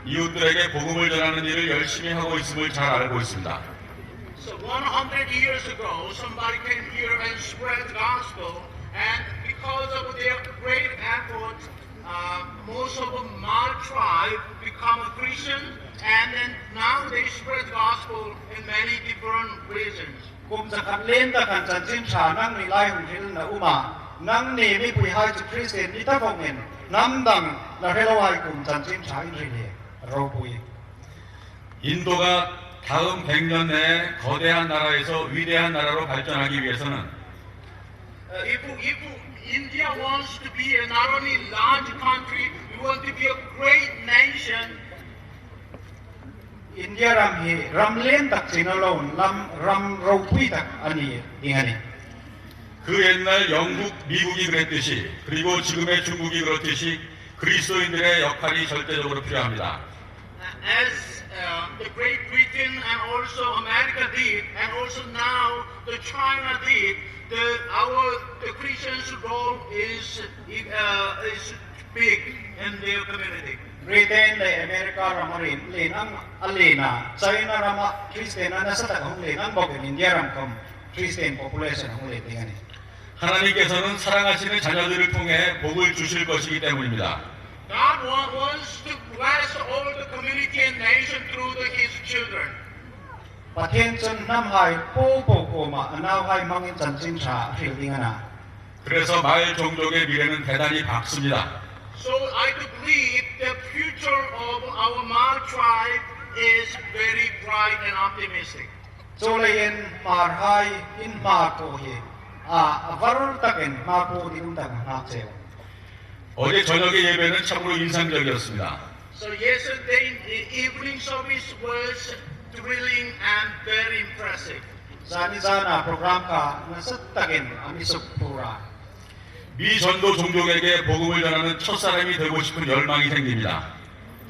이웃들에게 복음을 전하는 일을 열심히 하고 있음을 잘 알고 있습니다. So 100 years ago, somebody came here and spread the gospel, and because of their great effort, most of the Mal tribe become a Christian, and then now they spread the gospel in many different regions. Kumsakan lenta kan Chansin Cha nang nilai hungil na uma nang ni mi pui hai chu Christian ni ta kongen namdang la helawai kum Chansin Cha inrile ropui. 인도가 다음 100년 내에 거대한 나라에서 위대한 나라로 발전하기 위해서는 If India wants to be a not only large country, we want to be a great nation. India ram hi ram len tak sinalon ram ropui tak ani ingani. 그 옛날 영국, 미국이 그랬듯이 그리고 지금의 중국이 그렇듯이 그리스도인들의 역할이 절대적으로 필요합니다. As the Great Britain and also America did, and also now the China did, the Christians' role is big in their community. Britain le America ramarin len ang alena China rama Christian na sa takong len ang bogin India ram kom Christian population ang len tingani. 하나님께서는 사랑하시는 자녀들을 통해 복을 주실 것이기 때문입니다. God wants to bless all the community and nation through His children. Pathenchon namhai po anawhai mangin Chansin Cha ringana. 그래서 마을 종족의 미래는 대단히 밝습니다. So I do believe the future of our Mal tribe is very bright and optimistic. Cholayen marhai in markohi varul taken marko dinundang nakseo. 어제 저녁의 예배는 참으로 인상적이었습니다. So yesterday evening service was thrilling and very impressive. Sana program ka nasatakin amisukpura. 미 전도 종족에게 복음을 전하는 첫 사람이 되고 싶은 열망이 생깁니다.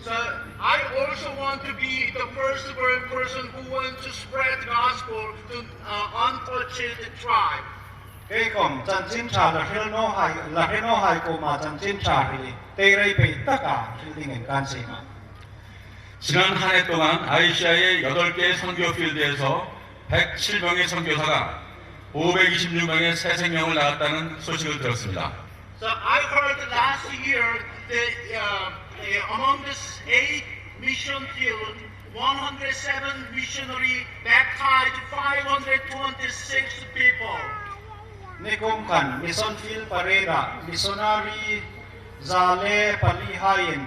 So I also want to be the first person who wants to spread the gospel to unfortunate tribe. Kaykom Chansin Cha la heno hai ko ma Chansin Cha ri teirei pe taka ringin kansima. 지난 한 해 동안 아시아의 8개의 선교 필드에서 107명의 선교사가 526명의 새 생명을 낳았다는 소식을 들었습니다. So I heard last year that among the 8 mission fields, 107 missionary baptized 526 people. Nikumkan mission field pareda missionary zale palihain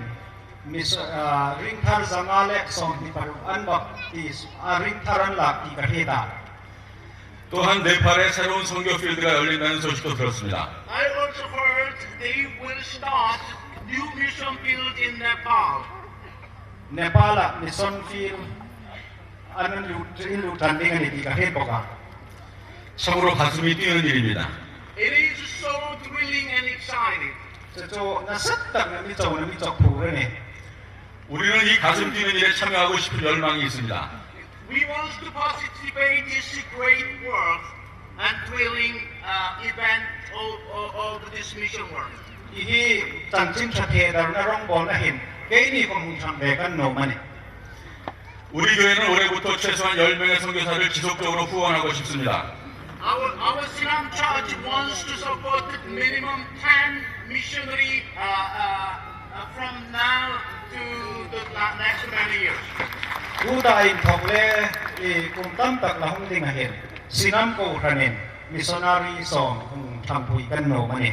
ringthar zangale song di paru anbaptis ringtharan lak di kaheta. 또한 네팔에 새로운 선교 필드가 열린다는 소식도 들었습니다. I also heard they will start new mission field in Nepal. Nepal mission field anan lutan dengan di kaheta. 참으로 가슴이 뛰는 일입니다. It is so thrilling and exciting. 우리는 이 가슴 뛰는 일에 참여하고 싶은 열망이 있습니다. We want to participate in this great work and thrilling event of this mission work. 이히 짠찜 차태다나 롱보나 힌 개인이 공상 배간 노마니. 우리 교회는 올해부터 최소한 10명의 선교사를 지속적으로 후원하고 싶습니다. Our Sinam Church wants to support minimum 10 missionary from now to the next many years. 우다인 덕레 이 꿈땀 딱라 홍딩 하힌 시남고 하는 미셔너리 송 탐부이 간노 마니.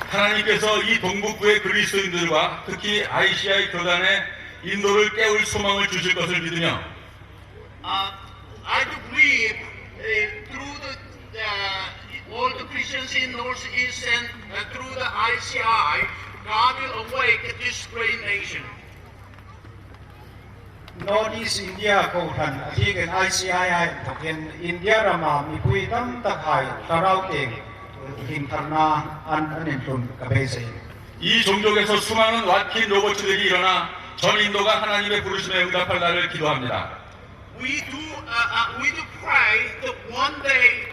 하나님께서 이 동북부의 그리스도인들과 특히 ICI 교단의 인도를 깨울 소망을 주실 것을 믿으며 I do believe through all the Christians in Northeast and through the ICI, God will awake this great nation. Northeast India ko than ahigen ICI token India rama mi pui tam takai tarau teng hintarna anin tun kabese. 이 종족에서 수많은 와킨 로버츠들이 일어나 전 인도가 하나님의 부르심에 응답할 날을 기도합니다. We do pray that one day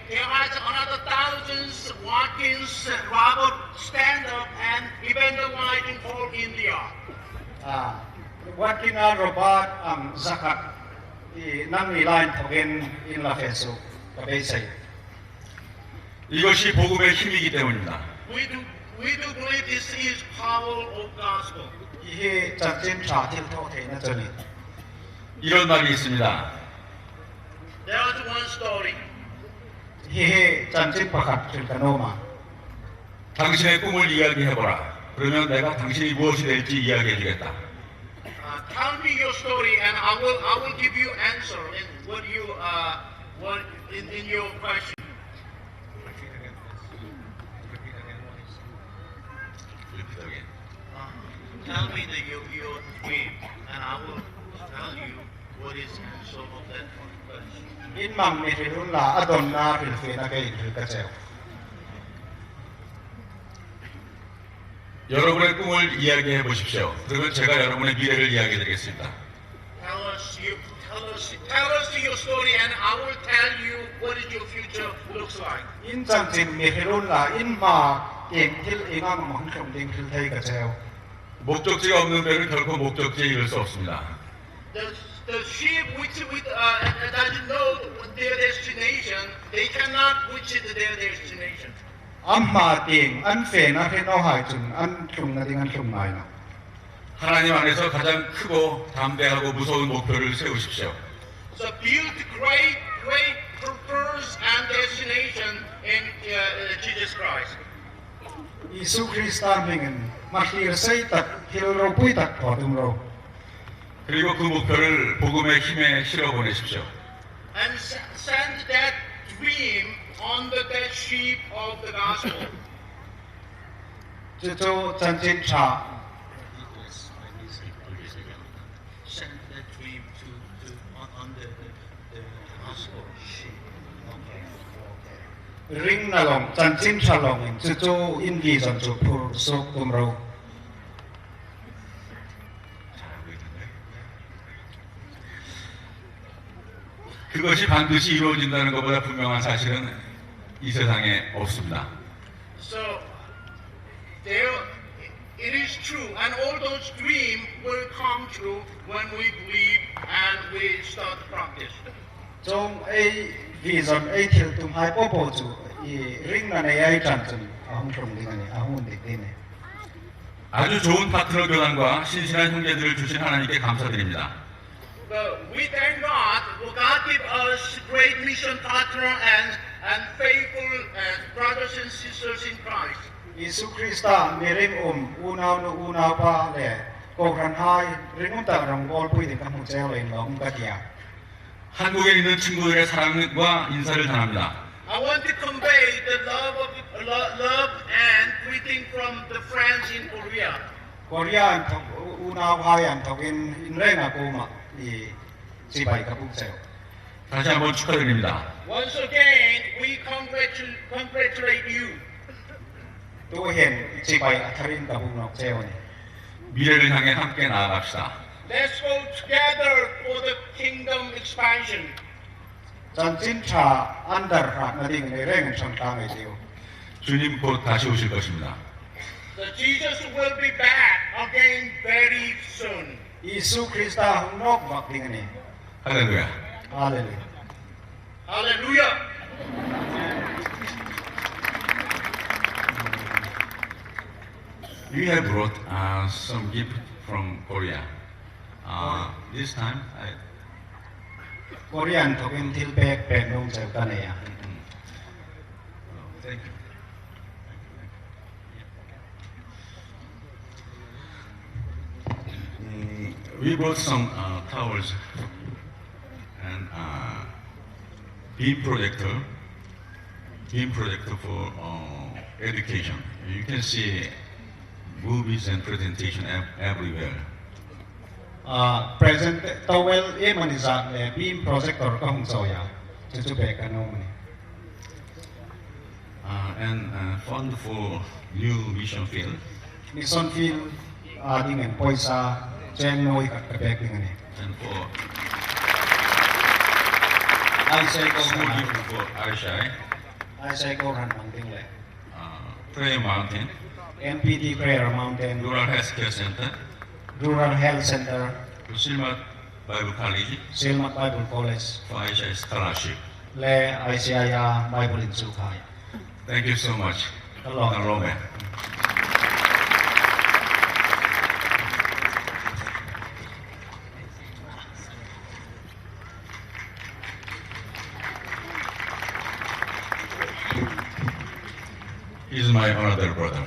there are another thousands Watkins Robert stand up and evangelizing for India. Watkina Robert zakat namni line token in la fesu kabese. 이것이 복음의 힘이기 때문입니다. We do believe this is power of gospel. 이게 짠찜 차틸 토테나 저니. 이런 말이 있습니다. There was one story. 이게 짠찜 파kat 들카노마. 당신의 꿈을 이야기해보라. 그러면 내가 당신이 무엇이 될지 이야기해주겠다. Tell me your story, and I will give you answer in what in your question. Tell me your dream, and I will tell you what is answer of that question. 인망 메르룬라 아돈나 필페나 게이를 가세요. 여러분의 꿈을 이야기해 보십시오. 그러면 제가 여러분의 미래를 이야기해 드리겠습니다. Tell us your story, and I will tell you what is your future looks like. 인장진 메르룬라 인마 갱틸 잉앙 망청 갱틸 테이 가세요. 목적지가 없는 배는 결코 목적지에 이를 수 없습니다. The ship which doesn't know their destination, they cannot reach their destination. 암마 띵 안페나 페노하이준 안중나 띵 안중나이나. 하나님 안에서 가장 크고 담대하고 무서운 목표를 세우십시오. So build great purpose and destination in Jesus Christ. 이수 그리스도는 마티르 세이탁 힐로 부이탁 거둠로. 그리고 그 목표를 복음의 힘에 실어 보내십시오. And send that dream on the dead sheep of the gospel. 저저 잔진차. Send that dream on the gospel sheep. 링나롱 잔진차롱 저저 인디 전주 풀속 둠로. 그것이 반드시 이루어진다는 것보다 분명한 사실은 이 세상에 없습니다. So it is true, and all those dreams will come true when we believe and we start to practice. 좀 A vision A til tum hai popo chu 이 링나네 아이 잔좀 아홍총 링나네 아홍은 덱네. 아주 좋은 파트너 교단과 신실한 형제들을 주신 하나님께 감사드립니다. We thank God. God give us great mission partner and faithful brothers and sisters in Christ. 예수 그리스도 메링 우나우누 우나바레 고간하이 링운다랑 볼부이든 감무제올레인 롱가디아. 한국에 있는 친구들의 사랑과 인사를 전합니다. I want to convey the love and greeting from the friends in Korea. 코리아 우나바이안 덕인 인레나 고마 이 지바이 가북세요. 다시 한번 축하드립니다. Once again, we congratulate you. 또한 지바이 아타린 가북nok 세요네. 미래를 향해 함께 나아갑시다. Let's go together for the kingdom expansion. 전진차 안달 나딩 내랭은 정당의 되오. 주님 곧 다시 오실 것입니다. That Jesus will be back again very soon. 예수 그리스도 hunok bakdingani. 할렐루야. 할렐루야. Hallelujah. We have brought some gift from Korea. This time, Korean token til back penung jautanaya. Thank you. We brought some towels and beam projector for education. You can see movies and presentation everywhere. Present towel emanizat le beam projector ka hung soya. Chuchu back anomani. And fund for new mission field. Mission field dengan poisa cheng noi kat back dengan ni. And for I say go small gift for RSI. I say go run mountain le. Prayer Mountain. NPD Prayer Mountain. Rural Health Care Center. Rural Health Center. Silmat Bible College. Silmat Bible College. For RSI scholarship. Le ICIA Bible in Sukai. Thank you so much. Hello. Hello, man. He's my another brother.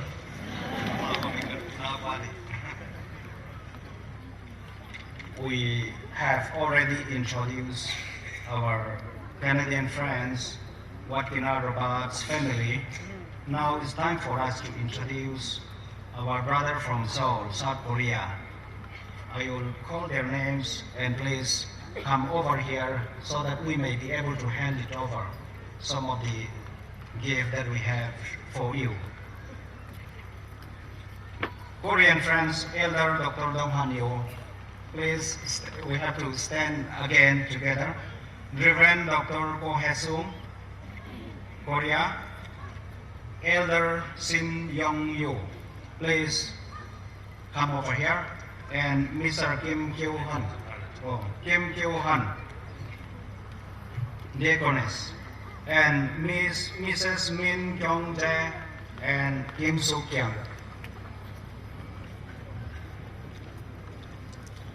We have already introduced our Canadian friends, Watkinarabat's family. Now it's time for us to introduce our brother from Seoul, South Korea. I will call their names and please come over here so that we may be able to hand it over some of the gift that we have for you. Korean friends, Elder Dr. Dong Han-yo, please, we have to stand again together. Reverend Dr. Ko Hae-sung, Korea. Elder Sin Young-yu, please come over here. And Mr. Kim Kyo-han, Diaconess. And Mrs. Min Kyung-jae and Kim Soo-kyung.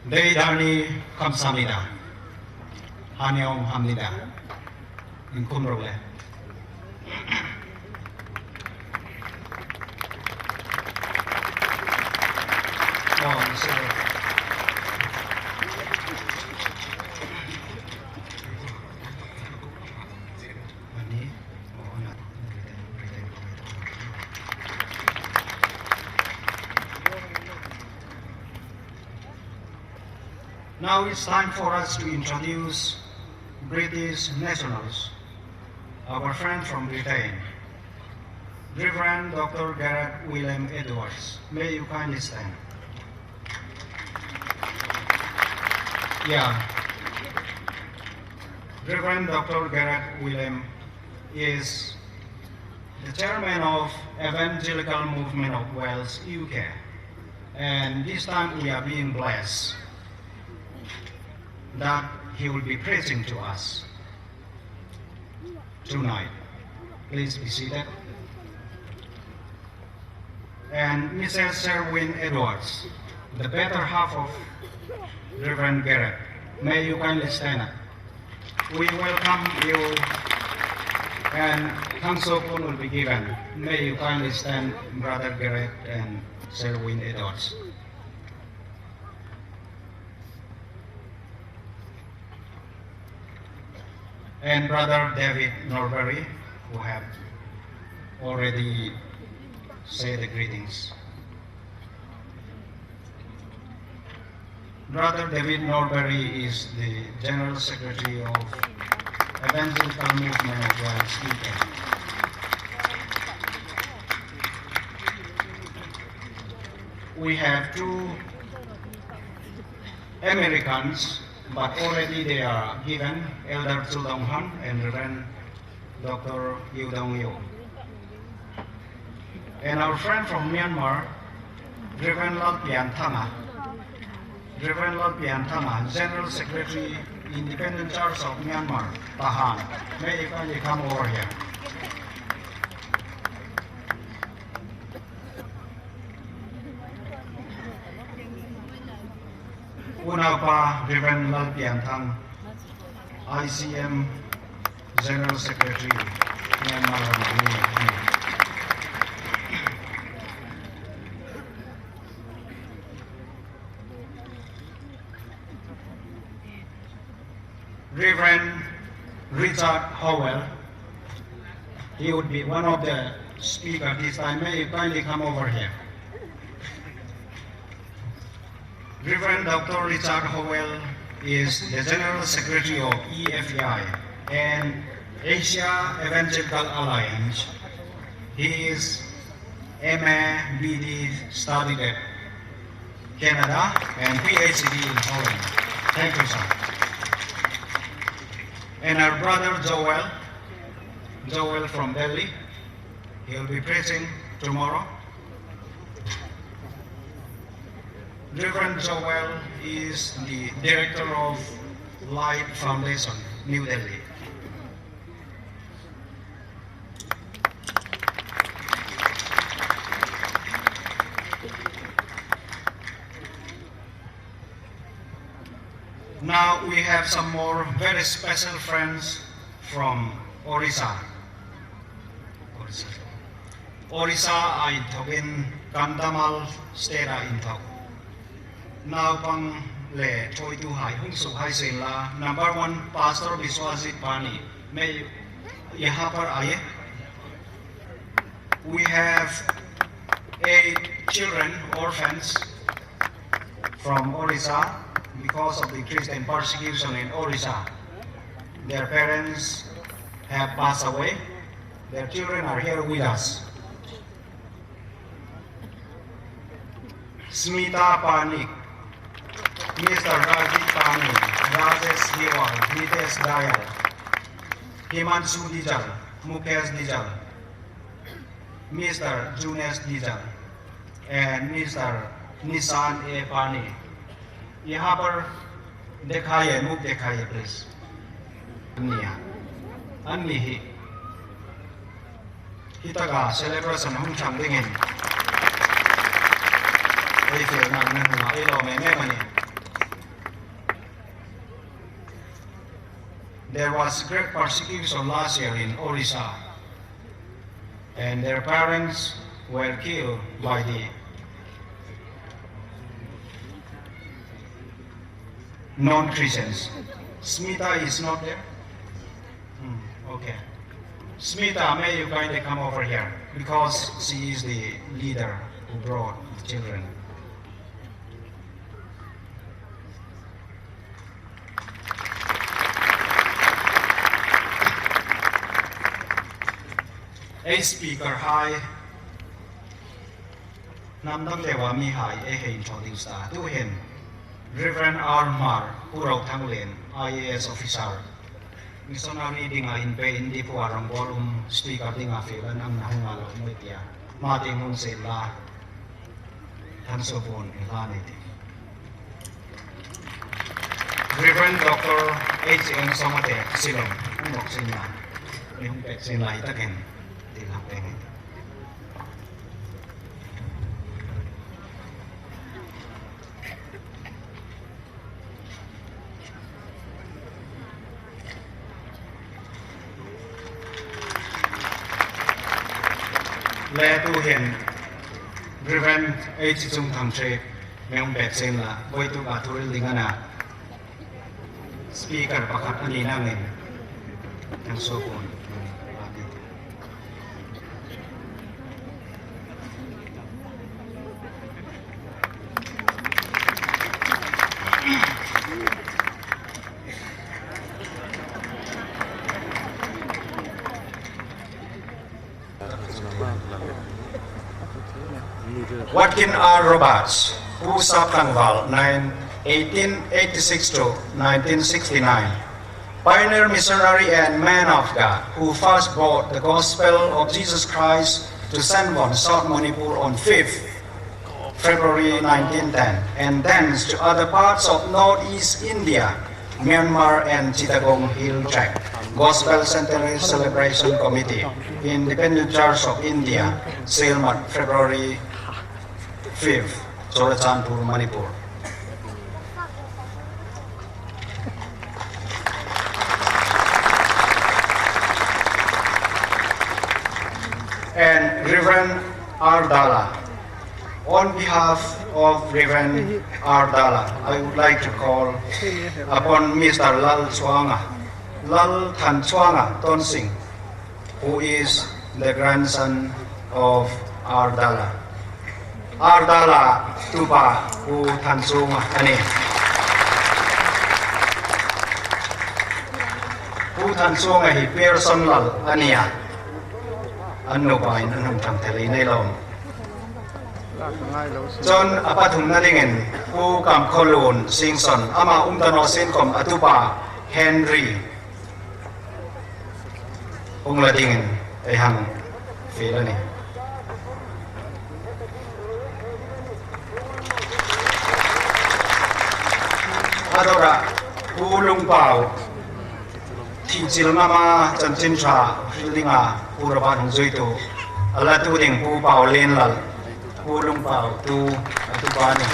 대단히 감사합니다. 환영합니다. 인콤로래. Now it's time for us to introduce British nationals, our friend from Britain, Reverend Dr. Gareth William Edwards. May you kindly stand. Yeah. Reverend Dr. Gareth William is the chairman of Evangelical Movement of Wales, UK. And this time we are being blessed that he will be preaching to us tonight. Please be seated. And Mrs. Sherwin Edwards, the better half of Reverend Garrett. May you kindly stand up. We welcome you, and counsel will be given. May you kindly stand, Brother Garrett and Sherwin Edwards. And Brother David Norbury, who have already said the greetings. Brother David Norbury is the General Secretary of Evangelical Movement of Wales, UK. We have two Americans but already they are given Elder Zawlthanglien and Reverend Dr. Hluothang. And our friend from Myanmar, Reverend Lalngaisang, General Secretary, Independent Church of Myanmar, Tahan. May you kindly come over here. Una pa Reverend Lalngaisang, ICM General Secretary, Myanmar. Reverend Richard Howell, he would be one of the speakers this time. May you kindly come over here. Reverend Dr. Richard Howell is the General Secretary of EFEI and Asia Evangelical Alliance. He is MA, BD, studied at Canada and PhD in Holland. Thank you, sir. And our brother Joel from Delhi, he'll be preaching tomorrow. Reverend Joel is the director of Light Foundation, New Delhi. Now we have some more very special friends from Orissa. Orissa ay togin Kandamal Stera Intok. Now pang le choi tu hai hung su hai sin la. Number 1 Pastor Biswajit Pani. May yahan par aaye. We have 8 children, orphans from Orissa. Because of the Christian persecution in Orissa, their parents have passed away. Their children are here with us. Smita Panik, Mr. Rajit Pani, Rajesh Diwal, Nitesh Dayal, Himanshu Dijal, Mukesh Dijal, Mr. Junesh Dijal, and Mr. Nissan A. Pani. यहाँ पर दिखाइए, मुख दिखाइए please. अन्य ही हितगा celebration हम Changdingin. ये फिर नागन हुआ ये लो में बने. There was great persecution last year in Orissa, and their parents were killed by the non-Christians. Smita is not there? Okay. Smita, may you kindly come over here because she is the leader who brought the children. A speaker, hi. Namdang lewa mi hi, a hein choding sta, to him. Reverend Armar, Hluothang, IAS officer. Missionary ding in pain, di po arang volume speaker ding afilan ang nahungalo mo itiya. Mating hong sila. Tansopon, ilaniti. Reverend Dr. H.M. Songate, silong, umok sinya. Yung pek sila itakin. Tilang pengin. Lẽ tu hiện Reverend H. Trung Thằng Trê Mèo bẹt xem là Voi tu cả thu linh ngana Speaker pakat ani namin Yang sopon Watkin R. Roberts, Pusap Tangval, 9 1886 to 1969. Pioneer missionary and man of God who first brought the gospel of Jesus Christ to Centenary, South Manipur on 5th February 1910, and thence to other parts of northeast India, Myanmar and Chittagong Hill Tract. Gospel Centenary Celebration Committee, Independent Church of India, Silmat, February 5th, Zawlthanglien, Manipur. And Reverend Ardala. On behalf of Reverend Ardala, I would like to call upon Mr. Lalngaisang Tonsing, who is the grandson of Ardala. Ardala tupa u Thansunga ani. U Thansunga hi Pearson lal ania. Ano ba in anong tangtali na ilong? John apathum na dingin u kam kolon singson ama tanosin kom atupa Henry la dingin ay hang fila ni. Adora ulung pau Tijil nama Changsan Hluothang Puraban Hong Zui tu ala tu ding pu pau len lal ulung pau tu bani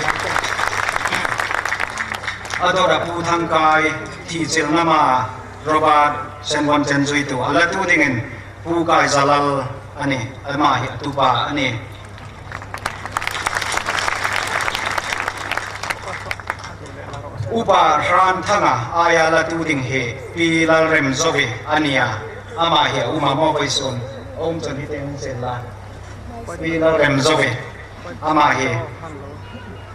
adora pu thang kai Tijil nama Robert Senwan Chen Zui tu ala tu dingin pu kai zalal ani ama hi atupa ani Upa ran thanga ayala tu ding he pilal rem zovi ania ama he uma mo baisun om chon hi teng sela pilal rem zovi ama he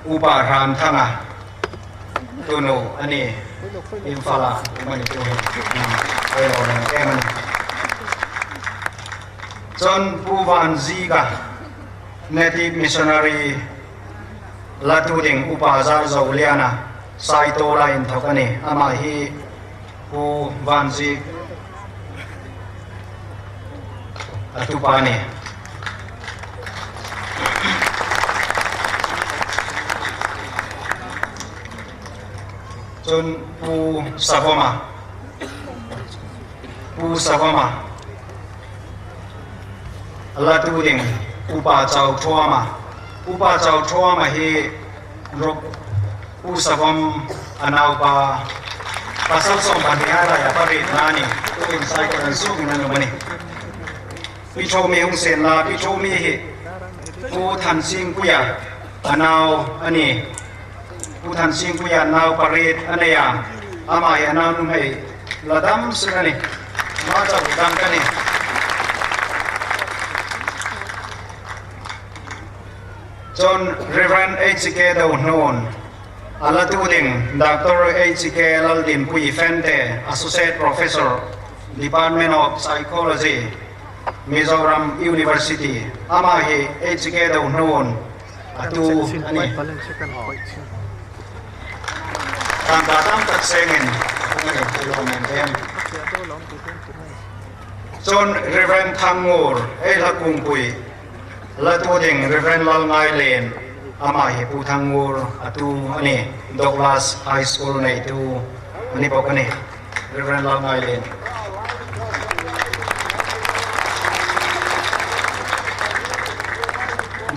upa ran thanga tuno ani infala mani tu ai lo ne eman John Puvan Ziga native missionary latu ding upa zar Zawliana Saito lain thokani ama hi pu vanji atupani John pu savoma latu ding upa chau thuama hi rok Usavam anaupa pasal som bandiara ya parit nani tuin sai ko dan sung nanu mani picho mi hung sen la picho mi hi pu than sing puya anau ani pu than sing puya nau parit anaya ama ya nau num hei ladam sirani ma cha dam kani John Reverend H.K. Dawnon ala tu ding Dr. H.K. Laldin Pui Fente, Associate Professor, Department of Psychology, Mizoram University. Ama hi H.K. Dawnon atu ani tam taksengin John Reverend Thangur Elakung Pui latu ding Reverend Lalngaisang ama hi pu Thangur atu ani Douglas High School na itu ani po kani Reverend Lalngaisang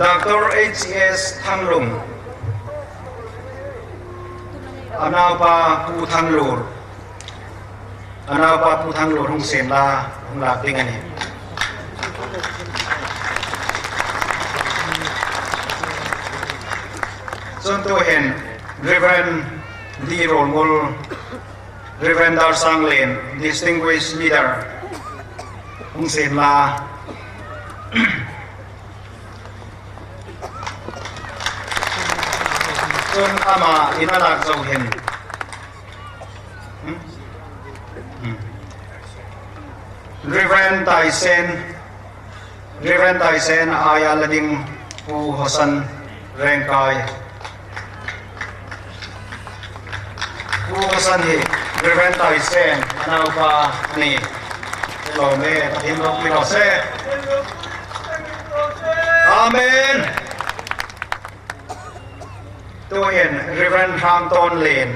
Dr. H.S. Thanglung anapa pu Thanglur hong sen la hong la ding ani Contoh hen Reverend Di Rongul, Reverend Zawlthanglien, distinguished leader, Hong Sen La, John Ama Inalag Zau Hen, Reverend Taisen Ayalading Pu Hosan Rengkai. Bukasan hi Reverend Sen Anaupa ni Hello me Tahin Rok Pilose Amen Tuhin Reverend Hampton Lane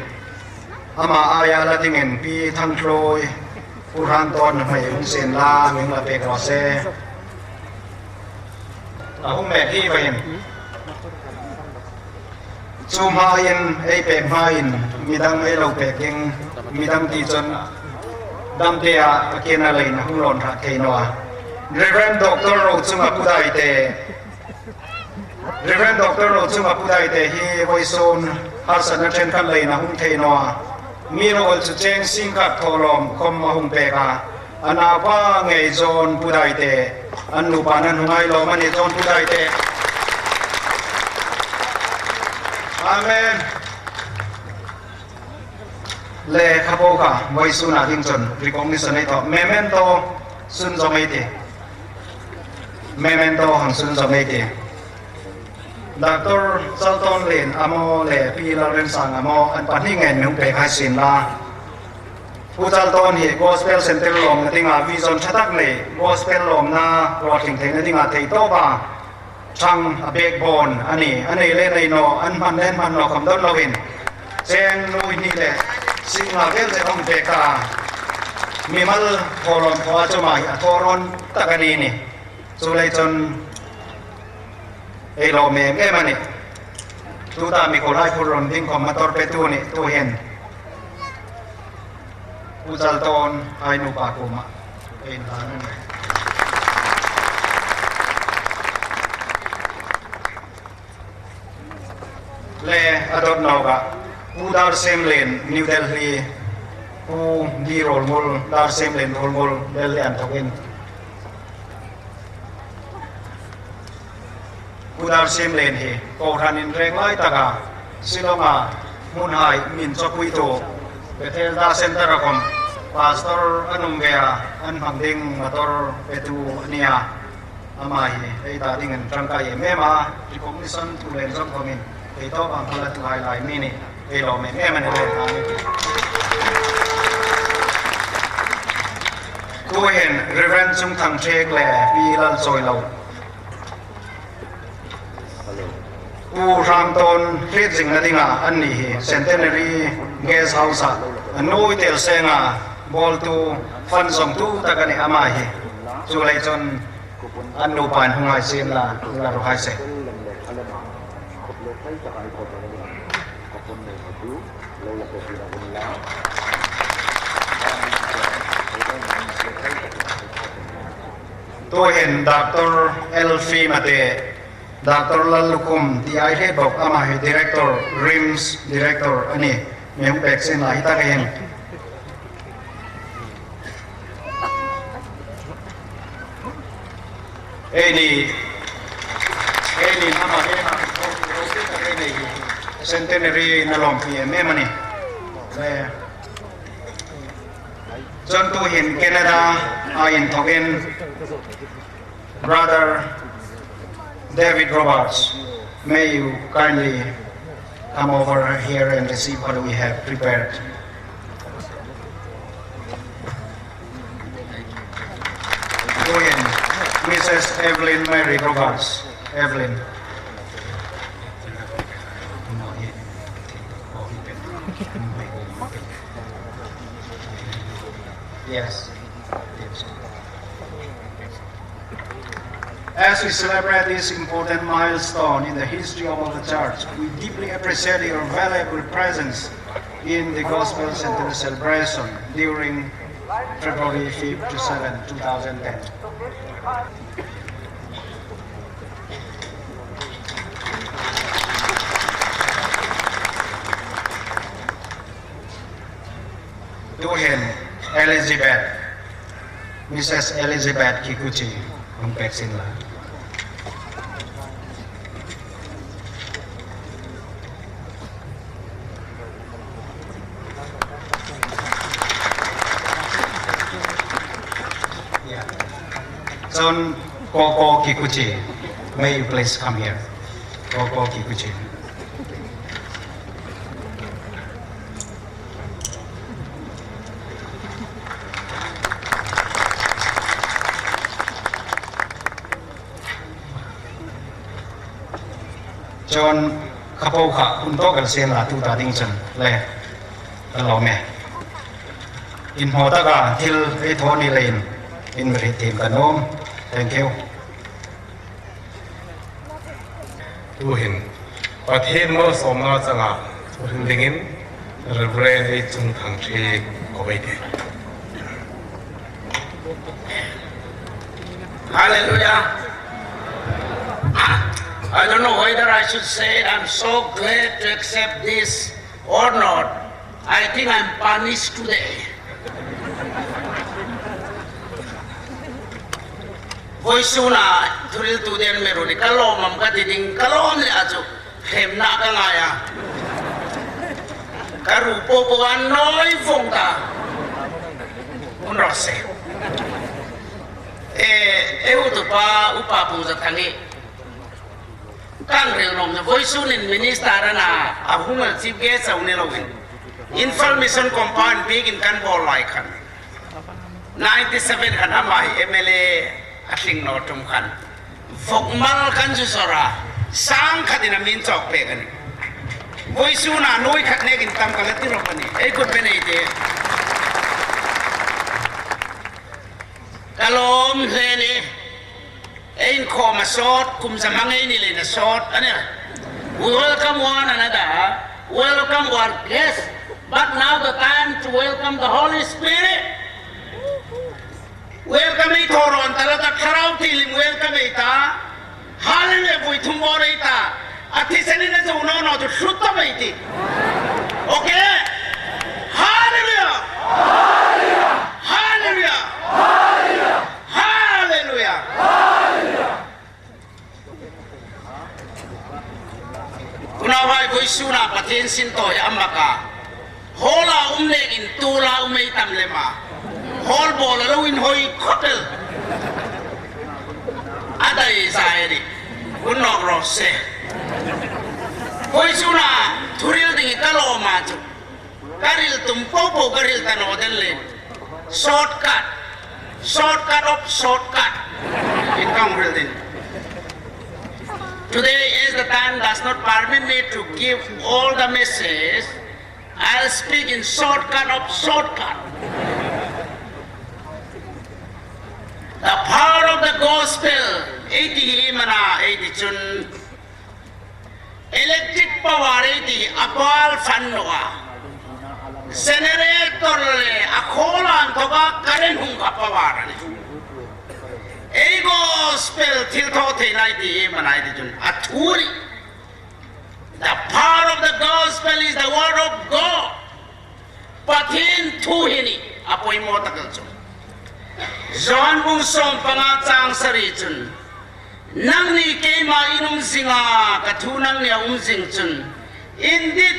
Ama aya latingin pi thang trôi Hampton mai hung sen la mình là pek rose hung mẹ hi vậy Zoom hain ei pek hain midang ei lo peking midang ti chon dam te a kena lein hung lon ra keinoa Reverend Dr. Rosung apudai te Reverend Dr. Rosung apudai te hi voison harsan chen kan lein hung keinoa mi ro chu cheng sing kat tholom khom ma hung peka ana pa ngei zon pudai te an nu panan hungai lo mani zon pudai te Amen. Le kapoka voisuna dingchon recognition ito memento sun zomeite memento hang sun zomeite Dr. Zawlthanglien amo le pi Lalngaisang amo an paningen nung pe khai sin la Pujalton hi gospel center lom na tinga vision chatak le gospel lom na rotting theng na tinga thei to ba Chang a backbone ani le nei no an man len man no kam don lovin cheng nui ni le singa vel se ong te ka mi mal thoron thawa chomai a thoron takani ni chulai chon ei lo me nge mani tu ta mi ko lai phuron ding kom motor pe tu ni tu hen Pujalton ai nu pa ko ma ei na ni le adot nauga udar semlen New Delhi u di rolmol dar semlen rolmol Delhi antokin udar semlen hi ko thanin reng lai taka silonga munhai min chokui to betel da center kom pastor anumgea an hangding motor petu nia amai ei ta dingen trangkai mema recognition tu len jok komin ito ang halat lai mini ilo me man le tuhen Reverend Sung Thang Chek le pi lal soi lo Hampton Hluothang na dinga anni hi Centenary guest house anoi tel senga bol tu fan som tu takani amahi chulai chon annu pan hungai sin la ro hai se tôi hiện Dr. Elfi Mate, Dr. Lallukum, the head of Amahi Director, RIMS Director, ani, may vaccine la hita kahin. Any Amahi Centenary na lompi, may mani. John to in Canada, in Togen, Brother David Roberts, may you kindly come over here and receive what we have prepared. Togen, Mrs. Evelyn Mary Roberts. Evelyn. Yes. As we celebrate this important milestone in the history of the Church, we deeply appreciate your valuable presence in the Gospel Centenary celebration during February 5 to 7, 2010. Tuhin Elizabeth, Mrs. Elizabeth Kikuchi, ng Peksinla. Yeah. Son Koko Kikuchi, may you please come here. Koko Kikuchi. John Kapauka Untogal Sela to Tadington, Le Lome. In Hotaga, till Tony Lane, in Ritim Kanom. Thank you. To him, but he knows of Nazanga, to him begin, Reverend Chungtang Tree Kovete. Hallelujah. I don't know whether I should say I'm so glad to accept this or not. I think I'm punished today. Voisuna thrill to the meruni kalomam katiding kalom ni ajo hemna kangaya karupo buwan noy fongta unrose utupa upapu zatangi kangre nom na voisunin minister na ahungal chief guest sa unilawin information compound big in kanbol laikan 97 kanamay MLA Ating notum kan, fokmal kan susora, sang kadina minchok pegani. Voisuna noi katne gintam kalati ropani. Ikut benite. Kalom heni, ein koma short kum zamangai ni le na short ane. We welcome one another, welcome our guests, but now the time to welcome the Holy Spirit. Welcome to Toron, Talata Karau Tilim, welcome ita. Hallelujah, we tomorrow ita. Atisanin na uno no to shoot the baiti. Okay? Hallelujah! Hallelujah! Hallelujah! Hallelujah! Hallelujah! Kunawai voisuna patensin to amaka. Hola umlegin tula umeitam lema. Hall ball alone hoi kotel. Ada isairi, unok rose. Hoi suna, turil dingi kalo maju. Karil tumpopo karil tanoden le. Shortcut, shortcut of shortcut. In Congregational. Today is the time does not permit me to give all the message. I'll speak in shortcut of shortcut. The power of the gospel, 80 mana 80 chun. Electric power 80 apal fanwa. Generator le akola antoga karen hunga power le. A gospel tiltote 90 mana 80 chun. Aturi. The power of the gospel is the word of God. Patin tuhini apoy mo tagal chun. John Bungsom pangatang sarichun nang ni kema inum singa katunang niya umsingchun indit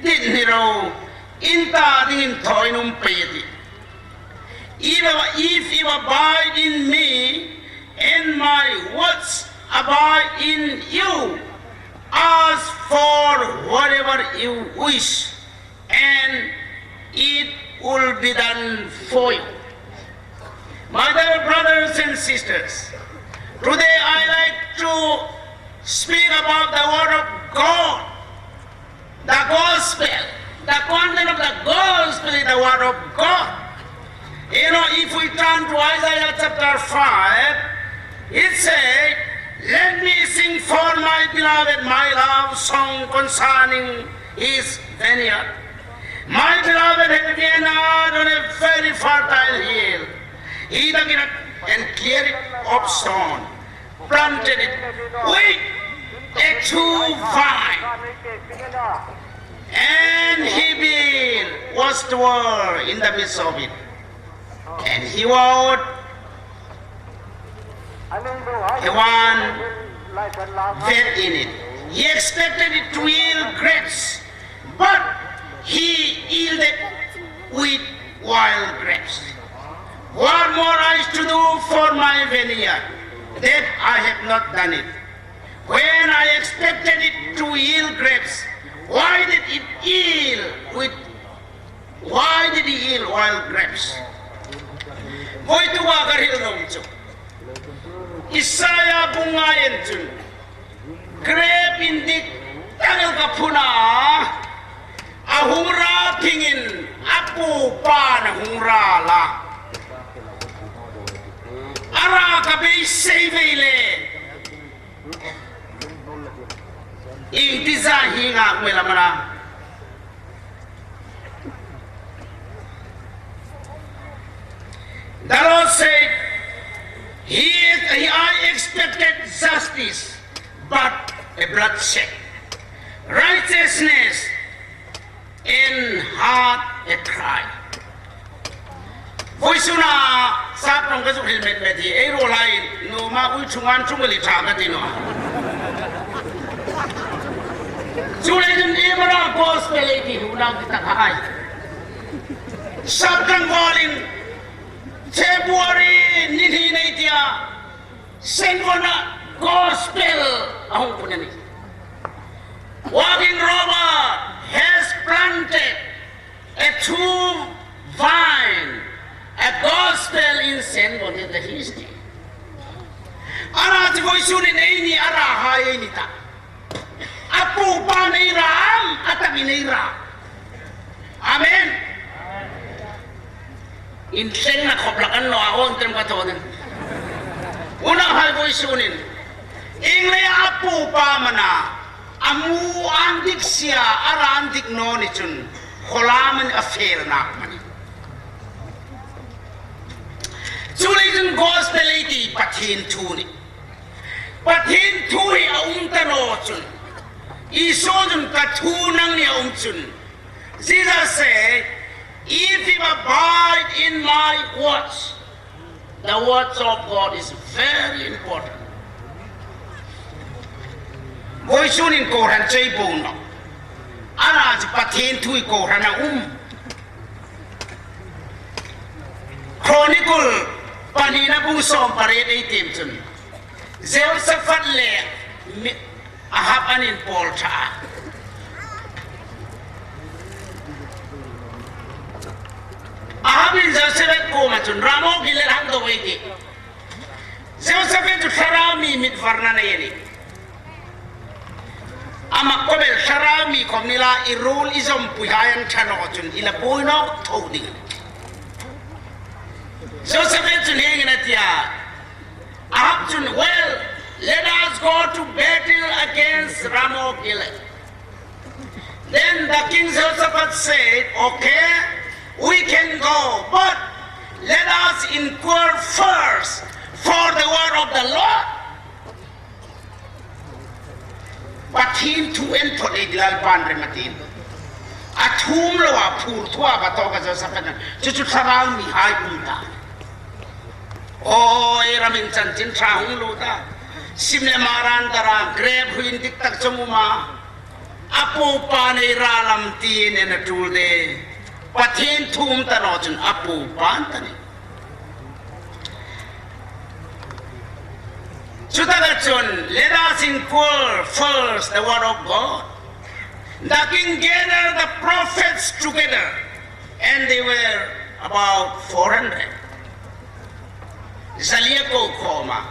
dit niro inta dingin toinum payati if you abide in me and my words abide in you, ask for whatever you wish and it will be done for you. My dear brothers and sisters, today I like to speak about the word of God, the gospel. The content of the gospel is the word of God. You know, if we turn to Isaiah chapter 5, it says, let me sing for my beloved my love song concerning his vineyard. My beloved had been on a very fertile hill. He dug it and cleared it of stone, planted it with a true vine, and he built watchtower in the midst of it. And he vowed one fed in it. He expected it to yield grapes, but he yielded with wild grapes. What more I is to do for my vineyard, that I have not done it. When I expected it to yield grapes, why did it yield wild grapes? Boy to wagar hilong chu. Isaya bungayen chun. grab in the tangal kapuna ahungra pingin apu pan ahungra la ara kabe sevele intiza hinga melamana the Lord said, I expected justice, but a bloodshed, righteousness, and heart a cry. Voisuna sapong kaso helmet beti ero lain no ma uchungan chungali chagatino. Suletin imara gospel iti hunang kita kahai. Sabdang walin February nithi naitia Senvona gospel ahong punani. Walking Robert has planted a true vine, a gospel in Senvona in the history. Ara ti voisunin ini ara hai ini ta. Apu pa nairam atang inaira. Amen. Inseng na koplakan no ako ang term katonin. Unang halboy sunin. Ingle apu pa mana. Amu andik siya ara andik no ni chun. Kolaman affair na mani. Sulit gospel iti patin tuni. Patin tuni aung tano chun. Iso chun katunang ni aung chun. Jesus said, if you abide in my words, the words of God is very important. Voisunin koran chay bono. Ana patin tui koran na Chronicle panina busom parede itimsun. Zel safat le ahap anin polta. Ahabin Zawsebet komatun Ramo gilir hando wegi. Zawsebet sharami mit varnana yeni. Amak kobel sharami komnila irul izom puyayan chanotun ila boinok toding. Zawsebet hanging at ya. Ahabtun well, let us go to battle against Ramo Gilead. Then the king Zawsebet said, okay, we can go, but let us inquire first for the word of the Lord. But him to enter idlal pandre matin. Atum lo apur tua batoka sa sapanan. Chuchu saral mi hai unta. Oh, eramin chantin trahung luta. Simle maran dara grab huin diktak chamuma. Apo pane ralam tin en atulde. Patin tum tanojun apu pantani. Sutagachun, let us inquire first the word of God. The king gathered the prophets together, and they were about 400. Zaliako koma.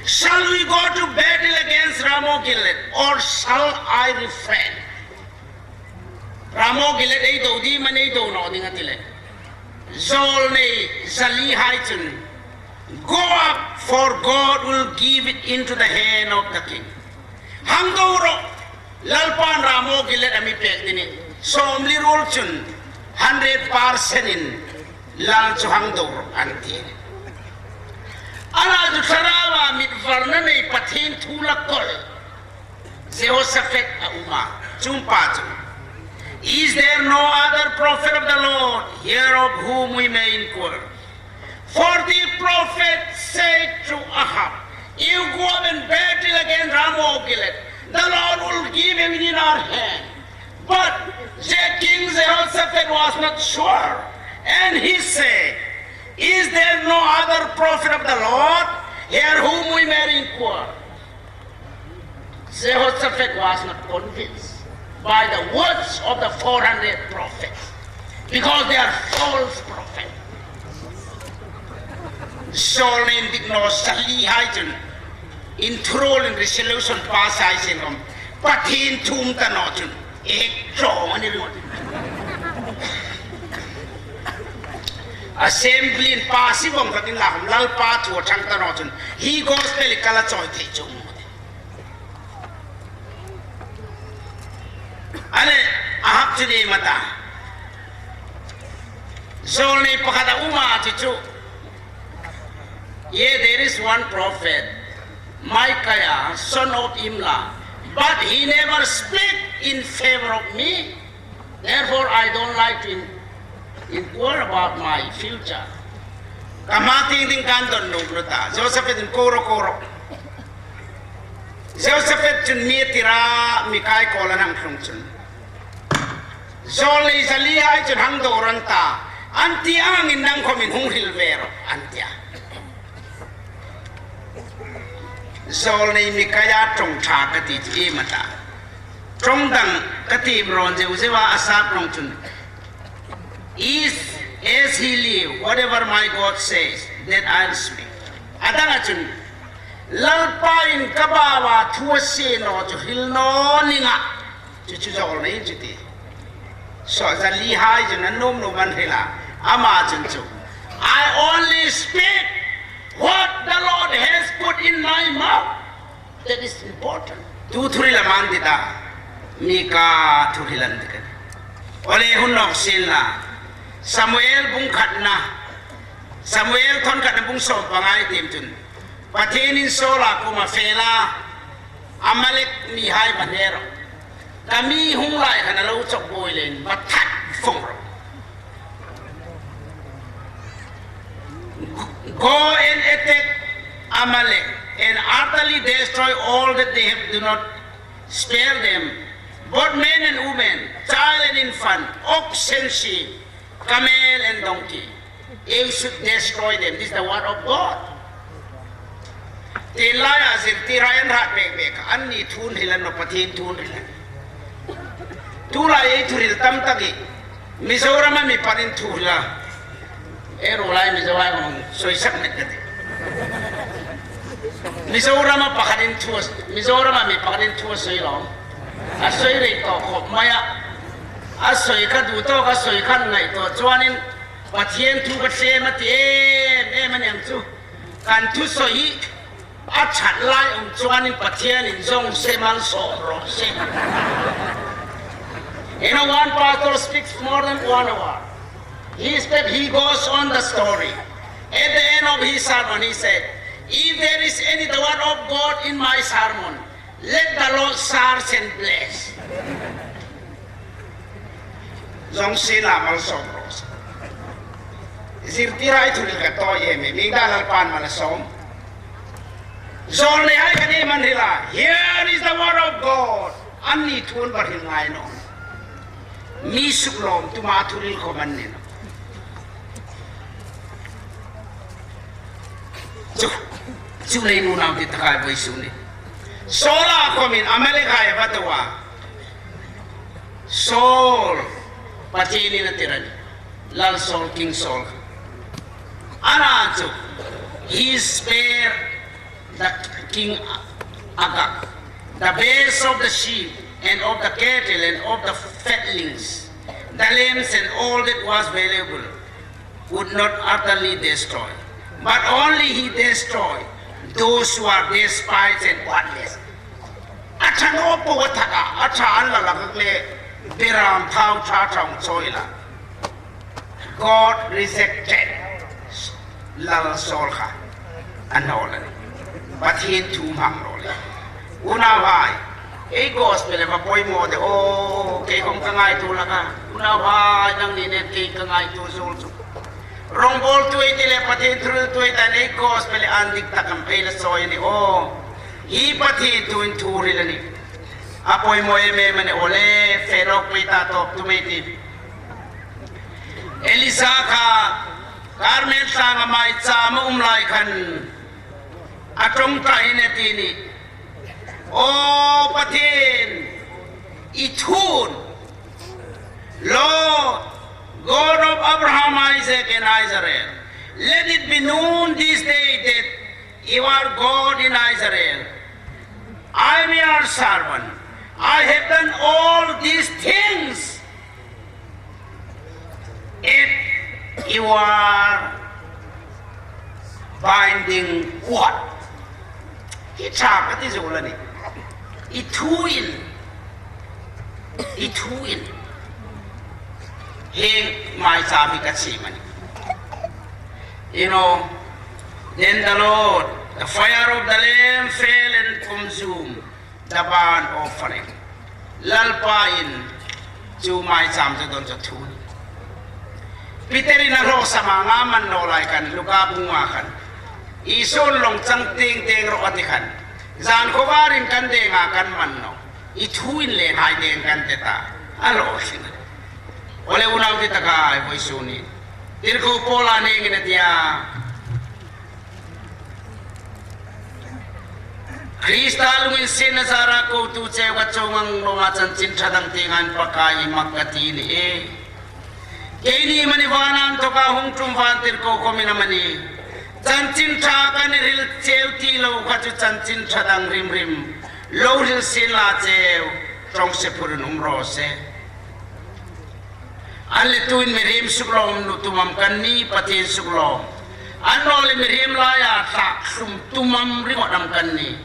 Shall we go to battle against Ramo Gilead, or shall I refrain? Ramo Gilead ay do di man ay do no di nga tile. Zol ne zali haitun. Go up, for God will give it into the hand of the king. Hangdoro lalpan Ramo Gilead ami pek dini. Somli rolchun 100% in lalcho hangdoro anti. Ala sarawa mit varna ne patin tulakol. Jehoshaphat auma chumpatu. Is there no other prophet of the Lord, here of whom we may inquire? For the prophet said to Ahab, you go up and battle against Ramo Gilead. The Lord will give him in our hand. But King Jehoshaphat was not sure. And he said, is there no other prophet of the Lord, here whom we may inquire? Jehoshaphat was not convinced by the words of the 400 prophets, because they are false prophets. Solin digno sali haitun. in troll in resolution pass I say patin tum tanotun ek draw ni assembly in passive on katin la lal pa to chang tanotun he goes peli kala choi thei chung ane ahap chudi mata zolni pakada uma chichu yeah, there is one prophet, Micaiah, son of Imla, but he never speak in favor of me. Therefore, I don't like to inquire about my future. Kamating ding kandon nugrata. Joseph in koro. Joseph chun mietira mikai kolanang krungchun. Zoli zaliha chun hang doranta. Antiang in nang komin hung hilvero. Antia. Zolni mikaya trong cha kati mata trong dang kati bron je usewa asap rong chun is as he live whatever my God says that I'll speak adanga chun lalpa in kabawa thuase no chu hilno ninga chu zolni chiti so zali hai chun nom no man hela ama chun chu I only speak what the Lord has put in my mouth. That is important. Tu thurila mandita mika thurilandika. Ole hunok silna Samuel bung khatna Samuel thon khatna bung so pangai timtun pathenin sola kuma fela Amalek mi hai banero kami hunglai kana lo chok boilen bathat fongro go and attack Amalek and utterly destroy all that they have, do not spare them, both men and women, child and infant, ox and sheep, camel and donkey. You should destroy them. This is the word of God. Tilaya zir tirayan rat bek anni thun hilan no pathin thun hilan. Tula ye thuril tam tagi Mizoram mi parin thula. Erolai Mizawai on Soisak Nakati. Mizorama Pakadin to us, Mizorama mi Pakadin to us so long. A soy of Maya, a soy can do talk, a soy can like to join but here to but same at the end, too. Can to so eat a chat lie on joining Patian in Zong Semal so. You know, one pastor speaks more than 1 hour. He goes on the story. At the end of his sermon, he said, if there is any the word of God in my sermon, let the Lord search and bless. Zong sila mal sobros. Zirtirai tu dikato yeme, migdal alpan malasom. Zolne ay kani manila. Here is the word of God. Anni tun barhil ngayon. Misuklom tumaturil ko manino. Sulay muna ang titakay boy suni. Sola ako min Amalekay batawa. Sol patini na tirani. Lal Sol King Sol. Ananso he spared the King Agag, the base of the sheep and of the cattle and of the fatlings, the lambs and all that was valuable, would not utterly destroy. But only he destroyed those who are despised and worthless. Achano po wataka, acha alla lagale, biram thau chachang soila. God rejected Lal Solha and Nolan, but he too mangrole. Unawai, a gospel of a boy more the oh, Kekong Kangai to Laka, Unawai, nang nineti Kangai to Zulzu. Rombol to it, patin through to it, and a gospel and dicta campaign so in the oh, he patin to in two really. Apoy moeme mane ole, ferok pita top to meet it. Elisaka, Carmel Sanga mai tsama umlaikan, atong tahinetini. Oh, patin, itun, Lord, God of Abraham, Isaac, and Israel, let it be known this day that you are God in Israel. I am your servant. I have done all these things. If you are binding what? He chạc cái dụ là này. Ituin. Heng mai sami kasi man. You know, then the Lord, the fire of the Lamb fell and consumed the burnt offering. Lalpain chu mai sam cho don cho thu. Piteri na ro sa mga man no lai kan luka bunga kan. Ison long chang ting ting ro atikan. Zan ko barin kan de nga kan man no. Ituin le hai de kan teta. Alo sin. Ole unaw ti taka ay voisuni. Tirko pola ni nginatia. Kristal win sinasara ko tu cewa cowang lumachan cinta tingan pakai makatili Kini maniwanan to ka hung tumfantir ko kominamani. Chanchin thaka ni ril cheuti lo ka chu chanchin thadang rim rim. Lo ril sila cheu trong se purunum rose. Anle tuin mirim suklom nu tumam kanni patin suklom. Anole mirim laya tak sum tumam ringodam kanni.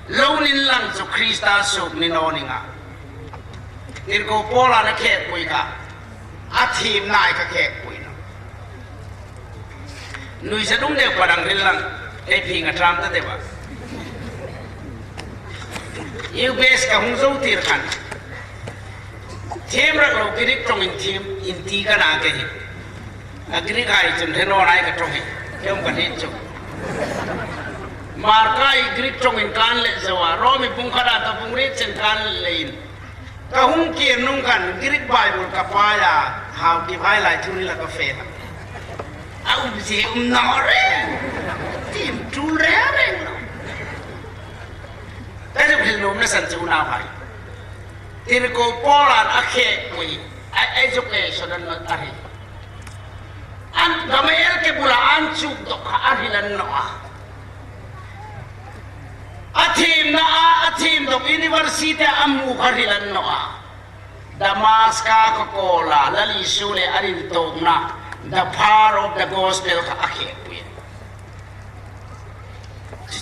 Lo nin lang so Krista sok ni noninga. Tirko pola na kek puika. Atim nai ka kek puina. Nui sa dung deo padang rilang. Pinga tram ta deba. Iu bes ka hung zau tir kan. Tim rak lo girik trong in tim inti ka na ke hip. Agirik hai chun theno nai ka trong hip. Yom ka hit chuk. Markai girik trong in kan le zawa. Romi pung kada ta pung rit chen kan le in. Kahung kian nung kan girik Bible kapaya how di bai lai turi la kafe ta. Au si nore. Tim tu re no. Ta ju phil nom na san chu na bai. Tir ko polan akhe kui education an ari. An gamel ke bula an chuk to kha arilan no. Atim dok university amu karilan noa. Damaska Coca-Cola lali sule arin togna the power of the gospel ka akhe puya.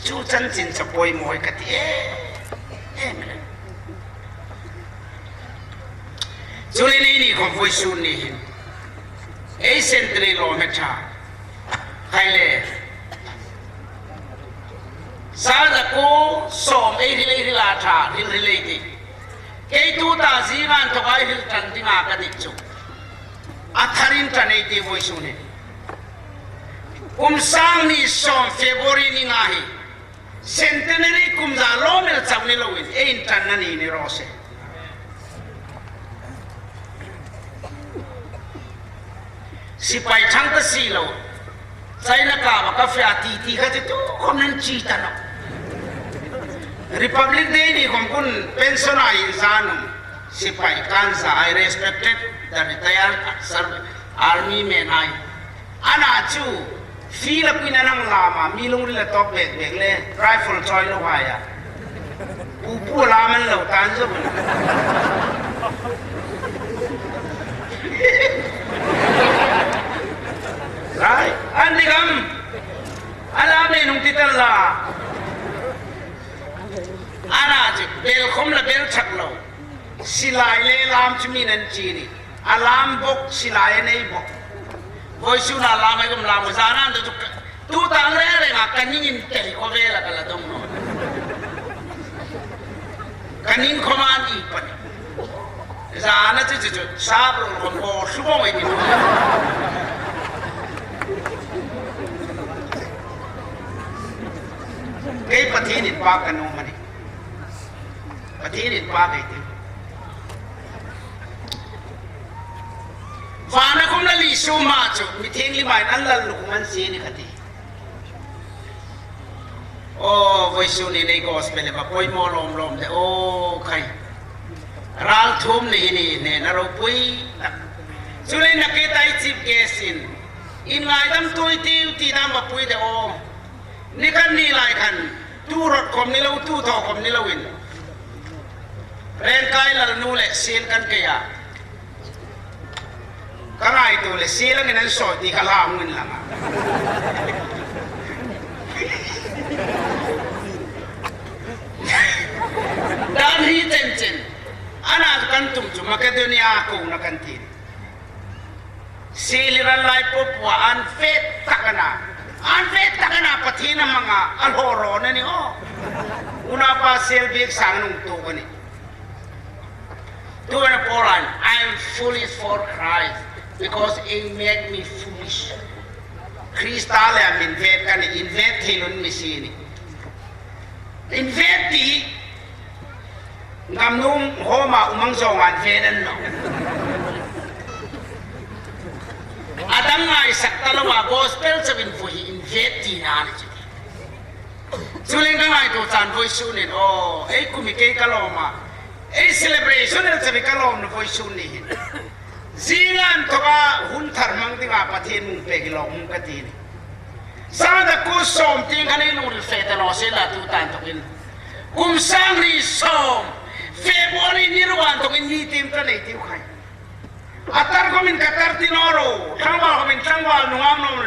Chu chan chin sa poi moy kati amen. Sule ni ko foi sunni. Centenary lo mecha. Kaile Sada ko som rilay tha rilay Kay tu ta zigan to kai hil tan tinga ka dikchu atharin tanay ti voice une sang ni som February ni ngahi Centenary za lo mel chawni lo win in tan na ni rose si pai chang ta si lo China ka ka fa ti ka ti tu konan chi ta no Republic Day ni kun pensiona insanum sipai kansa I respected the retired army men I ana chu Filipina nang lama milong rila top bag le rifle choy lo haya upu laman lo tanzo right andi kam alame nung tital la Ana je bel khom la bel chak lo silai le lam chmi nan chi ni alam bok silai nei bok voi su na lam ai gum lam za nan tu tang re nga kanin te ko ve la kala dong no kanin khoman I pan za na chu sa bro ko ko su bo mai ni Kay pathinit pa kanu mani Pathinit pa kay tim. Vana kum na li su ma chu mithing li mai an lal lukman si ni khati. Oh voice ni nei gospel ba poi mo lom de oh kai. Ral thum ni ne na ro pui. Sule na ke tai chip kesin. In lai dam tui ti dam ba pui de oh. นี่กันนี่หลายคันตู้รถคมนี่เราตู้ทอคมนี่เราวินเรียนกายละนูเละเสียนกันเกียร์ก็ง่ายตัวเลยเสียแล้วงั้นสอดที่ขลามเงินละมาด้านที่เจนอันนั้นกันตุ่มจุ่มมาแค่ดุนยากูนักกันทีเสียรันไลปุ๊บว่าอันเฟตตักนะอันเฟตตักนะปะทีน้ำมังอ่ะอันโหรนั่นนี่โอ้อุณาปาเซลบีกสังนุ่งตัวกันนี่ตัวนั้นโบราณ I am foolish for Christ because it made me foolish คริสต์อะไรมินเวทกันอินเวทที่นุ่นมิซีนี่อินเวทที่งามนุ่งหัวมาอุมังสงอันเวทนั่นเนาะอาดังไงสักตลอด gospel จะเป็นผู้อินเวทที่นั่นจุดจุดเล่นกันไงตัวจานvoice sunin โอ้ไอ้คุมิเกย์กะลอมาไอ้ celebration เนี่ยจะเป็นกะลอมนะvoice suninจีนันตัวหุ่นทาร์มังติงาปะเทียนมุงเปกิลอมุงกะทีนี่สามตะกุศลติงกันให้ลูกเฟตลอเซลาตุตันตุกินกุมสังรีสมเฟบอรีนิรวันตุกินนี่ทีมกันไอ้ที่ใครอัตตาร์ก็มินกัตตาร์ตินอโรทั้งวันก็มินทั้งวันนุ่งนม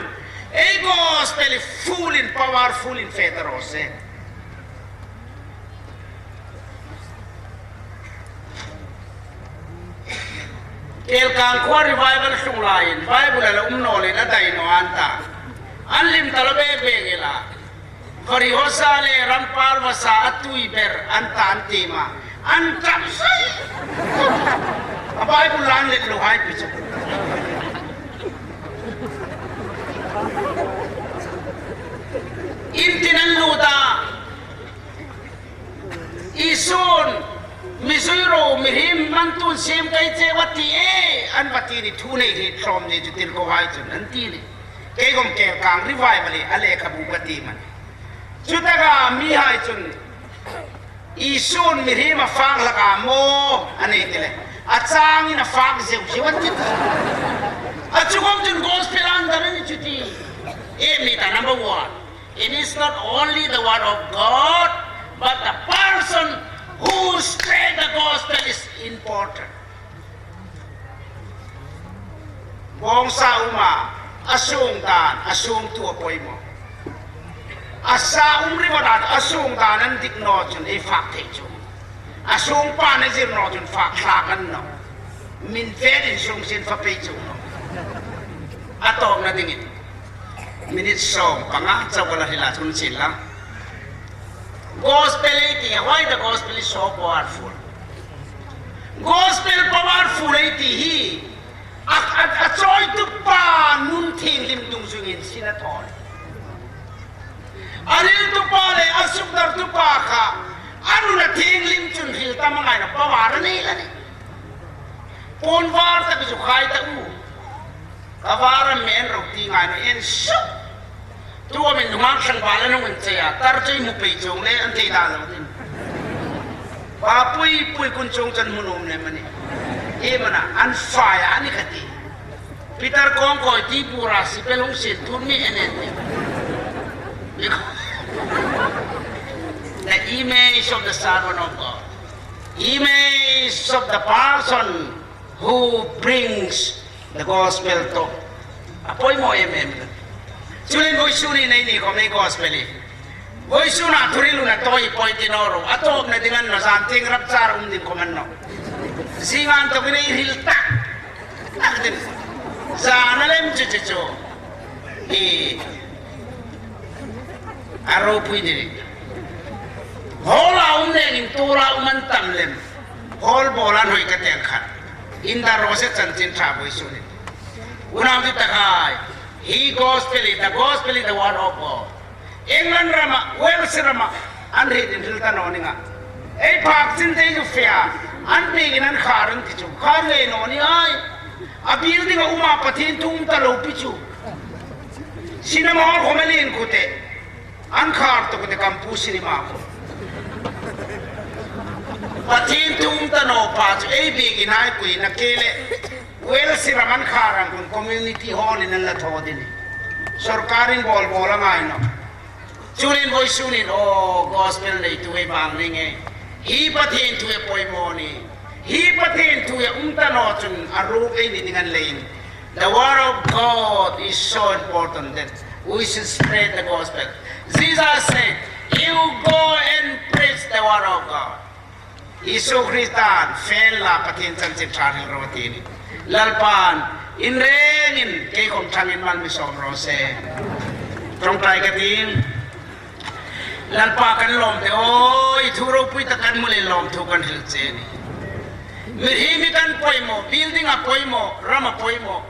เอ้ก็สเปลฟูลิน powerful in เฟตลอเซเอลกังควารีไวเบิลสุงไลน์ไบเบิลละโนเลนะไดโนอันตาอันลิมตะลเบเบเกลาฟริโฮซาเลรัมปาร์วาซาอัตุยเบร์อันตาอันติมาอันจับไซไบเบิลลันเลลูไฮปิจอินตินันลูตาอิซุนมิซุยโรมิฮิมมันตุนเซมไกเจวัตีเออันวัตีนี่ทูนี่ที่ทรอมนี่จุดที่เขาไว้จนนั้นที่นี่เกี่ยงเกี่ยงกลางรีไวมาเลยอะไรขบุกตีมันจุดนั้นก็มีให้จนอีซุนมิฮิมมาฟังละกันโมอันนี้ที่เลยอาจารย์นี่นะฟังเสียวชีวิตที่อาจุกมจน gospel อันนั้นนี่จุดที่นี่แต่ number one it is not only the word of God but the person who spread the gospel is important. Bong sa uma asung dan asung tu apoy mo. Asa umri mo dan asung dan ang digno chun e fak te chun. Asung pa na zir no chun fak lakan no. Min vedin sung sin fa pe chun no. Atong na dingin. Minit song panga sa wala hila chun sin lang. Gospel iti, why the gospel is so powerful? Gospel powerful iti hi. At soy tu pa nun ting lim dung sungin sinatol. Anil tu pa le asuk dar tu pa ka. Ano na ting lim chun hil tamangay na pawaran nila ni. Ponwar ta bisukay ta u. Kawaran men rog tingay na en shuk. Tuwa min lumang sang bala nung unsaya, tarjoy mo pay chong le, antay dalaw din. Papuy kun chong chan munom naman eh. Mana, anfaya, ani kati. Peter kong ko, iti pura, si pelong sin, turmi enente. The image of the Son of God. Image of the person who brings the gospel to. Apoy mo, Sulit voice sunin na ini kung may gospel eh. Voice suna turilo na toy point inoro. Atog na dingan no santing rapsar din kumanno. Singan to kinay hilta. Nakdin. Sa analem chichicho. Araw pwede rin. Hola umne tura umantam lem. Hol bolan hoy katengkat. Inda roset santin tra voice sunin. Unang ditakay. He gospel is the word of God. England rama, Wales rama, unread in Hilton oninga. A park in the fair, unbegin and current to Carlay noni eye. A building of Uma Patin to Talo Pichu. Cinema Homelin Kute, uncarved to the campus cinema. Patin to Tano Patch, a big in Iqui, Nakele. Well, si Raman Karang kung community hall in Latodin. Sorkarin bol bola nga ino. chunin voi sunin o gospel nei tu e bang ni nge hi pathin tu e poimoni hi pathin tu e umtano chun aru e ni dingan lein. The word of God is so important that we should spread the gospel. Jesus said, you go and preach the word of God. Isu Kristan fel la pathin chan chit chan rotini lalpan in rengin ke kom changin man mi som rose trong tai ka tin lalpa kan lom te oi thuro pui ta kan mule lom thu kan hil che ni mir hi mi kan poimo building a poimo rama poimo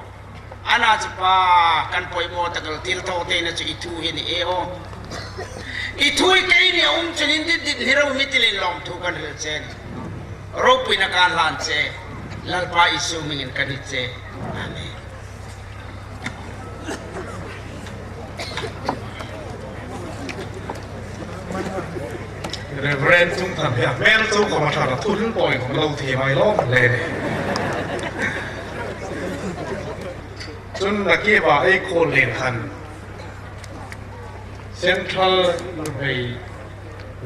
ana chpa kan poimo ta kal til to te na chi thu hi ni e o i thui ke ni chunin dit hiro mi tilin lom thu kan hil che ni ropui na kan lan che lalpa isu mingin kadit che amen. Reverend Chung Tham Hiệp Mel Chung của mặt trận thu hương bồi của lâu thì mày lo lên Chung là kia bà ấy khôn lên khăn Central về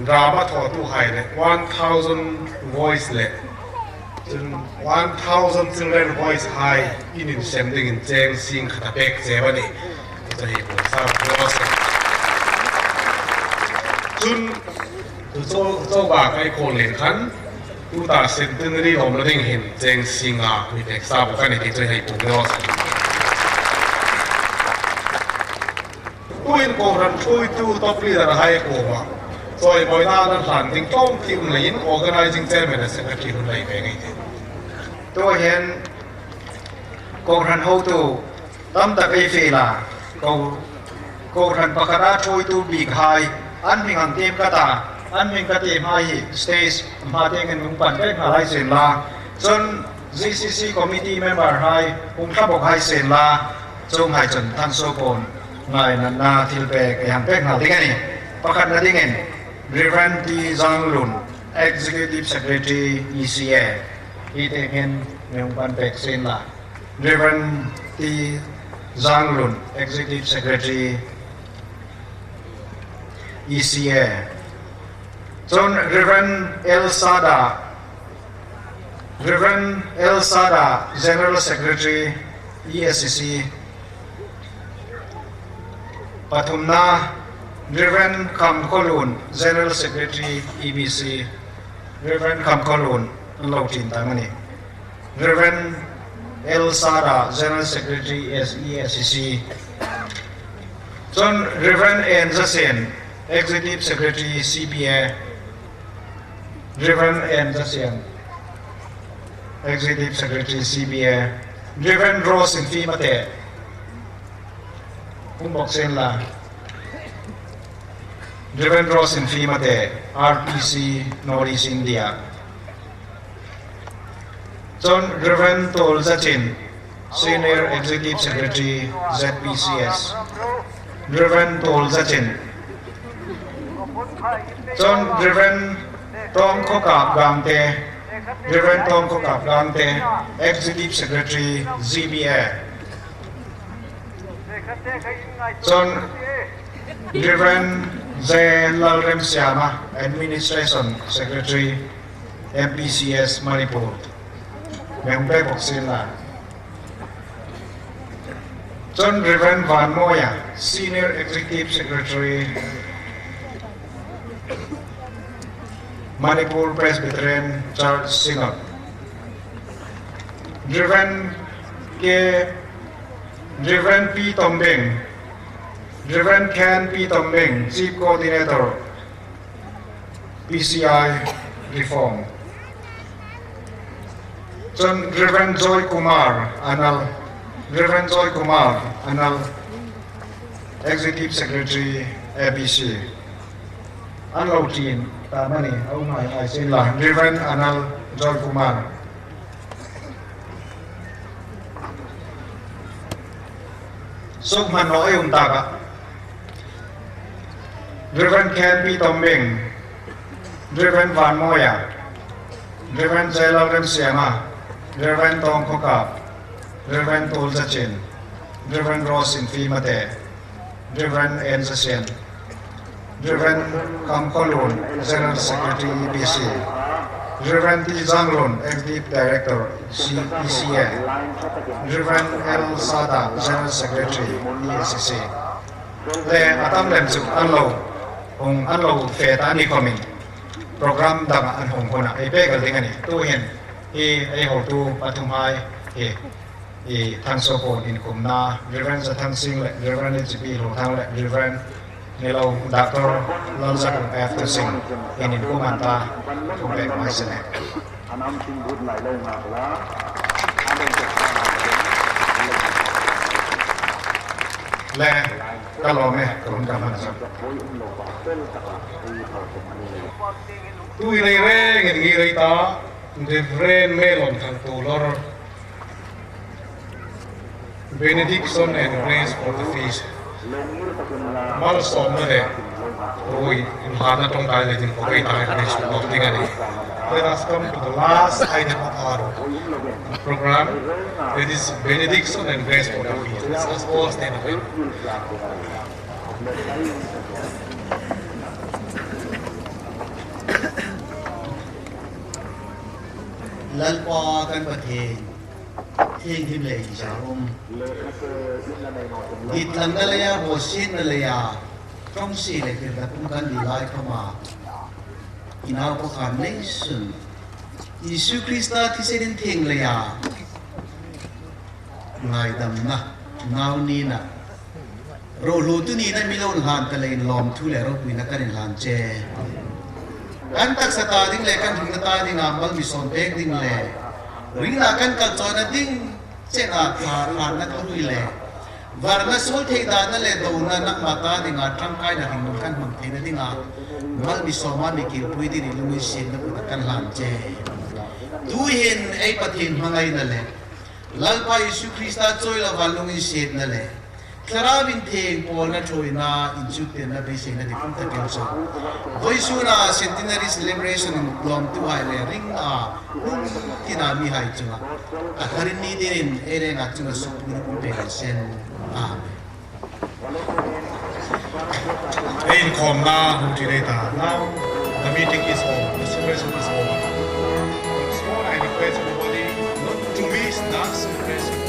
drama thọ tu hài này 1,000 voice lệ Chung 1,000 children voice high in sending in Chang Sing khata pek che ba ni cho hi ko sa ko se Chung cho bà cái khôn lên khăn tu ta Centenary hom lo ding hin Chang Sing a mi tek sa ba ka ni ti cho hi ko no se Tuin ko ran thui tu top leader hai ko ma Rồi mỗi ta đang làm tiếng trong team lấy organizing chairman and secretary hun lấy về ngay thế. Tôi hiện cô răn hậu tu tâm ta cái phi là cô răn bạc ra trôi tu bị hai anh mình hàng team cả ta anh mình cả team hai stage mà tiếng anh cũng bận cái mà hai sen là chân GCCC committee member hai cũng khắp một hai sen là trong hai chân thanh số cồn ngày na thiêu về cái hàng cái nào tiếng anh bạc ra tiếng anh Reverend Zawlthanglien, Executive Secretary ECA, Itengen Meungpan Peksin la. Reverend Zawlthanglien, Executive Secretary ECA. John Reverend El Sada, General Secretary ESCC. Pathumna Reverend Kamkolun, General Secretary EBC. Reverend Kamkolun, Lautin Tamani. Reverend El Sada, General Secretary ESCC. John Reverend N. Jasen, Executive Secretary CBA. Reverend N. Jasen, Executive Secretary CBA. Reverend Rosung Fimate, Umboksen la. Reverend Rosung Fimate, RPC Northeast India. John Reverend Tol Zachin, Senior Executive Secretary ZPCS. Reverend Tol Zachin. John Reverend Tong Kokap Gangte, Reverend Tong Kokap Gangte, Executive Secretary ZBA. John Reverend Lalrem Siama, Administration Secretary MPCS Manipur. Member Boxilla. John Reverend Van Moya, Senior Executive Secretary Manipur Presbyterian Church Synod. Reverend P. Tombeng, Reverend Ken P. Tombeng, Chief Coordinator, PCI Reform. John Reverend Joy Kumar, Anal, Reverend Joy Kumar, Anal, Executive Secretary, ABC. Anlautin, Tamani, I say la, Reverend Anal Joy Kumar. Sukman Noe Untaga. Reverend Ken P. Tombeng, Reverend Van Moya, Reverend Lalngaisang Siama, Reverend Tong Kokap, Reverend Tol Zachin, Reverend Rosung Fimate, Reverend N. Jasen, Reverend Kam Kolun, General Secretary EBC, Reverend T. Zanglun, Executive Director, ECA, Reverend L. Sada, General Secretary, ECC. Le atam lem suk anlo fe ta ni komin program dang an hong kona ai pe gal ding ani tu hen ai ho tu pathum hai thang so pon in kumna Reverend Zawlthanglien sing le Reverend GP Hluothang le Reverend Nilo Dr. Lalngaisang after sing in kumanta tu be mai sene anam sing good lai lai ma la le kalau meh turun kapan sah tu ini reng ini ta Reverend melon thang tu lor benediction and grace for the feast mal som na le oi hana tong kai le din ko kai ta grace of the ngani. Let us come to the last item of our program. It is benediction and grace for the feast. Let us all stand up. Lalpa kan patheng theng him lei jarum hit lang dalaya hosin dalaya trong si le kir da kum kan dilai khama inaw ko khan nei sun Yesu Krista thi sedin theng leya ngai dam na naw ni na ro lu tu ni na milon han ta lein lom thu le ro pui na kan han che kan tak sata ding le kan hing ta ding amal mi son pek ding le ring la kan kal chona ding che na thar han na thu le varna sol thei da na le do na nak mata ding a tram kai na hing kan mang thei na ding a mal mi so ma mi ki pui di lu mi sin na kan han che tu hin ai pathin mangai na le lalpa Yesu Krista choi la walung in shet na le Karawin theng pol na choi na injuk ten na base na dikung ta kelso voisu na Centenary celebration in lom tu hai le ring a hung tinami hai chunga akharin ni din ere nga chunga supur pe sen amen. In Komna Hutireta. Now the meeting is over. The celebration is over. So I request everybody not to miss that celebration.